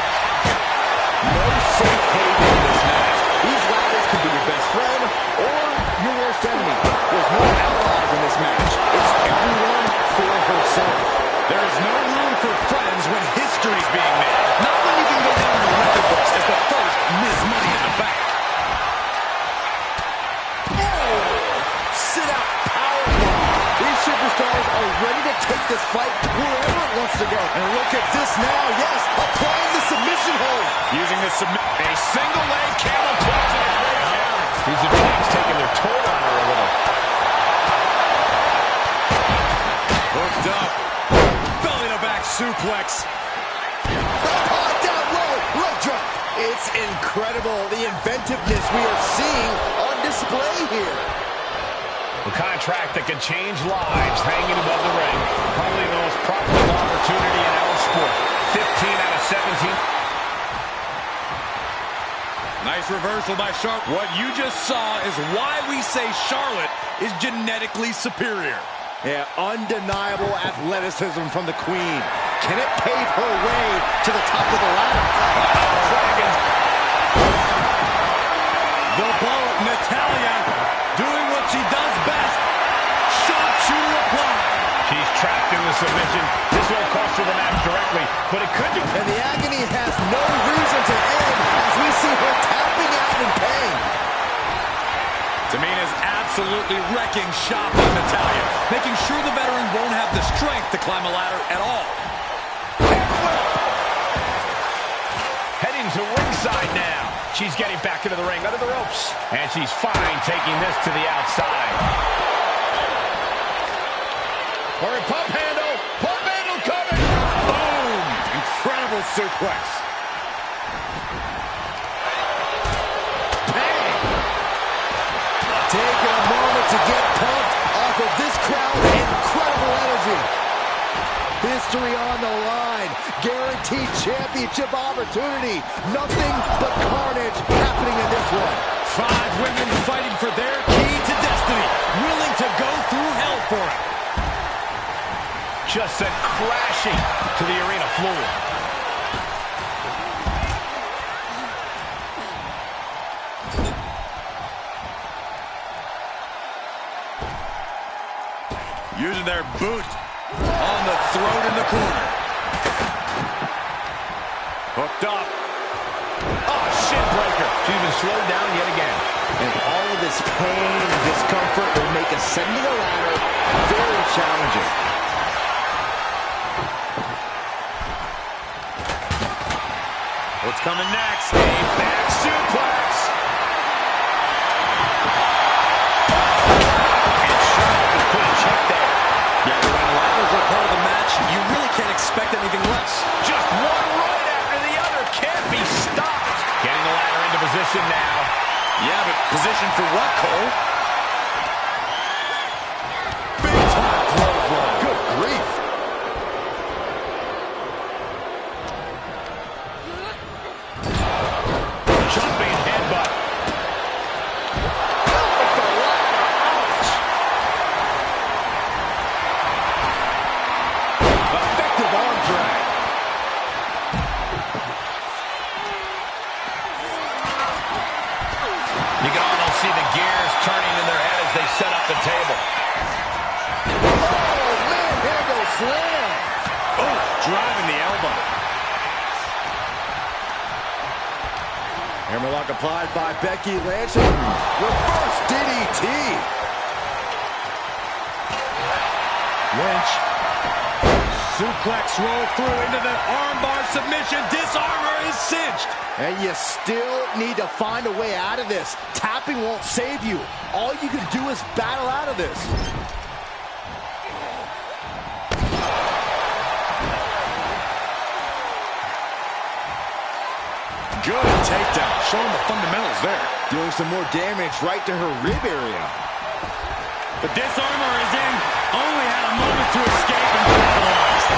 [SPEAKER 8] No safe haven in this match. These ladders could be your best friend or your worst enemy. There's no allies in this match. It's everyone for herself.
[SPEAKER 5] There is no room for friends when history's being made. Not when you can go down in the record books as the first Miss Money in the Bank.
[SPEAKER 8] Sit-out powerbomb. These superstars are ready to take this fight wherever it wants to go. And look at this now. Yes, applying the submission hold.
[SPEAKER 5] Using the a single leg camel clutch.
[SPEAKER 6] These attacks taking their toll on her a little.
[SPEAKER 5] Hooked up. Belly to back suplex.
[SPEAKER 8] Down low. Leg drop. It's incredible the inventiveness we are seeing on display here.
[SPEAKER 6] A contract that can change lives hanging above the ring. Probably the most profitable opportunity in our sport. 15 out of 17.
[SPEAKER 5] Nice reversal by Charlotte. What you just saw is why we say Charlotte is genetically superior.
[SPEAKER 8] Yeah, undeniable athleticism from the Queen. Can it pave her way to the top of the ladder?
[SPEAKER 5] Dragons. The boat, Natalya, doing what she does best. Sharpshooter applied.
[SPEAKER 6] She's trapped in the submission. This won't cost her the match directly, but it could be.
[SPEAKER 8] And the agony has no reason to end as we see her tapping out in pain.
[SPEAKER 5] Tamina's absolutely wrecking shop on Natalya, making sure the veteran won't have the strength to climb a ladder at all.
[SPEAKER 6] Heading to ringside now. She's getting back into the ring under the ropes. And she's fine taking this to the outside. Or a pump handle. Pump handle coming.
[SPEAKER 5] Boom! Incredible suplex.
[SPEAKER 8] Bang! Taking a moment to get pumped off of this crowd's incredible energy. History on the line. Guaranteed championship opportunity. Nothing but carnage happening in this one.
[SPEAKER 5] 5 women fighting for their key to destiny. Willing to go through hell for it.
[SPEAKER 6] Just sent crashing to the arena floor.
[SPEAKER 5] Using their boot on the throat in the corner. Hooked up.
[SPEAKER 6] Oh, shin breaker. She's been slowed down yet again.
[SPEAKER 8] And all of this pain and discomfort will make ascending a ladder very challenging.
[SPEAKER 5] What's coming next? A back suplex.
[SPEAKER 6] And Charlotte has put a check there.
[SPEAKER 5] Yeah, when ladders are part of the match, you really can't expect anything less.
[SPEAKER 6] Just one right after the other. Can't be stopped. Getting the ladder into position now.
[SPEAKER 5] Yeah, but position for what, Cole? Big time clothesline.
[SPEAKER 8] Good grief.
[SPEAKER 6] Jumping headbutt.
[SPEAKER 5] Effective arm drag.
[SPEAKER 6] You can almost see the gears turning in their head as they set up the table.
[SPEAKER 8] Oh, man, handle slam.
[SPEAKER 5] Oh, driving the elbow.
[SPEAKER 8] Hammerlock applied by Becky Lynch. Reverse DDT.
[SPEAKER 5] Lynch. Suplex roll through into the armbar submission. Disarmor is cinched.
[SPEAKER 8] And you still need to find a way out of this. Tapping won't save you. All you can do is battle out of this.
[SPEAKER 5] Good takedown. Showing the fundamentals there.
[SPEAKER 8] Doing some more damage right to her rib area.
[SPEAKER 5] The disarmor is in. Only had a moment to escape and capitalized.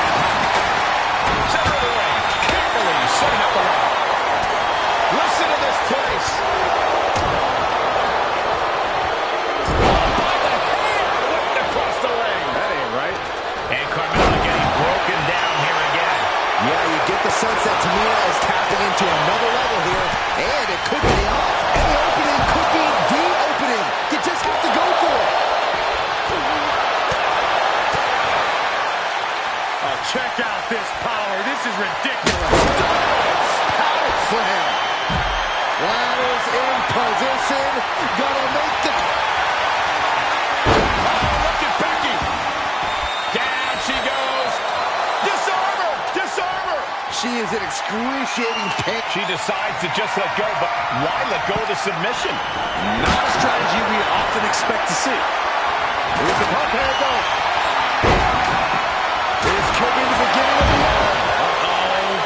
[SPEAKER 6] Center of the ring. Carefully setting up the ring. Listen to this place. By the hand, whipped across the ring.
[SPEAKER 5] That ain't right.
[SPEAKER 6] And Carmella gets
[SPEAKER 8] to another level here, and it could pay off. And the opening could be the opening. You just have to go for it.
[SPEAKER 5] Oh, check out this power. This is ridiculous.
[SPEAKER 8] Power slam. Ladders in position. Gonna make the...
[SPEAKER 6] Oh, look at Becky. Down she goes. Disarm her. Disarm her.
[SPEAKER 8] She is in excruciating pain.
[SPEAKER 6] She decides to just let go, but why let go of the submission?
[SPEAKER 5] Not a strategy we often expect to see.
[SPEAKER 8] Here's the pump handle. This could be the beginning of the end.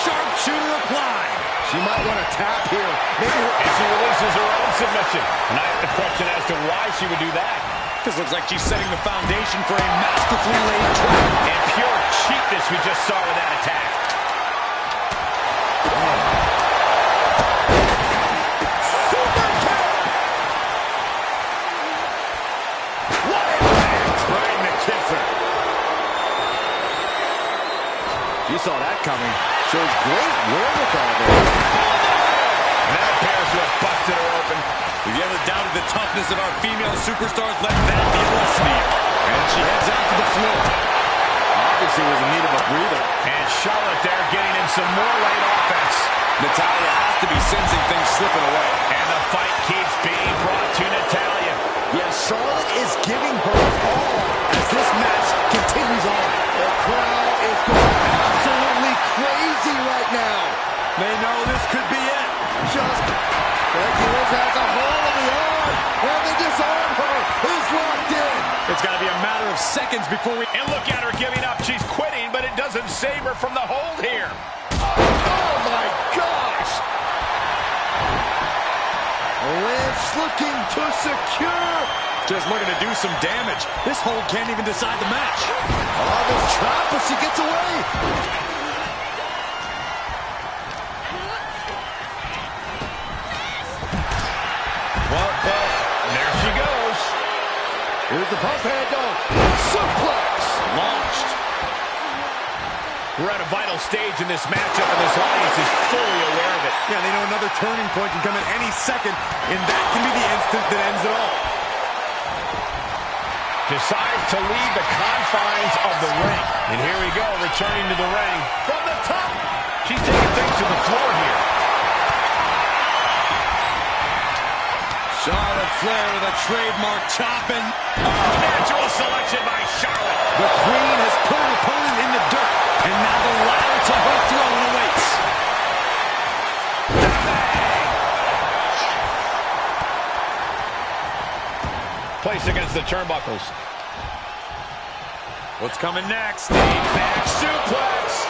[SPEAKER 5] Sharpshooter applied.
[SPEAKER 8] She might want to tap here. Maybe
[SPEAKER 6] And she releases her own submission. And I have to question as to why she would do that.
[SPEAKER 5] This looks like she's setting the foundation for a masterfully laid trap.
[SPEAKER 6] And pure cheapness we just saw with that attack.
[SPEAKER 8] super kick.
[SPEAKER 6] What impact!
[SPEAKER 5] Trying to kiss her.
[SPEAKER 8] She saw that coming. Shows great wherewithal there.
[SPEAKER 6] And that appears to have busted her open.
[SPEAKER 5] If you ever doubted the toughness of our female superstars, let that be a lesson to you. And she heads out to the floor.
[SPEAKER 8] Obviously was in need of a breather.
[SPEAKER 6] And Charlotte there getting in some more late offense.
[SPEAKER 5] Natalya has to be sensing things slipping away.
[SPEAKER 6] And the fight keeps being brought to Natalya.
[SPEAKER 8] Yeah, Charlotte is giving her all as this match continues on. The crowd is going absolutely crazy right now.
[SPEAKER 5] They know this could be it.
[SPEAKER 8] Just Becky Lynch has a hold of the arm, and the disarm her is locked in.
[SPEAKER 5] It's got to be a matter of seconds before we...
[SPEAKER 6] And look at her giving up. She's quitting, but it doesn't save her from the hold here.
[SPEAKER 8] Oh, my gosh. Lynch looking to secure.
[SPEAKER 5] Just looking to do some damage. This hold can't even decide the match.
[SPEAKER 8] Oh, this trap, but she gets away.
[SPEAKER 6] Well, there she goes.
[SPEAKER 8] Here's the pump handle. Suplex.
[SPEAKER 5] Launched.
[SPEAKER 6] We're at a vital stage in this matchup, and this audience is fully aware of it.
[SPEAKER 5] Yeah, they know another turning point can come at any second, and that can be the instant that ends it all.
[SPEAKER 6] Decides to leave the confines of the ring. And here we go, returning to the ring. From the top. She's taking things to the floor here.
[SPEAKER 5] Charlotte Flair with a trademark chopping.
[SPEAKER 6] Natural selection by Charlotte.
[SPEAKER 5] The Queen has put her opponent in the dirt, and now the ladder to her throne awaits.
[SPEAKER 6] Placed against the turnbuckles.
[SPEAKER 5] What's coming next?
[SPEAKER 6] Back suplex.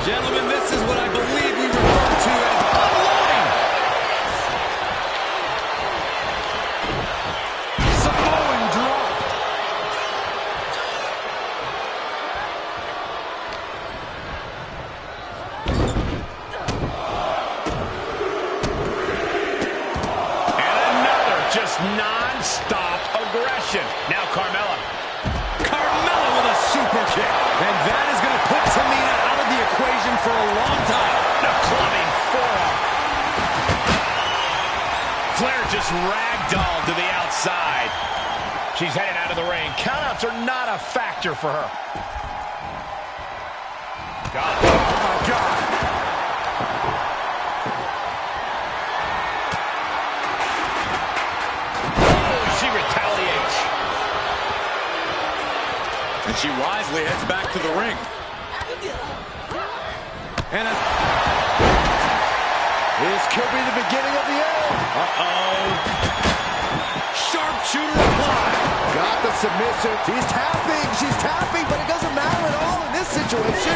[SPEAKER 5] Gentlemen, this is what I believe we refer to as unloading. Samoan drop.
[SPEAKER 6] And another just non-stop aggression. Now Carmella.
[SPEAKER 5] Carmella with a super kick. And that is going to put Tamina out of the equation for a long time.
[SPEAKER 6] The clubbing forearm. Flair just ragdolled to the outside. She's headed out of the ring. Countouts are not a factor for her. God. Oh, my God. Oh, she retaliates.
[SPEAKER 5] And she wisely heads back to the ring. And
[SPEAKER 8] this could be the beginning of the end.
[SPEAKER 5] uh-oh. Sharpshooter applied.
[SPEAKER 8] Got the submission. She's tapping, but it doesn't matter at all in this situation.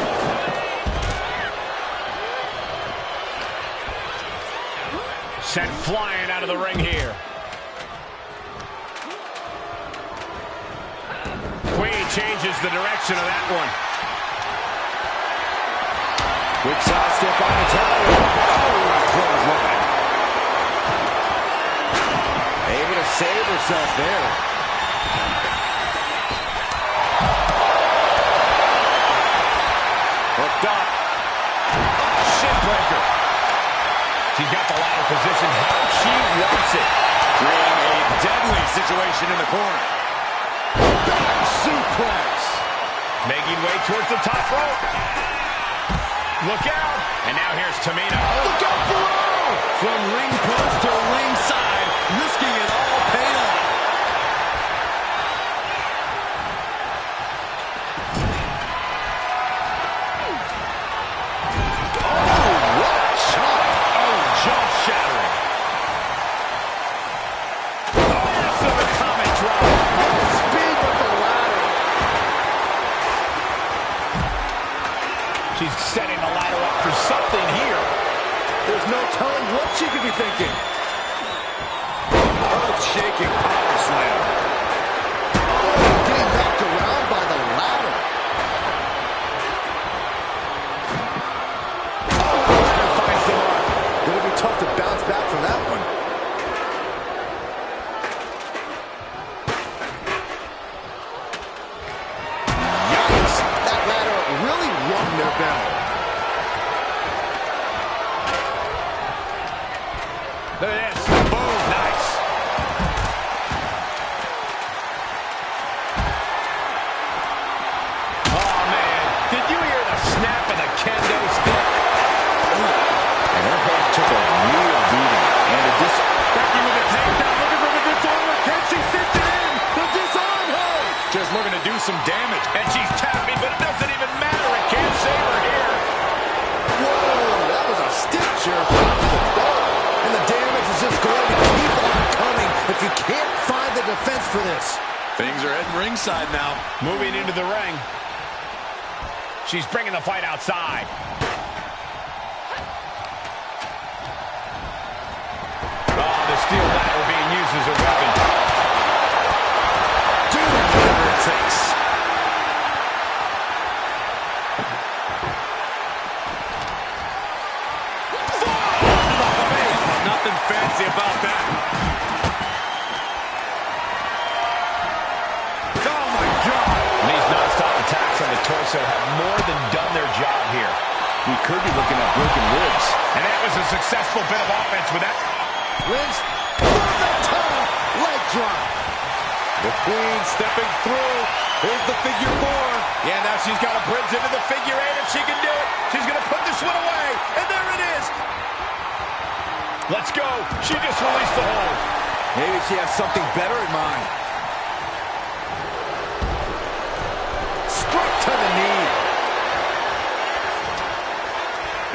[SPEAKER 6] Sent flying out of the ring here. Queen changes the direction of that one.
[SPEAKER 8] Quick side step on Natalya. Oh, clothesline. Able to save herself there.
[SPEAKER 5] Hooked up. situation in the corner.
[SPEAKER 8] Back suplex.
[SPEAKER 6] Making way towards the top rope. Look out. And now here's Tamina.
[SPEAKER 8] Look out below.
[SPEAKER 5] From ring post to ringside, risking it all paid off.
[SPEAKER 8] Oh, what a shot.
[SPEAKER 6] Oh, jaw-shattering. Massive atomic drop.
[SPEAKER 8] Speed with the ladder.
[SPEAKER 6] She's setting the ladder up for something here.
[SPEAKER 8] There's no telling what she could be thinking.
[SPEAKER 5] Earth-shaking power slam.
[SPEAKER 8] Oh, getting knocked around by the ladder. Oh, the ladder finds the mark. It'll be tough to bounce back from that one. Yikes, that ladder really rung their bell.
[SPEAKER 6] Look at this. Boom. Nice. Oh, man. Did you hear the snap of the kendo stick?
[SPEAKER 8] And her head took a real beating. And a
[SPEAKER 5] Becky with a takedown, looking for the disarm. Can she sit it in? The disarm hold. Just looking to do some damage.
[SPEAKER 6] And she's tapping, but it doesn't even matter. It can't save her here.
[SPEAKER 8] whoa, that was a stiff jerk off the belt. And the damage is just going to keep on coming if you can't find the defense for this.
[SPEAKER 5] Things are heading ringside now.
[SPEAKER 6] Moving into the ring. She's bringing the fight outside. Oh, the steel ladder being used as a weapon.
[SPEAKER 5] Do whatever it takes. Nothing fancy about that. Oh, my God.
[SPEAKER 6] And these non-stop attacks on the torso have more than done their job here.
[SPEAKER 8] We could be looking at broken ribs.
[SPEAKER 6] And that was a successful bit of offense with that.
[SPEAKER 8] Ribs over the top. Leg drop.
[SPEAKER 5] The Queen stepping through. Here's the figure four.
[SPEAKER 6] Yeah, now she's got a bridge into the figure eight if she can do it. She's going to put this one away. And there it is. Let's go. She just released the hold.
[SPEAKER 8] Maybe she has something better in mind. Struck to the knee.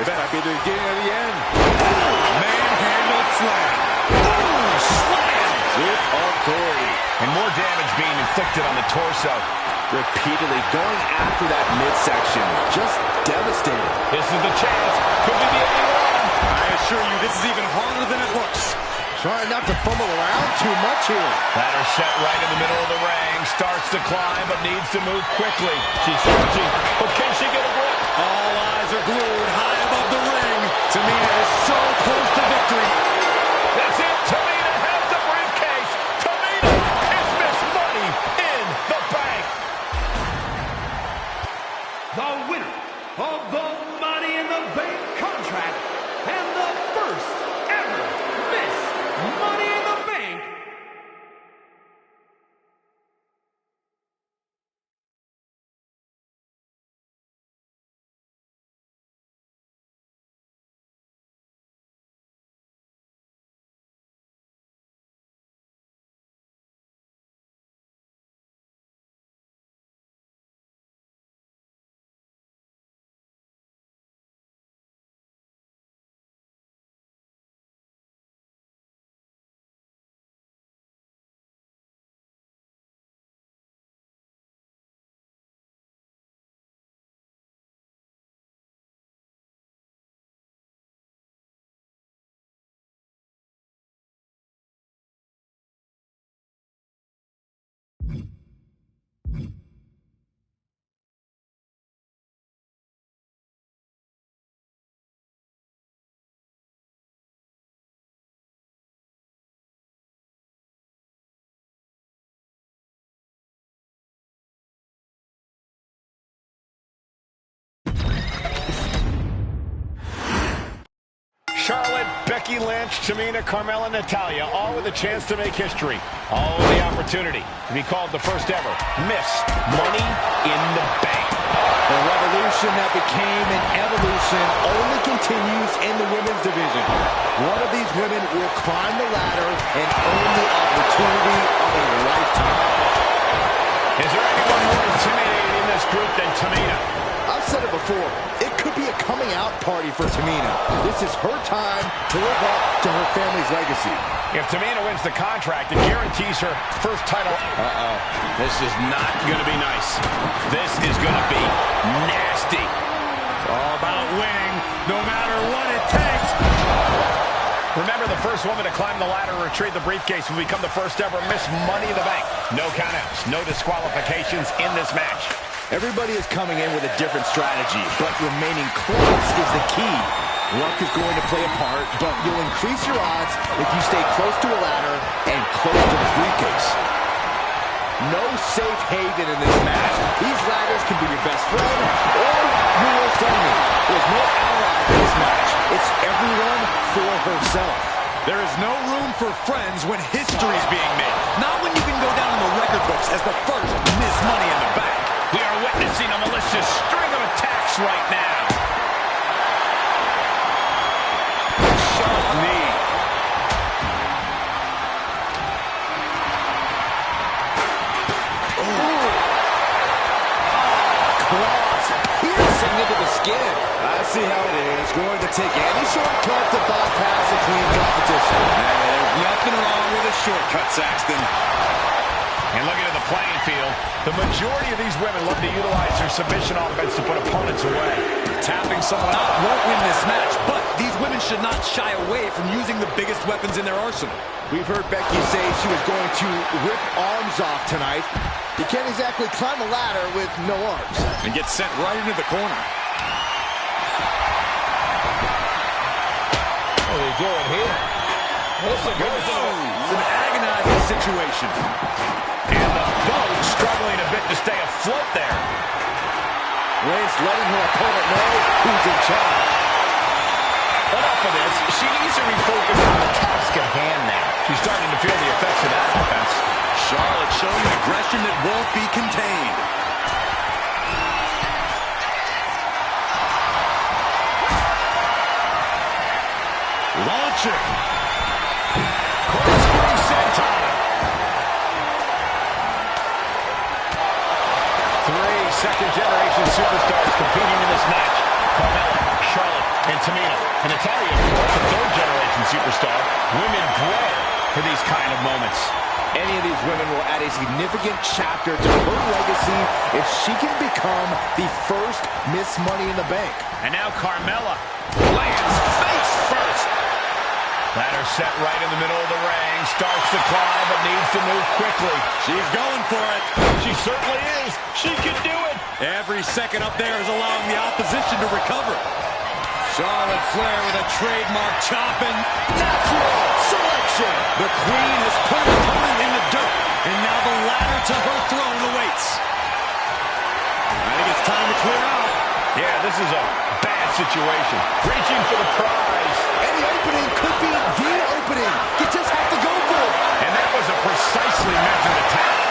[SPEAKER 5] This might be the beginning of the end. Manhandle slam.
[SPEAKER 8] Slam with authority.
[SPEAKER 6] And more damage being inflicted on the torso.
[SPEAKER 8] Repeatedly going after that midsection. Just devastating.
[SPEAKER 6] This is the chance. Could we be able to?
[SPEAKER 5] I assure you, this is even harder than it looks.
[SPEAKER 8] Trying not to fumble around too much here.
[SPEAKER 6] Ladder set right in the middle of the ring. Starts to climb, but needs to move quickly. She's stretching, but can she get a grip?
[SPEAKER 5] All eyes are glued high above the ring. Tamina is so close to victory.
[SPEAKER 6] That's it. Tamina has the briefcase. Tamina is Miss Money in the Bank.
[SPEAKER 10] The winner of the Money in the Bank contract and the first ever Miss Money in the Bank
[SPEAKER 6] Charlotte, Becky Lynch, Tamina, Carmella, Natalya, all with a chance to make history. All with the opportunity to be called the first ever Miss Money in the Bank.
[SPEAKER 8] The revolution that became an evolution only continues in the women's division. One of these women will climb the ladder and own the opportunity of a lifetime.
[SPEAKER 6] Is there anyone more intimidating in this group than Tamina?
[SPEAKER 8] I've said it before, it could be a coming out party for Tamina. This is her time to live up to her family's legacy.
[SPEAKER 6] If Tamina wins the contract, it guarantees her first title. This is not going to be nice. This is going to be nasty.
[SPEAKER 5] It's all about winning, no matter what it takes.
[SPEAKER 6] Remember, the first woman to climb the ladder and retrieve the briefcase will become the first ever Miss Money in the Bank. No countouts, no disqualifications in this match.
[SPEAKER 8] Everybody is coming in with a different strategy, but remaining close is the key. Luck is going to play a part, but you'll increase your odds if you stay close to a ladder and close to the briefcase. No safe haven in this match. These ladders can be your best friend or your worst enemy. There's no ally in this match. It's everyone for herself.
[SPEAKER 5] There is no room for friends when history is being made. Not when you can go down in the record books as the first Miss Money in the Bank.
[SPEAKER 6] We are witnessing a malicious string of attacks right now. Sharp knee.
[SPEAKER 8] Claws piercing into the skin. I see how it is. Going to take any shortcut to bypass a clean competition.
[SPEAKER 5] There's nothing wrong with a shortcut, Saxton.
[SPEAKER 6] And looking at the playing field, the majority of these women love to utilize their submission offense to put opponents away.
[SPEAKER 5] Tapping someone out won't win this match, but these women should not shy away from using the biggest weapons in their arsenal.
[SPEAKER 8] We've heard Becky say she was going to rip arms off tonight. You can't exactly climb a ladder with no arms.
[SPEAKER 5] And get sent right into the corner.
[SPEAKER 6] What are they doing here? It's
[SPEAKER 5] an agonizing situation.
[SPEAKER 6] And the boat struggling a bit to stay afloat there.
[SPEAKER 8] Race letting her opponent know who's in charge.
[SPEAKER 6] Enough of this. She needs to refocus on the task at hand now. She's starting to feel the effects of that offense.
[SPEAKER 5] Charlotte showing aggression that won't be contained. Launching.
[SPEAKER 6] Corkscrew senton. 3 second-generation superstars competing in this match. Carmella, Charlotte, and Tamina. And Natalya, of course, a third-generation superstar. Women bred for these kind of moments.
[SPEAKER 8] Any of these women will add a significant chapter to her legacy if she can become the first Miss Money in the Bank.
[SPEAKER 6] And now Carmella lands face first. Ladder set right in the middle of the ring. Starts to climb, but needs to move quickly.
[SPEAKER 5] She's going for it.
[SPEAKER 6] She certainly is. She can do it.
[SPEAKER 5] Every second up there is allowing the opposition to recover. Charlotte Flair with a trademark chop and natural selection. The Queen has put her opponent in the dirt, and now the ladder to her throne awaits. I think it's time to clear out.
[SPEAKER 6] Yeah, this is a bad situation. Reaching for the prize.
[SPEAKER 8] And the opening could be the opening. You just have to go for it.
[SPEAKER 6] And that was a precisely measured attack.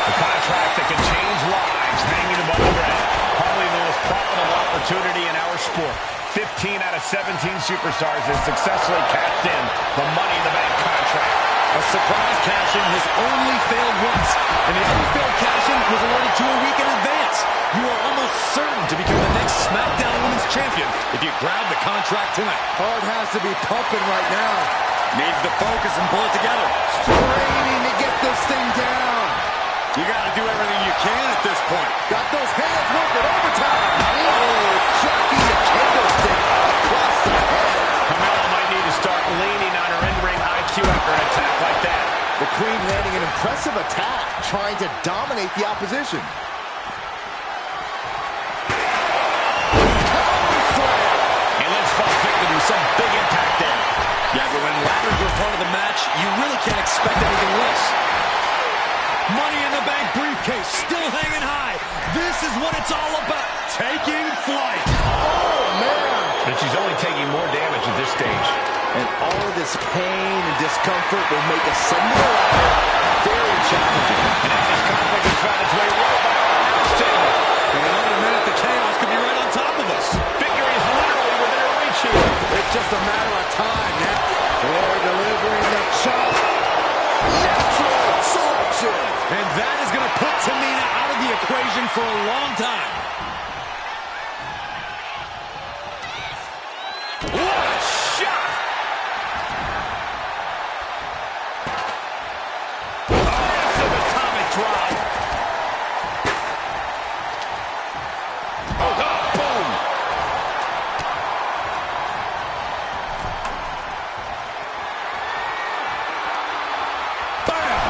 [SPEAKER 6] The contract that can change lives hanging above the ring. Probably the most profitable opportunity in our sport. 15 out of 17 superstars have successfully cashed in the Money in the Bank contract.
[SPEAKER 5] A surprise cash-in has only failed once, and the other failed cash-in was awarded to a week in advance. You are almost certain to become the next SmackDown Women's Champion if you grab the contract tonight.
[SPEAKER 8] Heart has to be pumping right now.
[SPEAKER 5] Needs to focus and pull it together.
[SPEAKER 8] Straining to get this thing down.
[SPEAKER 5] You got to do everything you can at this point.
[SPEAKER 8] Got those hands working overtime. Oh, tracking the candlestick across the head.
[SPEAKER 6] Carmella might need to start leaning on her in-ring IQ after an attack like that.
[SPEAKER 8] The Queen landing an impressive attack, trying to dominate the opposition.
[SPEAKER 6] And let's fall victim to some big impact there.
[SPEAKER 5] Yeah, but when ladders are part of the match, you really can't expect anything less. Money in the Bank briefcase still hanging high. This is what it's all about. Taking flight.
[SPEAKER 8] Oh, man.
[SPEAKER 6] And she's only taking more damage at this stage.
[SPEAKER 8] And all of this pain and discomfort will make ascending a ladder very challenging.
[SPEAKER 6] And as this conflict has found its way right by our announce table.
[SPEAKER 5] In another minute, the chaos could be right on top of us.
[SPEAKER 6] Victory is literally within her reach here.
[SPEAKER 8] It's just a matter of time now. They're delivering the chop. Natural selection.
[SPEAKER 5] And that is going to put Tamina out of the equation for a long time.
[SPEAKER 6] What a shot! Massive atomic drop. Oh, boom! Bam!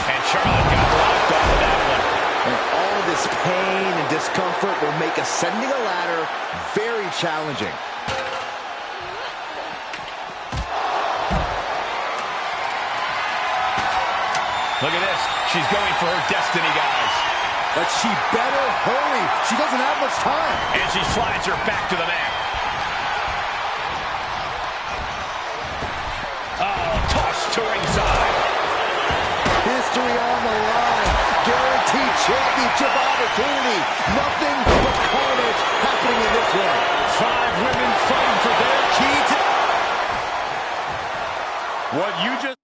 [SPEAKER 6] And Charlotte got locked off of that one.
[SPEAKER 8] And all this pain and discomfort will make ascending a ladder very challenging.
[SPEAKER 6] Look at this. She's going for her destiny, guys.
[SPEAKER 8] But she better hurry. She doesn't have much time.
[SPEAKER 6] And she slides her back to the mat. Oh, tossed to ringside.
[SPEAKER 8] History on the line. Guaranteed championship opportunity. Nothing but carnage happening in this one.
[SPEAKER 5] 5 women fighting for their key to... What you just...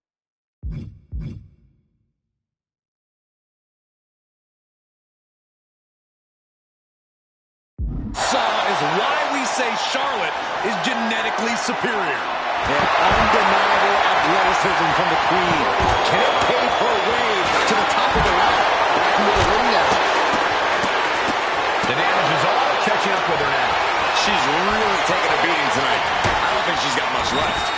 [SPEAKER 5] saw is why we say Charlotte is genetically superior.
[SPEAKER 8] And undeniable athleticism from the Queen. Can it pave her way to the top of the ladder? Back into the ring now.
[SPEAKER 6] The damage is all catching up with her now.
[SPEAKER 5] She's really taking a beating tonight. I don't think she's got much left.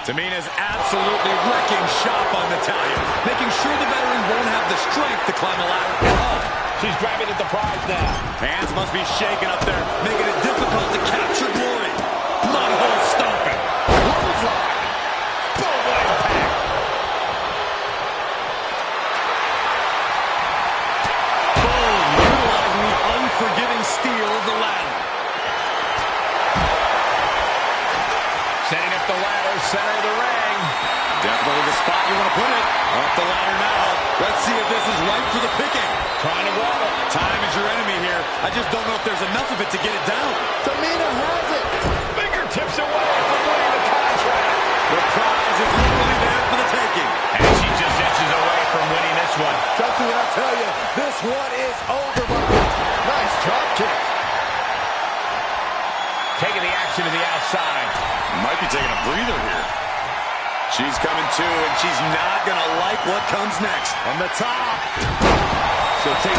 [SPEAKER 5] Tamina's absolutely wrecking shop on Natalya, making sure the veteran won't have the strength to climb the ladder at all.
[SPEAKER 6] She's grabbing at the prize now.
[SPEAKER 5] Hands must be shaking up there, making it difficult to capture glory. Blood hole stomping. Clothesline.
[SPEAKER 6] Boom, what impact.
[SPEAKER 5] Boom, utilizing the unforgiving steel of the ladder.
[SPEAKER 6] Setting up the ladder, center of the ring.
[SPEAKER 5] Definitely the spot you want to put it. Up the ladder now. Let's see if this is ripe for the picking.
[SPEAKER 6] Trying to grab it.
[SPEAKER 5] Time is your enemy here. I just don't know if there's enough of it to get it down.
[SPEAKER 8] Tamina has it.
[SPEAKER 6] Fingertips away from winning the contract.
[SPEAKER 5] The prize is literally there for the taking.
[SPEAKER 6] And she just inches away from winning this one.
[SPEAKER 8] Trust me when I tell you, this one is over, buddy. Nice drop kick.
[SPEAKER 6] Taking the action to the outside.
[SPEAKER 5] Might be taking a breather here. She's coming to, and she's not going to like what comes next.
[SPEAKER 8] On the top. She'll take...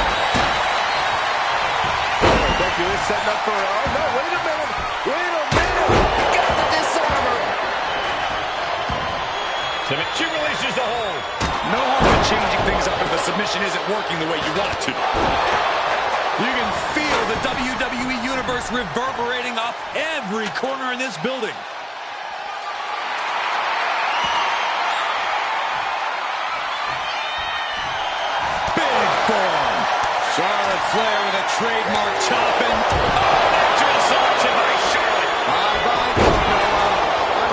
[SPEAKER 8] Oh, Becky is setting up for... Oh, no, wait a minute. Wait a minute. Got the disarmer.
[SPEAKER 6] She releases the hold.
[SPEAKER 5] No harm in changing things up if the submission isn't working the way you want it to. You can feel the WWE Universe reverberating off every corner in this building. Charlotte Flair with a trademark chopping.
[SPEAKER 6] Natural selection by Charlotte.
[SPEAKER 8] I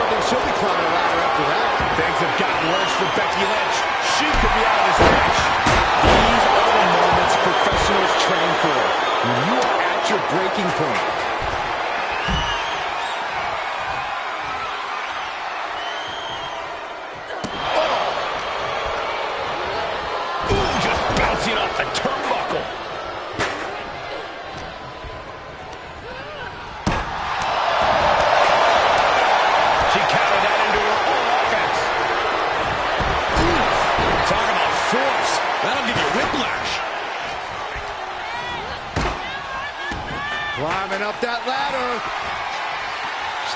[SPEAKER 8] don't think she'll be climbing a ladder after that.
[SPEAKER 6] Things have gotten worse for Becky Lynch. She could be out of this match.
[SPEAKER 8] These are the moments professionals train for. When you are at your breaking point.
[SPEAKER 6] Ooh, just bouncing off the turnbuckle. She countered that into her own offense.
[SPEAKER 5] Talk about force. That'll give you whiplash.
[SPEAKER 8] Climbing up that ladder.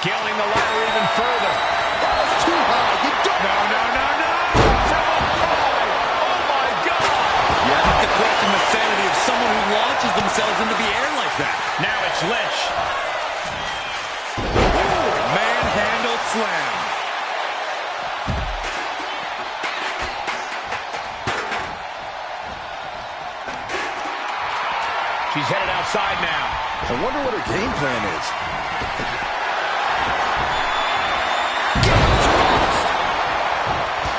[SPEAKER 6] Scaling the ladder even further.
[SPEAKER 8] That's too high. You don't...
[SPEAKER 6] No. Oh, my God.
[SPEAKER 5] You have to question the sanity of someone who launches themselves into the air like that.
[SPEAKER 6] Now it's Lynch.
[SPEAKER 5] Manhandle slam.
[SPEAKER 6] outside now.
[SPEAKER 8] I wonder what her game plan is.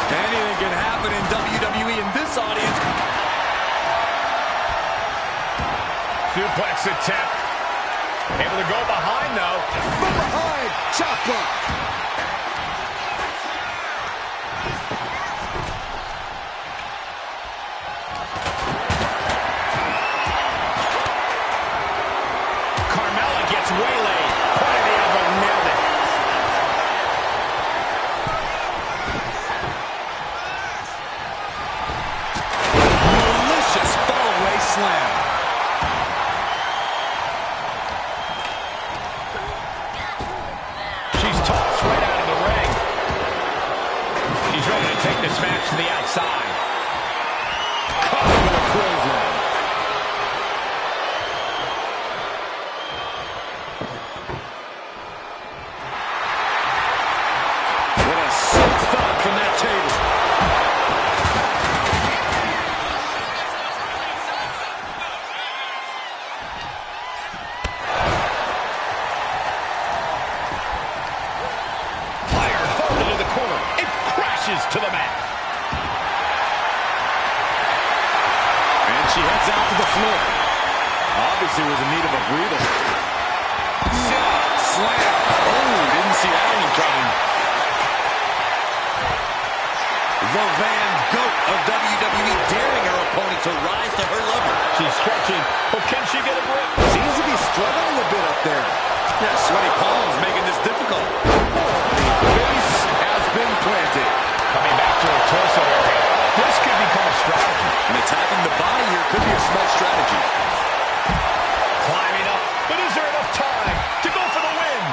[SPEAKER 5] Anything can happen in WWE in this audience.
[SPEAKER 6] Suplex attempt. Able to go behind, though.
[SPEAKER 8] From behind, chop block.
[SPEAKER 6] Carmella gets waylaid. Point of the elbow, nailed it.
[SPEAKER 5] Malicious fall-away slam.
[SPEAKER 6] She's tossed right out of the ring. She's ready to take this match to the outside. Caught with a clothesline.
[SPEAKER 5] What a sick thud from that table.
[SPEAKER 6] Fired hard into the corner. It crashes to the mat.
[SPEAKER 5] And she heads out to the floor. Obviously was in need of a breather. Shot, slam. Oh, didn't see that one coming. The Van Goat of WWE daring her opponent to rise to her level.
[SPEAKER 6] She's stretching, but can she get a grip?
[SPEAKER 8] Seems to be struggling a bit up there.
[SPEAKER 5] Yeah, sweaty palms making this difficult.
[SPEAKER 8] Base has been planted.
[SPEAKER 6] Coming back to her torso area. This could become a strategy.
[SPEAKER 5] And attacking the body here could be a smart strategy.
[SPEAKER 6] Climbing up, but is there enough time to go for the win?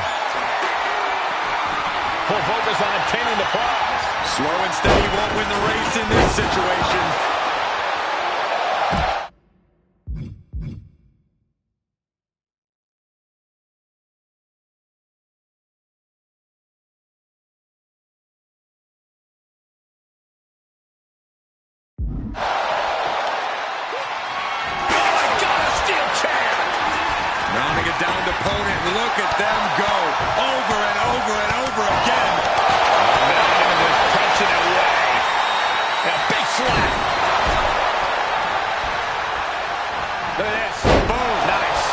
[SPEAKER 6] Full focus on obtaining the prize.
[SPEAKER 5] Slow and steady won't win the race in this situation. Mounting a downed opponent. Look at them go over and over and over again.
[SPEAKER 6] Mountain was punching away. And a big slap. Look at this. Boom. Nice.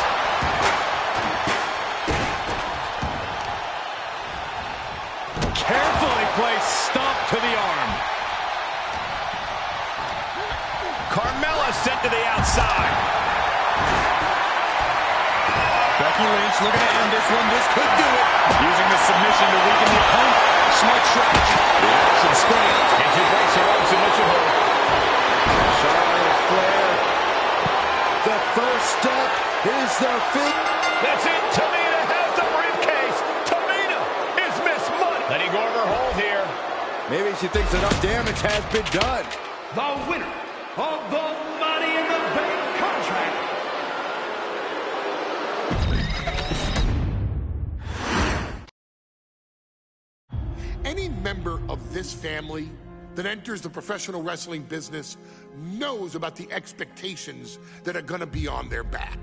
[SPEAKER 5] Carefully placed stomp to the arm.
[SPEAKER 6] Carmella sent to the outside.
[SPEAKER 5] Becky Lynch looking to end this one. This could do it. Using the submission to weaken the opponent. Smart strategy. The action spreading out.
[SPEAKER 6] And she breaks her own submission hold.
[SPEAKER 8] Charlotte Flair. The first step is the feet.
[SPEAKER 6] That's it. Tamina has the briefcase. Tamina is Miss Money. Letting go of her hold here.
[SPEAKER 8] Maybe she thinks enough damage has been done.
[SPEAKER 10] The winner of the Money in the Bank contract.
[SPEAKER 1] Any member of this family that enters the professional wrestling business knows about the expectations that are going to be on their back.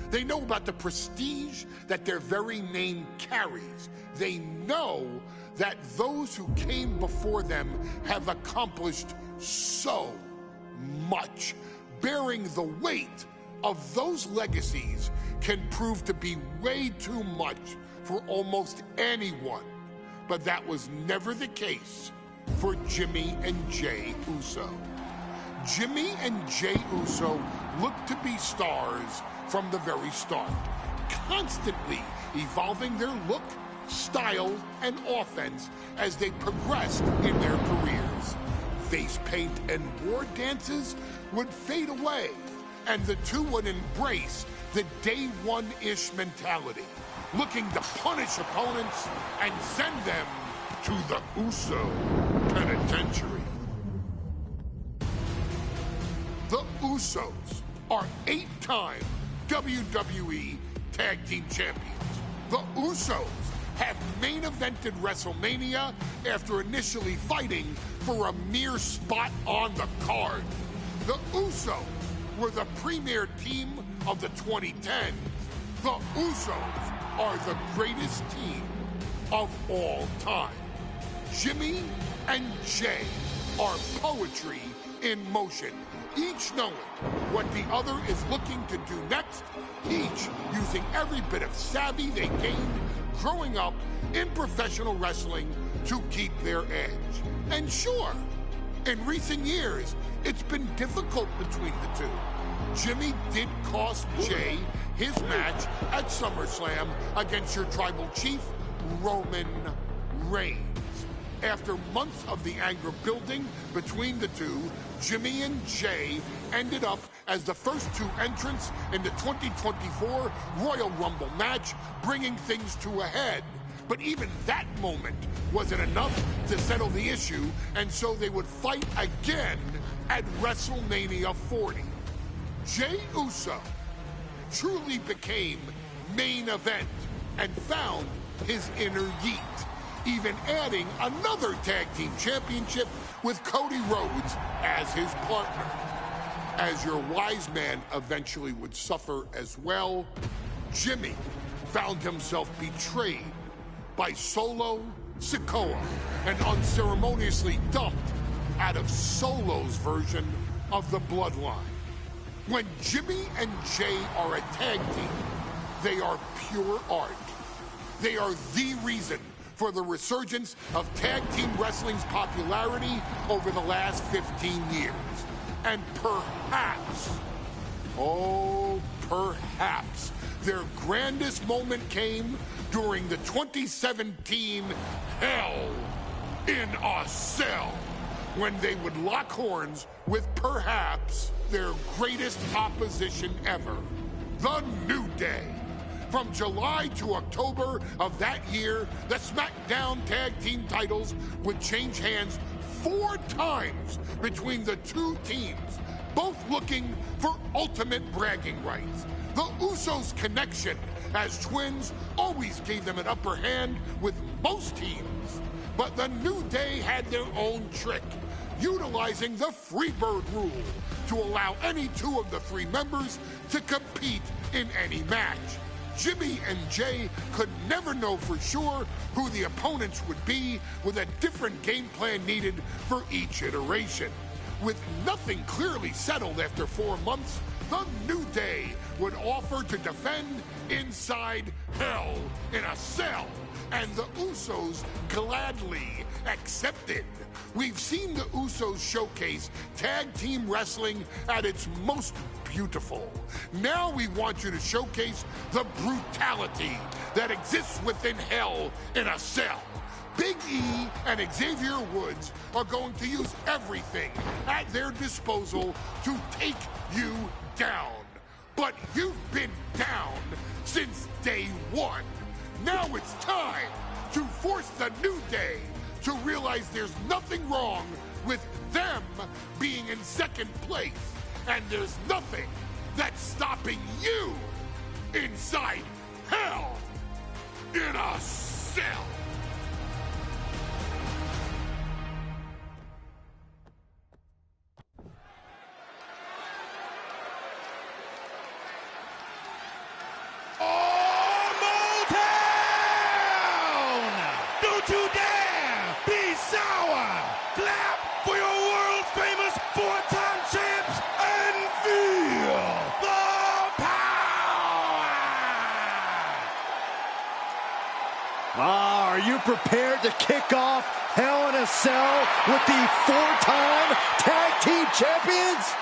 [SPEAKER 1] They know about the prestige that their very name carries. They know that those who came before them have accomplished so much. Bearing the weight of those legacies can prove to be way too much for almost anyone. But that was never the case for Jimmy and Jey Uso. Jimmy and Jey Uso looked to be stars from the very start, constantly evolving their look, style, and offense as they progressed in their careers. Face paint and war dances would fade away, and the two would embrace the day one-ish mentality, looking to punish opponents and send them to the Uso Penitentiary. The Usos are 8-time WWE Tag Team Champions. The Usos have main evented WrestleMania after initially fighting for a mere spot on the card. The Usos were the premier team of the 2010s, the Usos are the greatest team of all time. Jimmy and Jay are poetry in motion, each knowing what the other is looking to do next, each using every bit of savvy they gained growing up in professional wrestling to keep their edge. And sure, in recent years, it's been difficult between the two. Jimmy did cost Jay his match at SummerSlam against your tribal chief, Roman Reigns. After months of the anger building between the two, Jimmy and Jay ended up as the first two entrants in the 2024 Royal Rumble match, bringing things to a head. But even that moment wasn't enough to settle the issue, and so they would fight again at WrestleMania 40. Jey Uso truly became main event and found his inner yeet, even adding another tag team championship with Cody Rhodes as his partner. As your wise man eventually would suffer as well, Jimmy found himself betrayed by Solo Sikoa and unceremoniously dumped out of Solo's version of the Bloodline. When Jimmy and Jay are a tag team, they are pure art. They are the reason for the resurgence of tag team wrestling's popularity over the last 15 years. And perhaps, oh, perhaps, their grandest moment came during the 2017 Hell in a Cell, when they would lock horns with perhaps their greatest opposition ever, The New Day. From July to October of that year, the SmackDown Tag Team titles would change hands 4 times between the two teams, both looking for ultimate bragging rights. The Usos' connection as twins always gave them an upper hand with most teams. But the New Day had their own trick, utilizing the Freebird rule to allow any 2 of the 3 members to compete in any match. Jimmy and Jay could never know for sure who the opponents would be, with a different game plan needed for each iteration. With nothing clearly settled after 4 months, the New Day would offer to defend inside Hell in a Cell, and the Usos gladly accepted. We've seen the Usos showcase tag team wrestling at its most beautiful. Now we want you to showcase the brutality that exists within Hell in a Cell. Big E and Xavier Woods are going to use everything at their disposal to take you down. But you've been down since day 1. Now it's time to force the New Day to realize there's nothing wrong with them being in second place, and there's nothing that's stopping you inside Hell in a Cell.
[SPEAKER 10] Don't you dare be sour! Clap for your world-famous 4-time champs and feel the power!
[SPEAKER 5] Are you prepared to kick off Hell in a Cell with the 4-time Tag Team Champions?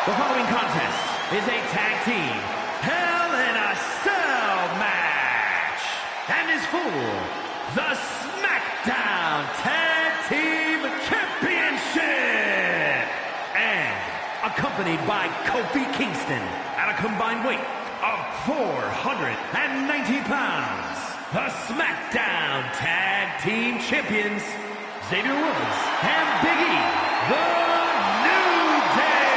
[SPEAKER 10] The following contest is a tag team Hell in a Cell match and is for the SmackDown Tag Team Championship, and accompanied by Kofi Kingston at a combined weight of 490 pounds, the SmackDown Tag Team Champions, Xavier Woods and Big E, the New Day.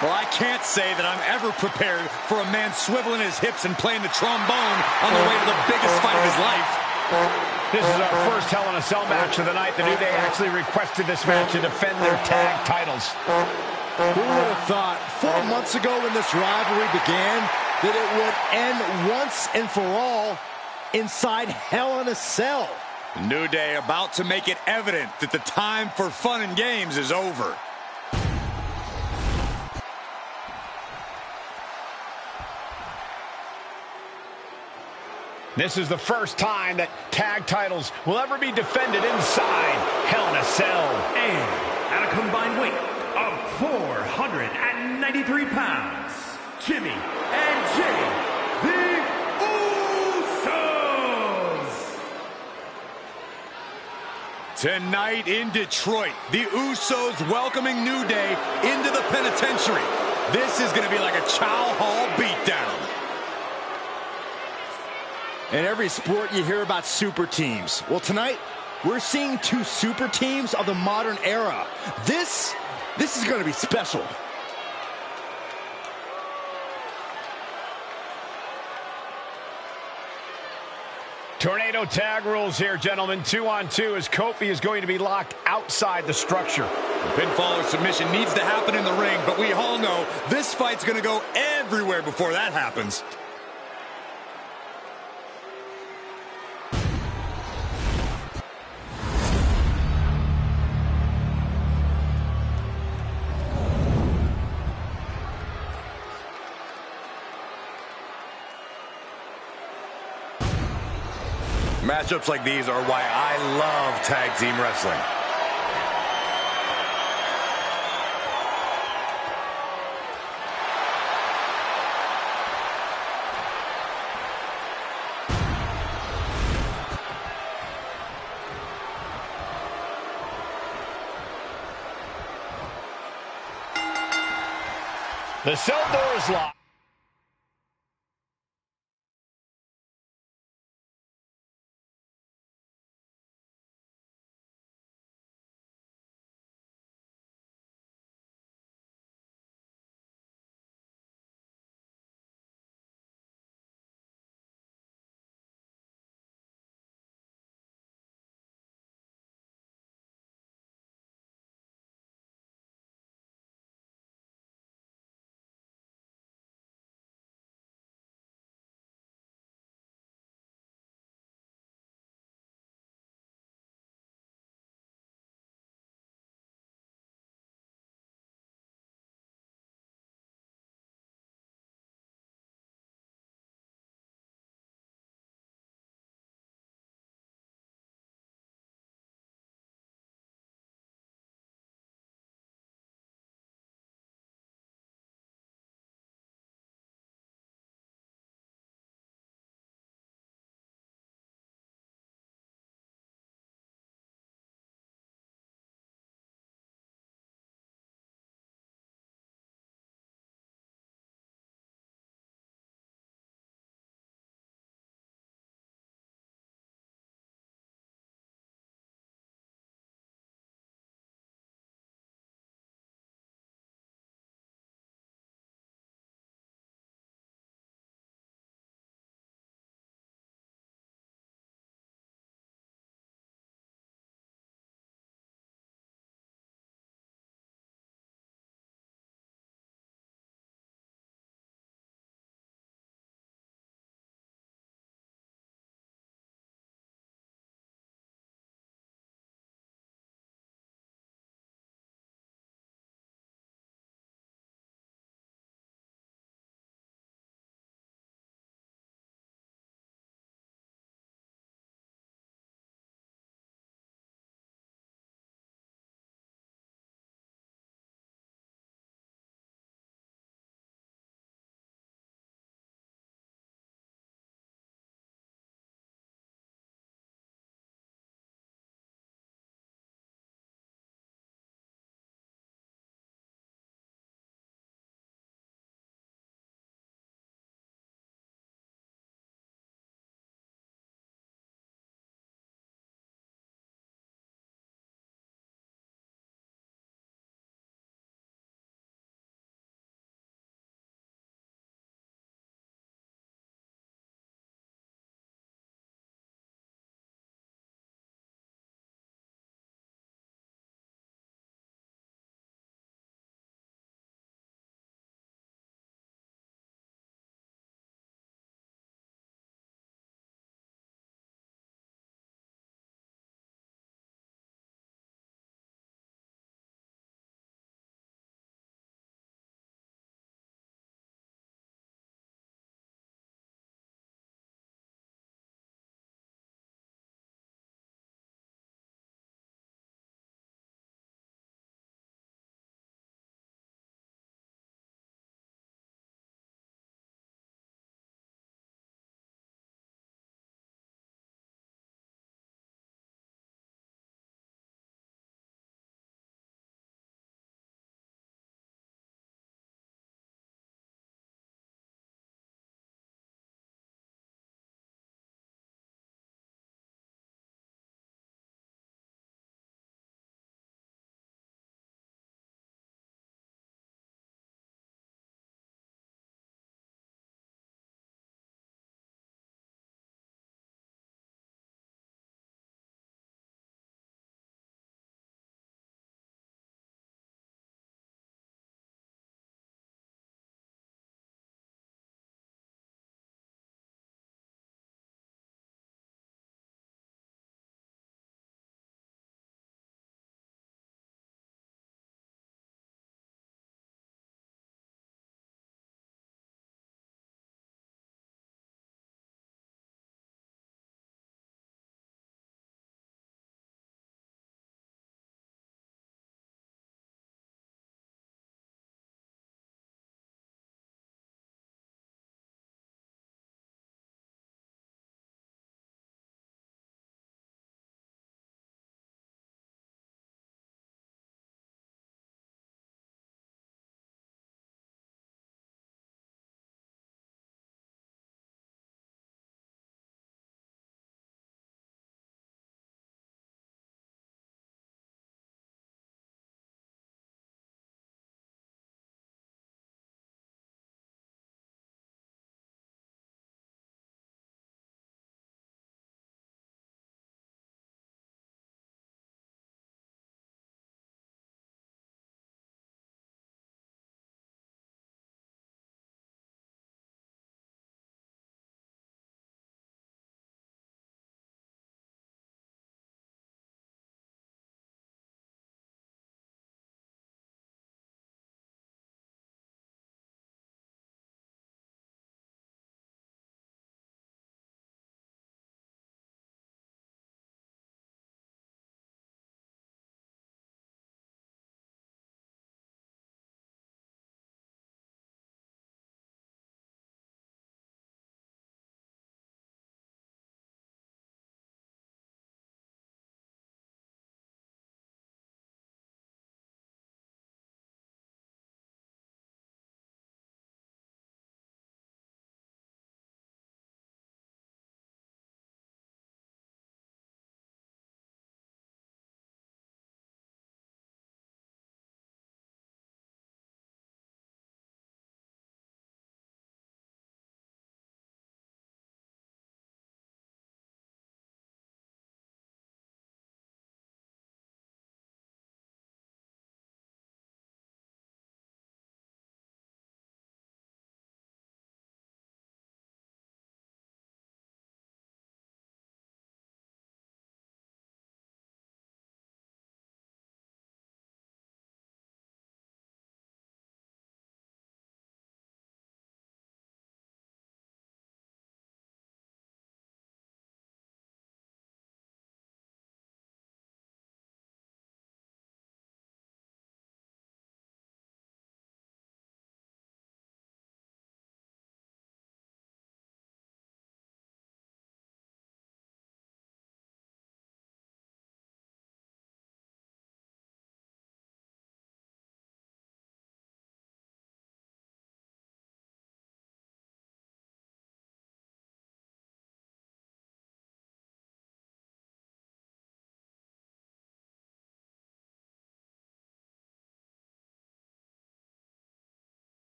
[SPEAKER 5] Well, I can't say that I'm ever prepared for a man swiveling his hips and playing the trombone on the way to the biggest fight of his life.
[SPEAKER 6] This is our first Hell in a Cell match of the night. The New Day actually requested this match to defend their tag titles.
[SPEAKER 8] Who would have thought 4 months ago when this rivalry began that it would end once and for all inside Hell in a Cell?
[SPEAKER 5] New Day about to make it evident that the time for fun and games is over.
[SPEAKER 6] This is the first time that tag titles will ever be defended inside Hell in a Cell.
[SPEAKER 10] And at a combined weight of 493 pounds, Jimmy and Jay, the Usos.
[SPEAKER 5] Tonight in Detroit, the Usos welcoming New Day into the penitentiary. This is going to be like a Chow Hall beatdown.
[SPEAKER 8] In every sport, you hear about super teams. Well, tonight, we're seeing 2 super teams of the modern era. This is going to be special.
[SPEAKER 6] Tornado tag rules here, gentlemen. 2-on-2 as Kofi is going to be locked outside the structure.
[SPEAKER 5] The pinfall or submission needs to happen in the ring, but we all know this fight's going to go everywhere before that happens. Matchups like these are why I love tag team wrestling.
[SPEAKER 6] The cell door is locked.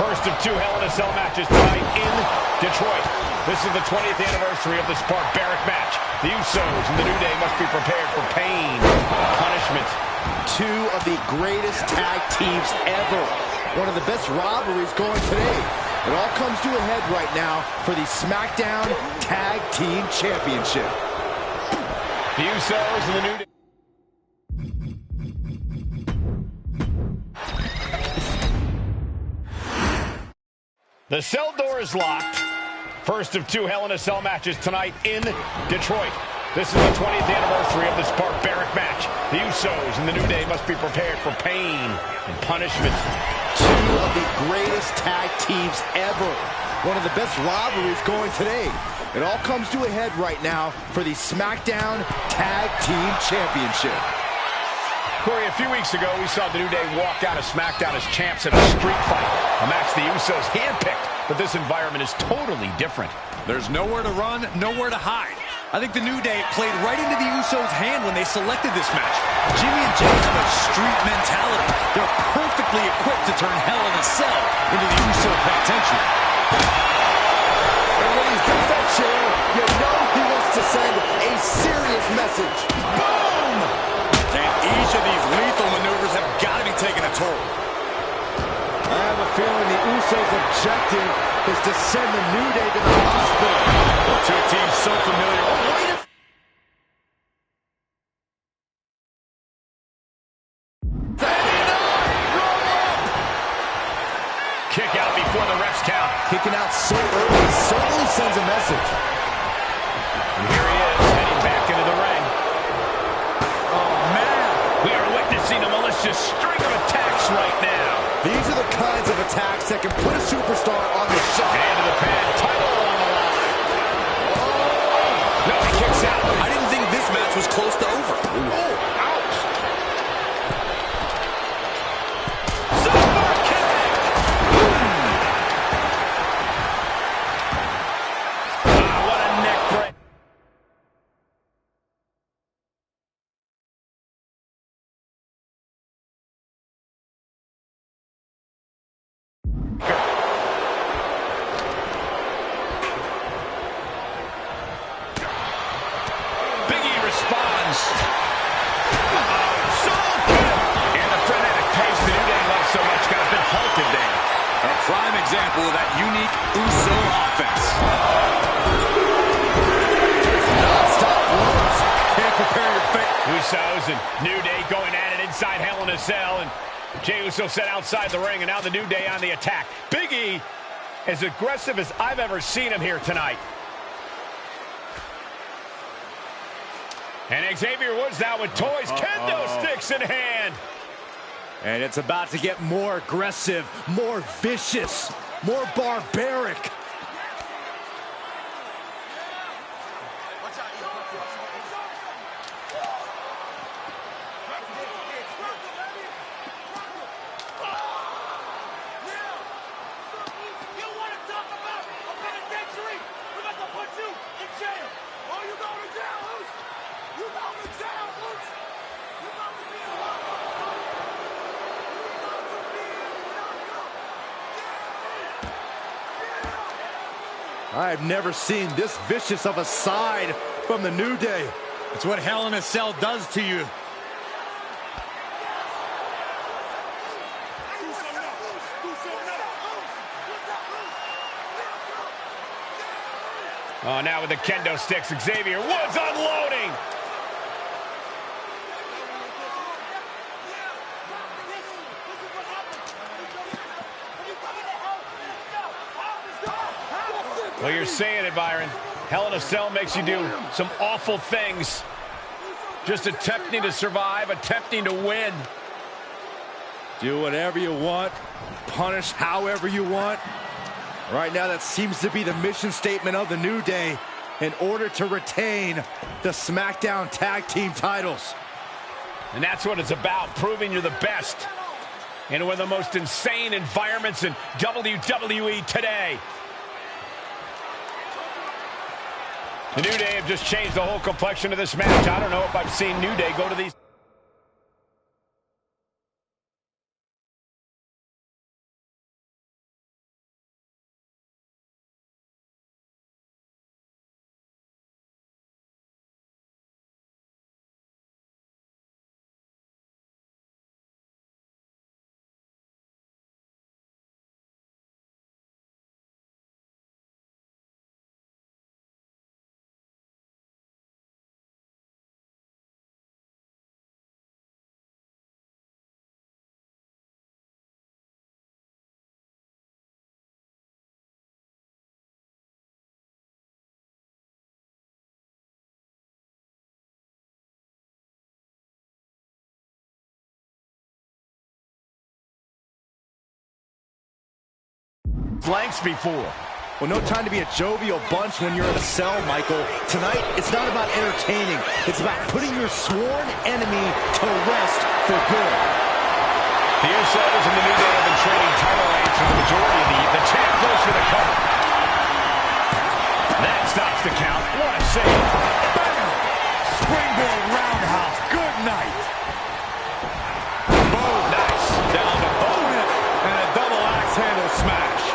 [SPEAKER 6] First of 2 Hell in a Cell matches tonight in Detroit. This is the 20th anniversary of this barbaric match. The Usos and the New Day must be prepared for pain, punishment.
[SPEAKER 8] 2 of the greatest tag teams ever. One of the best rivalries going today. It all comes to a head right now for the SmackDown Tag Team Championship.
[SPEAKER 6] The Usos and the New Day. The cell door is locked. First of 2 Hell in a Cell matches tonight in Detroit. This is the 20th anniversary of this barbaric match. The Usos and the New Day must be prepared for pain and punishment.
[SPEAKER 8] 2 of the greatest tag teams ever. One of the best rivalries going today. It all comes to a head right now for the SmackDown Tag Team Championship.
[SPEAKER 6] Corey, a few weeks ago, we saw the New Day walk out of SmackDown as champs in a street fight. A match the Usos handpicked, but this environment is totally different.
[SPEAKER 5] There's nowhere to run, nowhere to hide. I think the New Day played right into the Usos' hand when they selected this match. Jimmy and Jay have a street mentality. They're perfectly equipped to turn Hell in a Cell into the Uso penitentiary.
[SPEAKER 8] And when he's got that chair, you know he wants to send a serious message. Boom!
[SPEAKER 5] And each of these lethal maneuvers have got to be taking a toll.
[SPEAKER 8] I have a feeling the Usos' objective is to send the New Day to the hospital.
[SPEAKER 5] Two teams so familiar. Oh, wait a...
[SPEAKER 6] Kick out before the ref's count.
[SPEAKER 8] Kicking out so early certainly sends a message.
[SPEAKER 6] And here he is, heading back into the ring. Oh, man. We are witnessing a malicious string of attacks right now.
[SPEAKER 8] These are the kinds of attacks that can put a superstar on the shelf.
[SPEAKER 6] Hand to the pad, title on the line. Oh. No, he kicks out.
[SPEAKER 5] I didn't think this match was close to over.
[SPEAKER 6] Oh, ouch. Super kick. What a neck break. Responds. So good. And the frenetic pace the New Day loves so much got a bit halted there.
[SPEAKER 5] A prime example of that unique Uso offense.
[SPEAKER 8] Non-stop blows.
[SPEAKER 5] Can't prepare your face.
[SPEAKER 6] Usos and New Day going at it inside Hell in a Cell. And Jey Uso set outside the ring. And now the New Day on the attack. Big E, as aggressive as I've ever seen him here tonight. And Xavier Woods now with toys, kendo sticks in hand.
[SPEAKER 8] And it's about to get more aggressive, more vicious, more barbaric. I've never seen this vicious of a side from the New Day.
[SPEAKER 5] It's what Hell in a Cell does to you.
[SPEAKER 6] Oh, now with the kendo sticks, Xavier Woods unloading. Well, you're saying it, Byron. Hell in a Cell makes you do some awful things. Just attempting to survive, attempting to win.
[SPEAKER 8] Do whatever you want, punish however you want. Right now, that seems to be the mission statement of the New Day in order to retain the SmackDown Tag Team titles.
[SPEAKER 6] And that's what it's about, proving you're the best in one of the most insane environments in WWE today. The New Day have just changed the whole complexion of this match. I don't know if I've seen New Day go to these lengths before.
[SPEAKER 8] Well, no time to be a jovial bunch when you're in a cell, Michael. Tonight, it's not about entertaining. It's about putting your sworn enemy to rest for good.
[SPEAKER 6] The Usos and the New Day have been trading title reigns for the majority of the champ goes for the cover. That stops the count. What a save. Bam! Springboard roundhouse. Good night. Boom. Nice. Down to boom. And a double axe handle smash.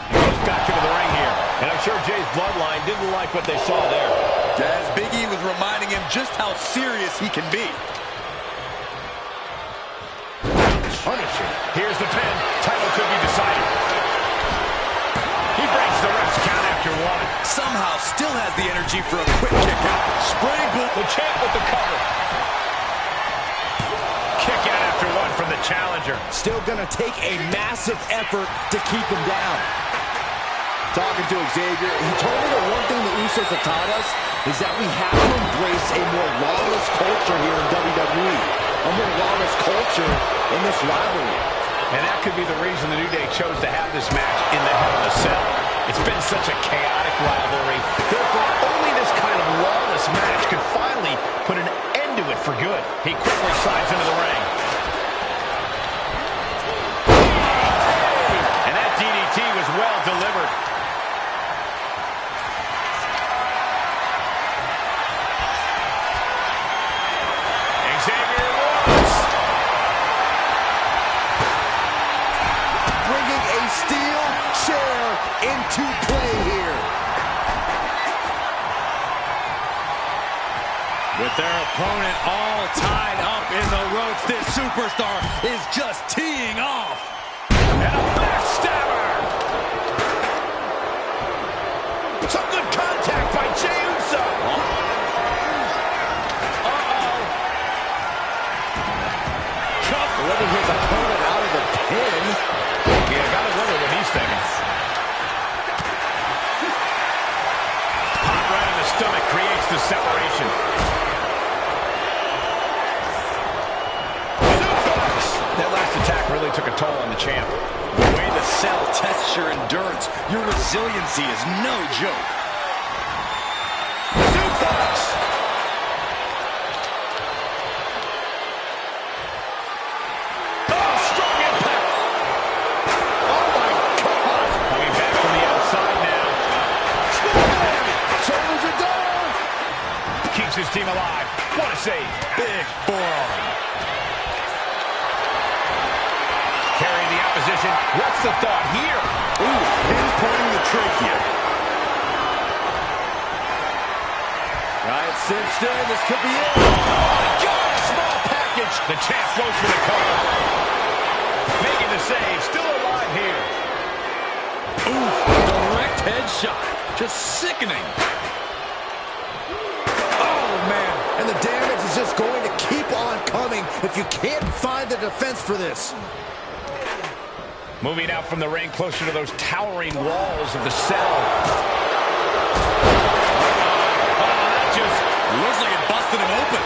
[SPEAKER 6] Goes back into the ring here. And I'm sure Jay's bloodline didn't like what they saw there.
[SPEAKER 5] As Big E was reminding him just how serious he can be.
[SPEAKER 6] Punishing. Here's the pin. Title could be decided. He breaks the ref's count after one.
[SPEAKER 5] Somehow still has the energy for a quick kick out. Springboard.
[SPEAKER 6] The champ with the cover. Kick out after one from the challenger.
[SPEAKER 8] Still going to take a massive effort to keep him down. Talking to Xavier, he told me the one thing the Usos have taught us is that we have to embrace a more lawless culture here in WWE. A more lawless culture in this rivalry.
[SPEAKER 6] And that could be the reason the New Day chose to have this match in the Hell in a Cell. It's been such a chaotic rivalry. Therefore, only this kind of lawless match could finally put an end to it for good. He quickly slides into the ring. And that DDT was well delivered.
[SPEAKER 8] Into play here.
[SPEAKER 5] With their opponent all tied up in the ropes, this superstar is just teeing off.
[SPEAKER 6] And a backstabber. Some good contact by Jey Uso.
[SPEAKER 8] Letting his opponent out of the pin.
[SPEAKER 6] Yeah, gotta wonder what he's thinking. Pop right in the stomach creates the separation. Suplex! That last attack really took a toll on the champ.
[SPEAKER 5] The way the cell tests your endurance, your resiliency is no joke.
[SPEAKER 6] Suplex! His team alive. What a save.
[SPEAKER 5] Big forearm.
[SPEAKER 6] Carrying the opposition. What's the thought here?
[SPEAKER 5] Ooh, pinpointing the trachea.
[SPEAKER 8] Right, cinched in. This could be it.
[SPEAKER 6] Oh, my God. Small package. The champ goes for the cover. Making the save. Still alive here.
[SPEAKER 5] Ooh, direct headshot. Just sickening.
[SPEAKER 8] And the damage is just going to keep on coming if you can't find the defense for this.
[SPEAKER 6] Moving out from the ring closer to those towering walls of the cell. Oh, that just
[SPEAKER 5] looks like it busted him open.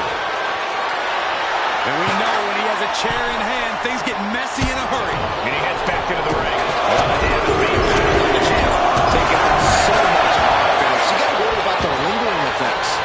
[SPEAKER 5] And we know when he has a chair in hand, things get messy in a hurry.
[SPEAKER 6] And he heads back into the ring. On the hand of the champ. Taking so much offense.
[SPEAKER 8] You got to worry about the lingering effects.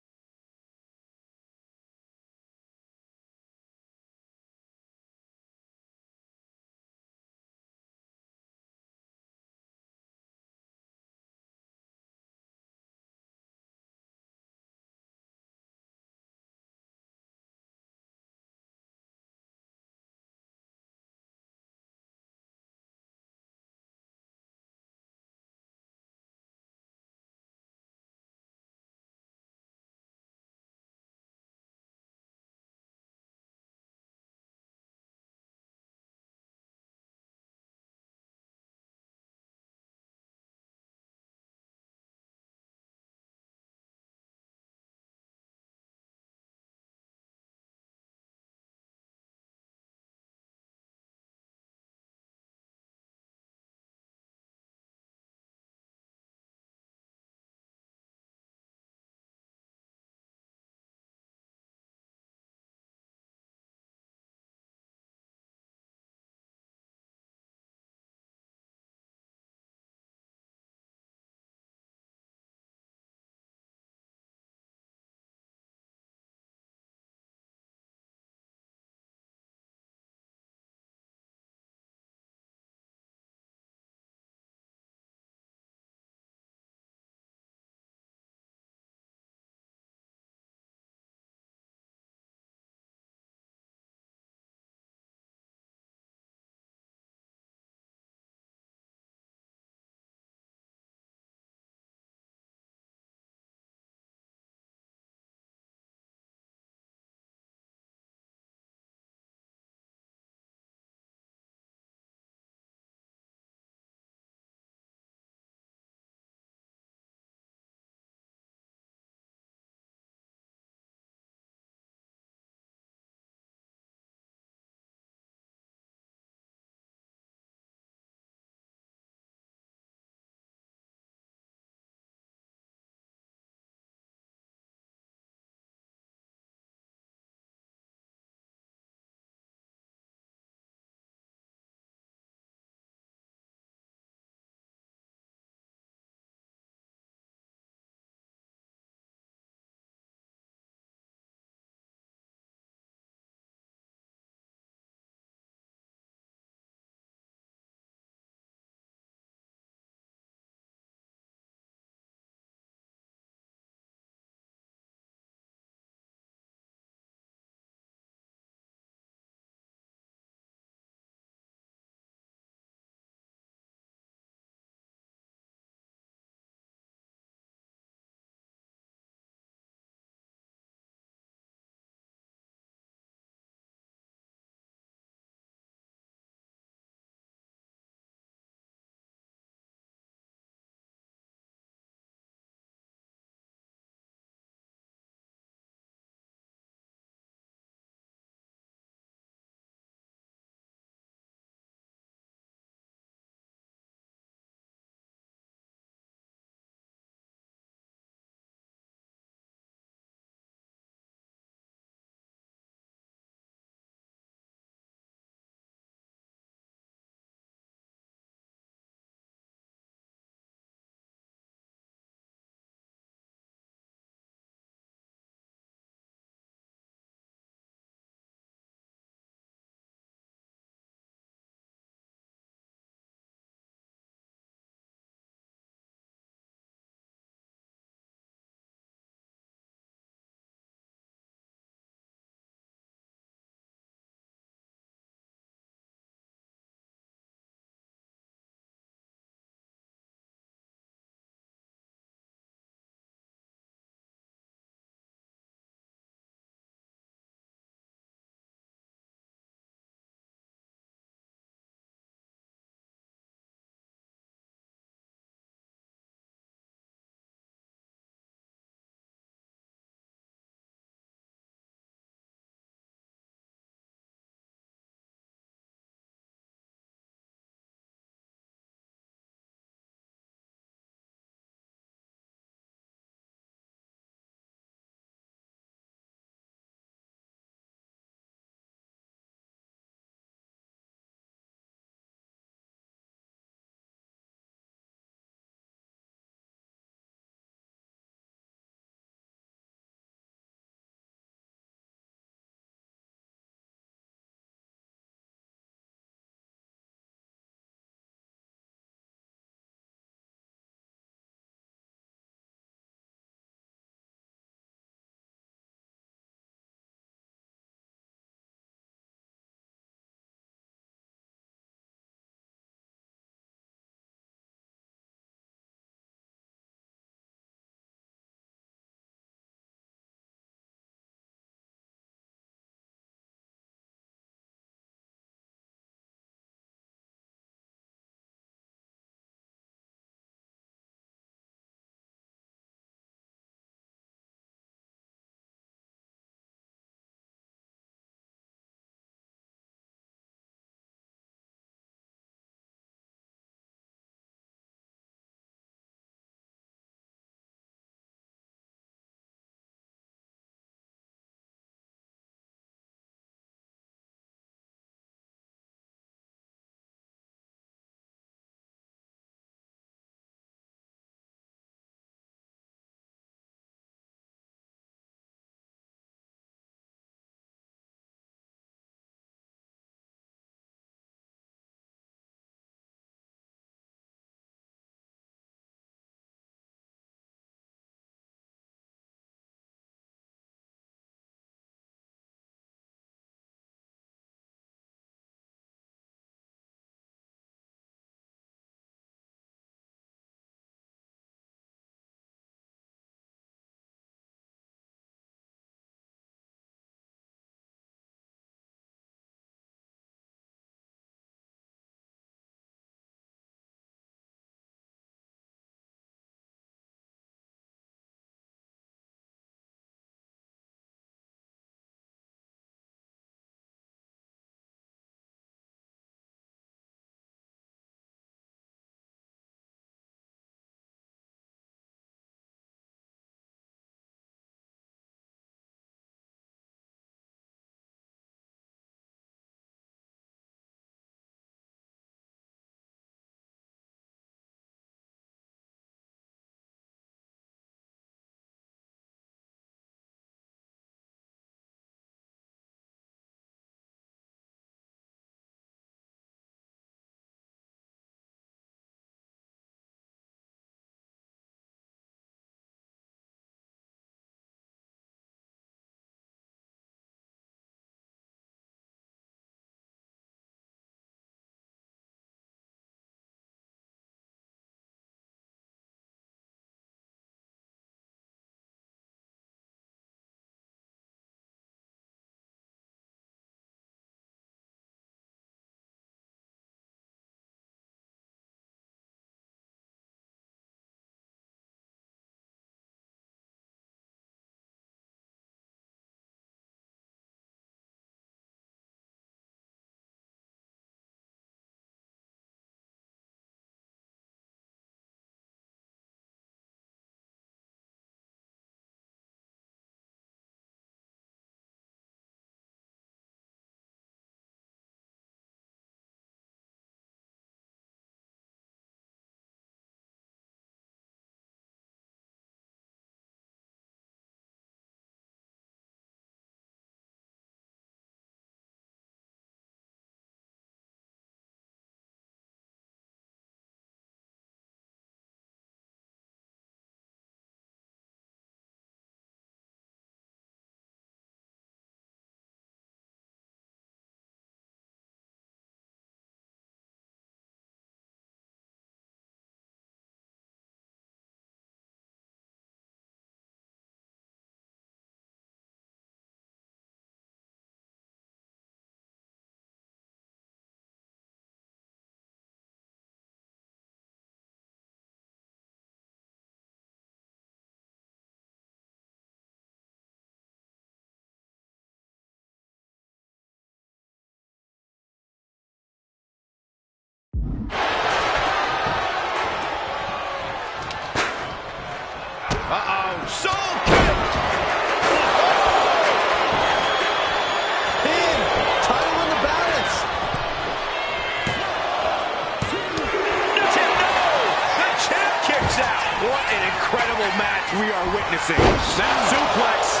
[SPEAKER 6] kicks out. What an incredible match we are witnessing. Snap suplex.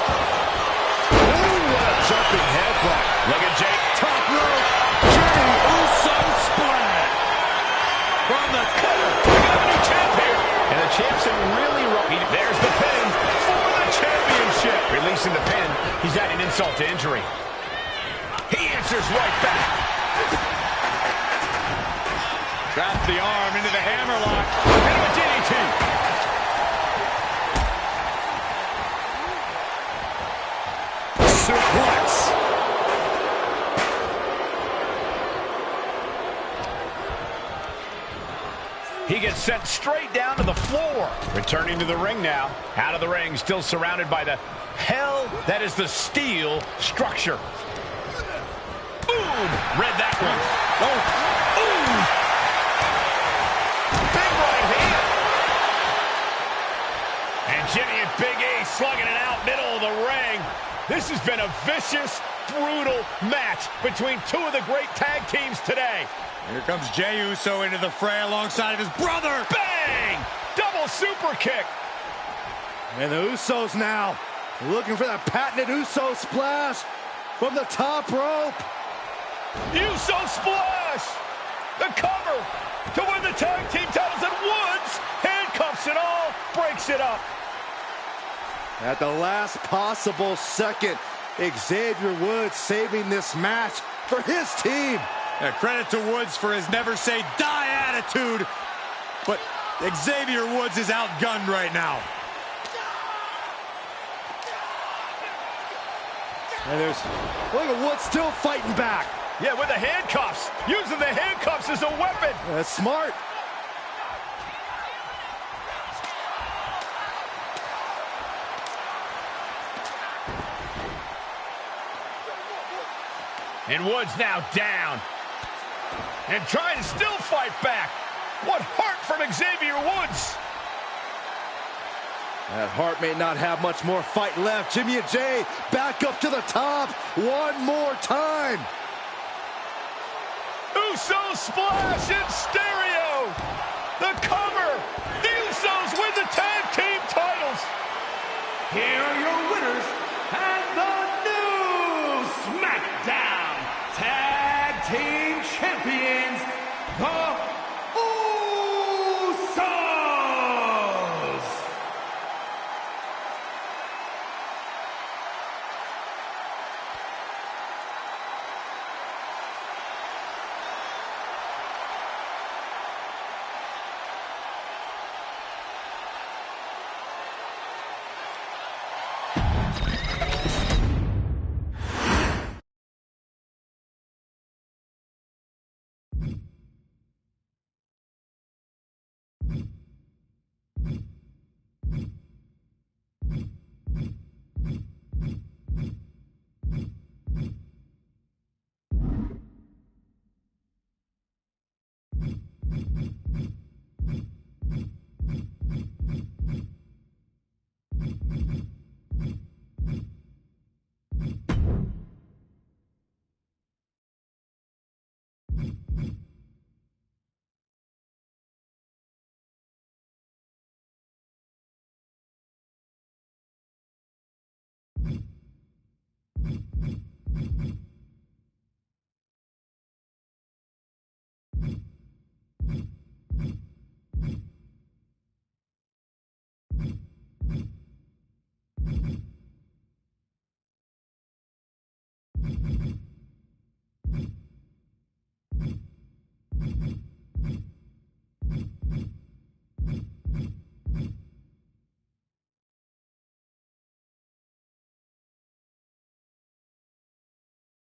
[SPEAKER 6] Ooh, what a jumping headbutt. Look at Jake. Top rope. Jey Uso splat. From the cover. We got a new champ here. And the champ's in really rough. There's the pin for the championship. Releasing the pin. He's adding insult to injury. He answers right back. Traps the arm into the hammerlock. And a DDT. Suplex. He gets sent straight down to the floor. Returning to the ring now. Out of the ring, still surrounded by the hell that is the steel structure. Boom! Read that one. Oh! Ooh! Big right hand. And Jimmy and Big E slugging it out middle of the ring. This has been a vicious, brutal match between two of the great tag teams today.
[SPEAKER 5] Here comes Jey Uso into the fray alongside of his brother.
[SPEAKER 6] Bang! Double super kick.
[SPEAKER 8] And the Usos now looking for that patented Uso splash from the top rope.
[SPEAKER 6] Uso splash! The cover to win the tag team titles, and Woods handcuffs it all, breaks it up.
[SPEAKER 8] At the last possible second, Xavier Woods saving this match for his team.
[SPEAKER 5] Yeah, credit to Woods for his never say die attitude, but Xavier Woods is outgunned right now.
[SPEAKER 8] And look at Woods still fighting back.
[SPEAKER 6] Yeah, with the handcuffs. Using the handcuffs as a weapon.
[SPEAKER 8] That's smart.
[SPEAKER 6] And Woods now down. And trying to still fight back. What heart from Xavier Woods.
[SPEAKER 8] That Hart may not have much more fight left. Jimmy and Jey back up to the top one more time.
[SPEAKER 6] Uso splash in stereo. The cover. The Usos win the tag team titles.
[SPEAKER 10] Here are your winners and the new SmackDown Tag Team Champions, the Usos.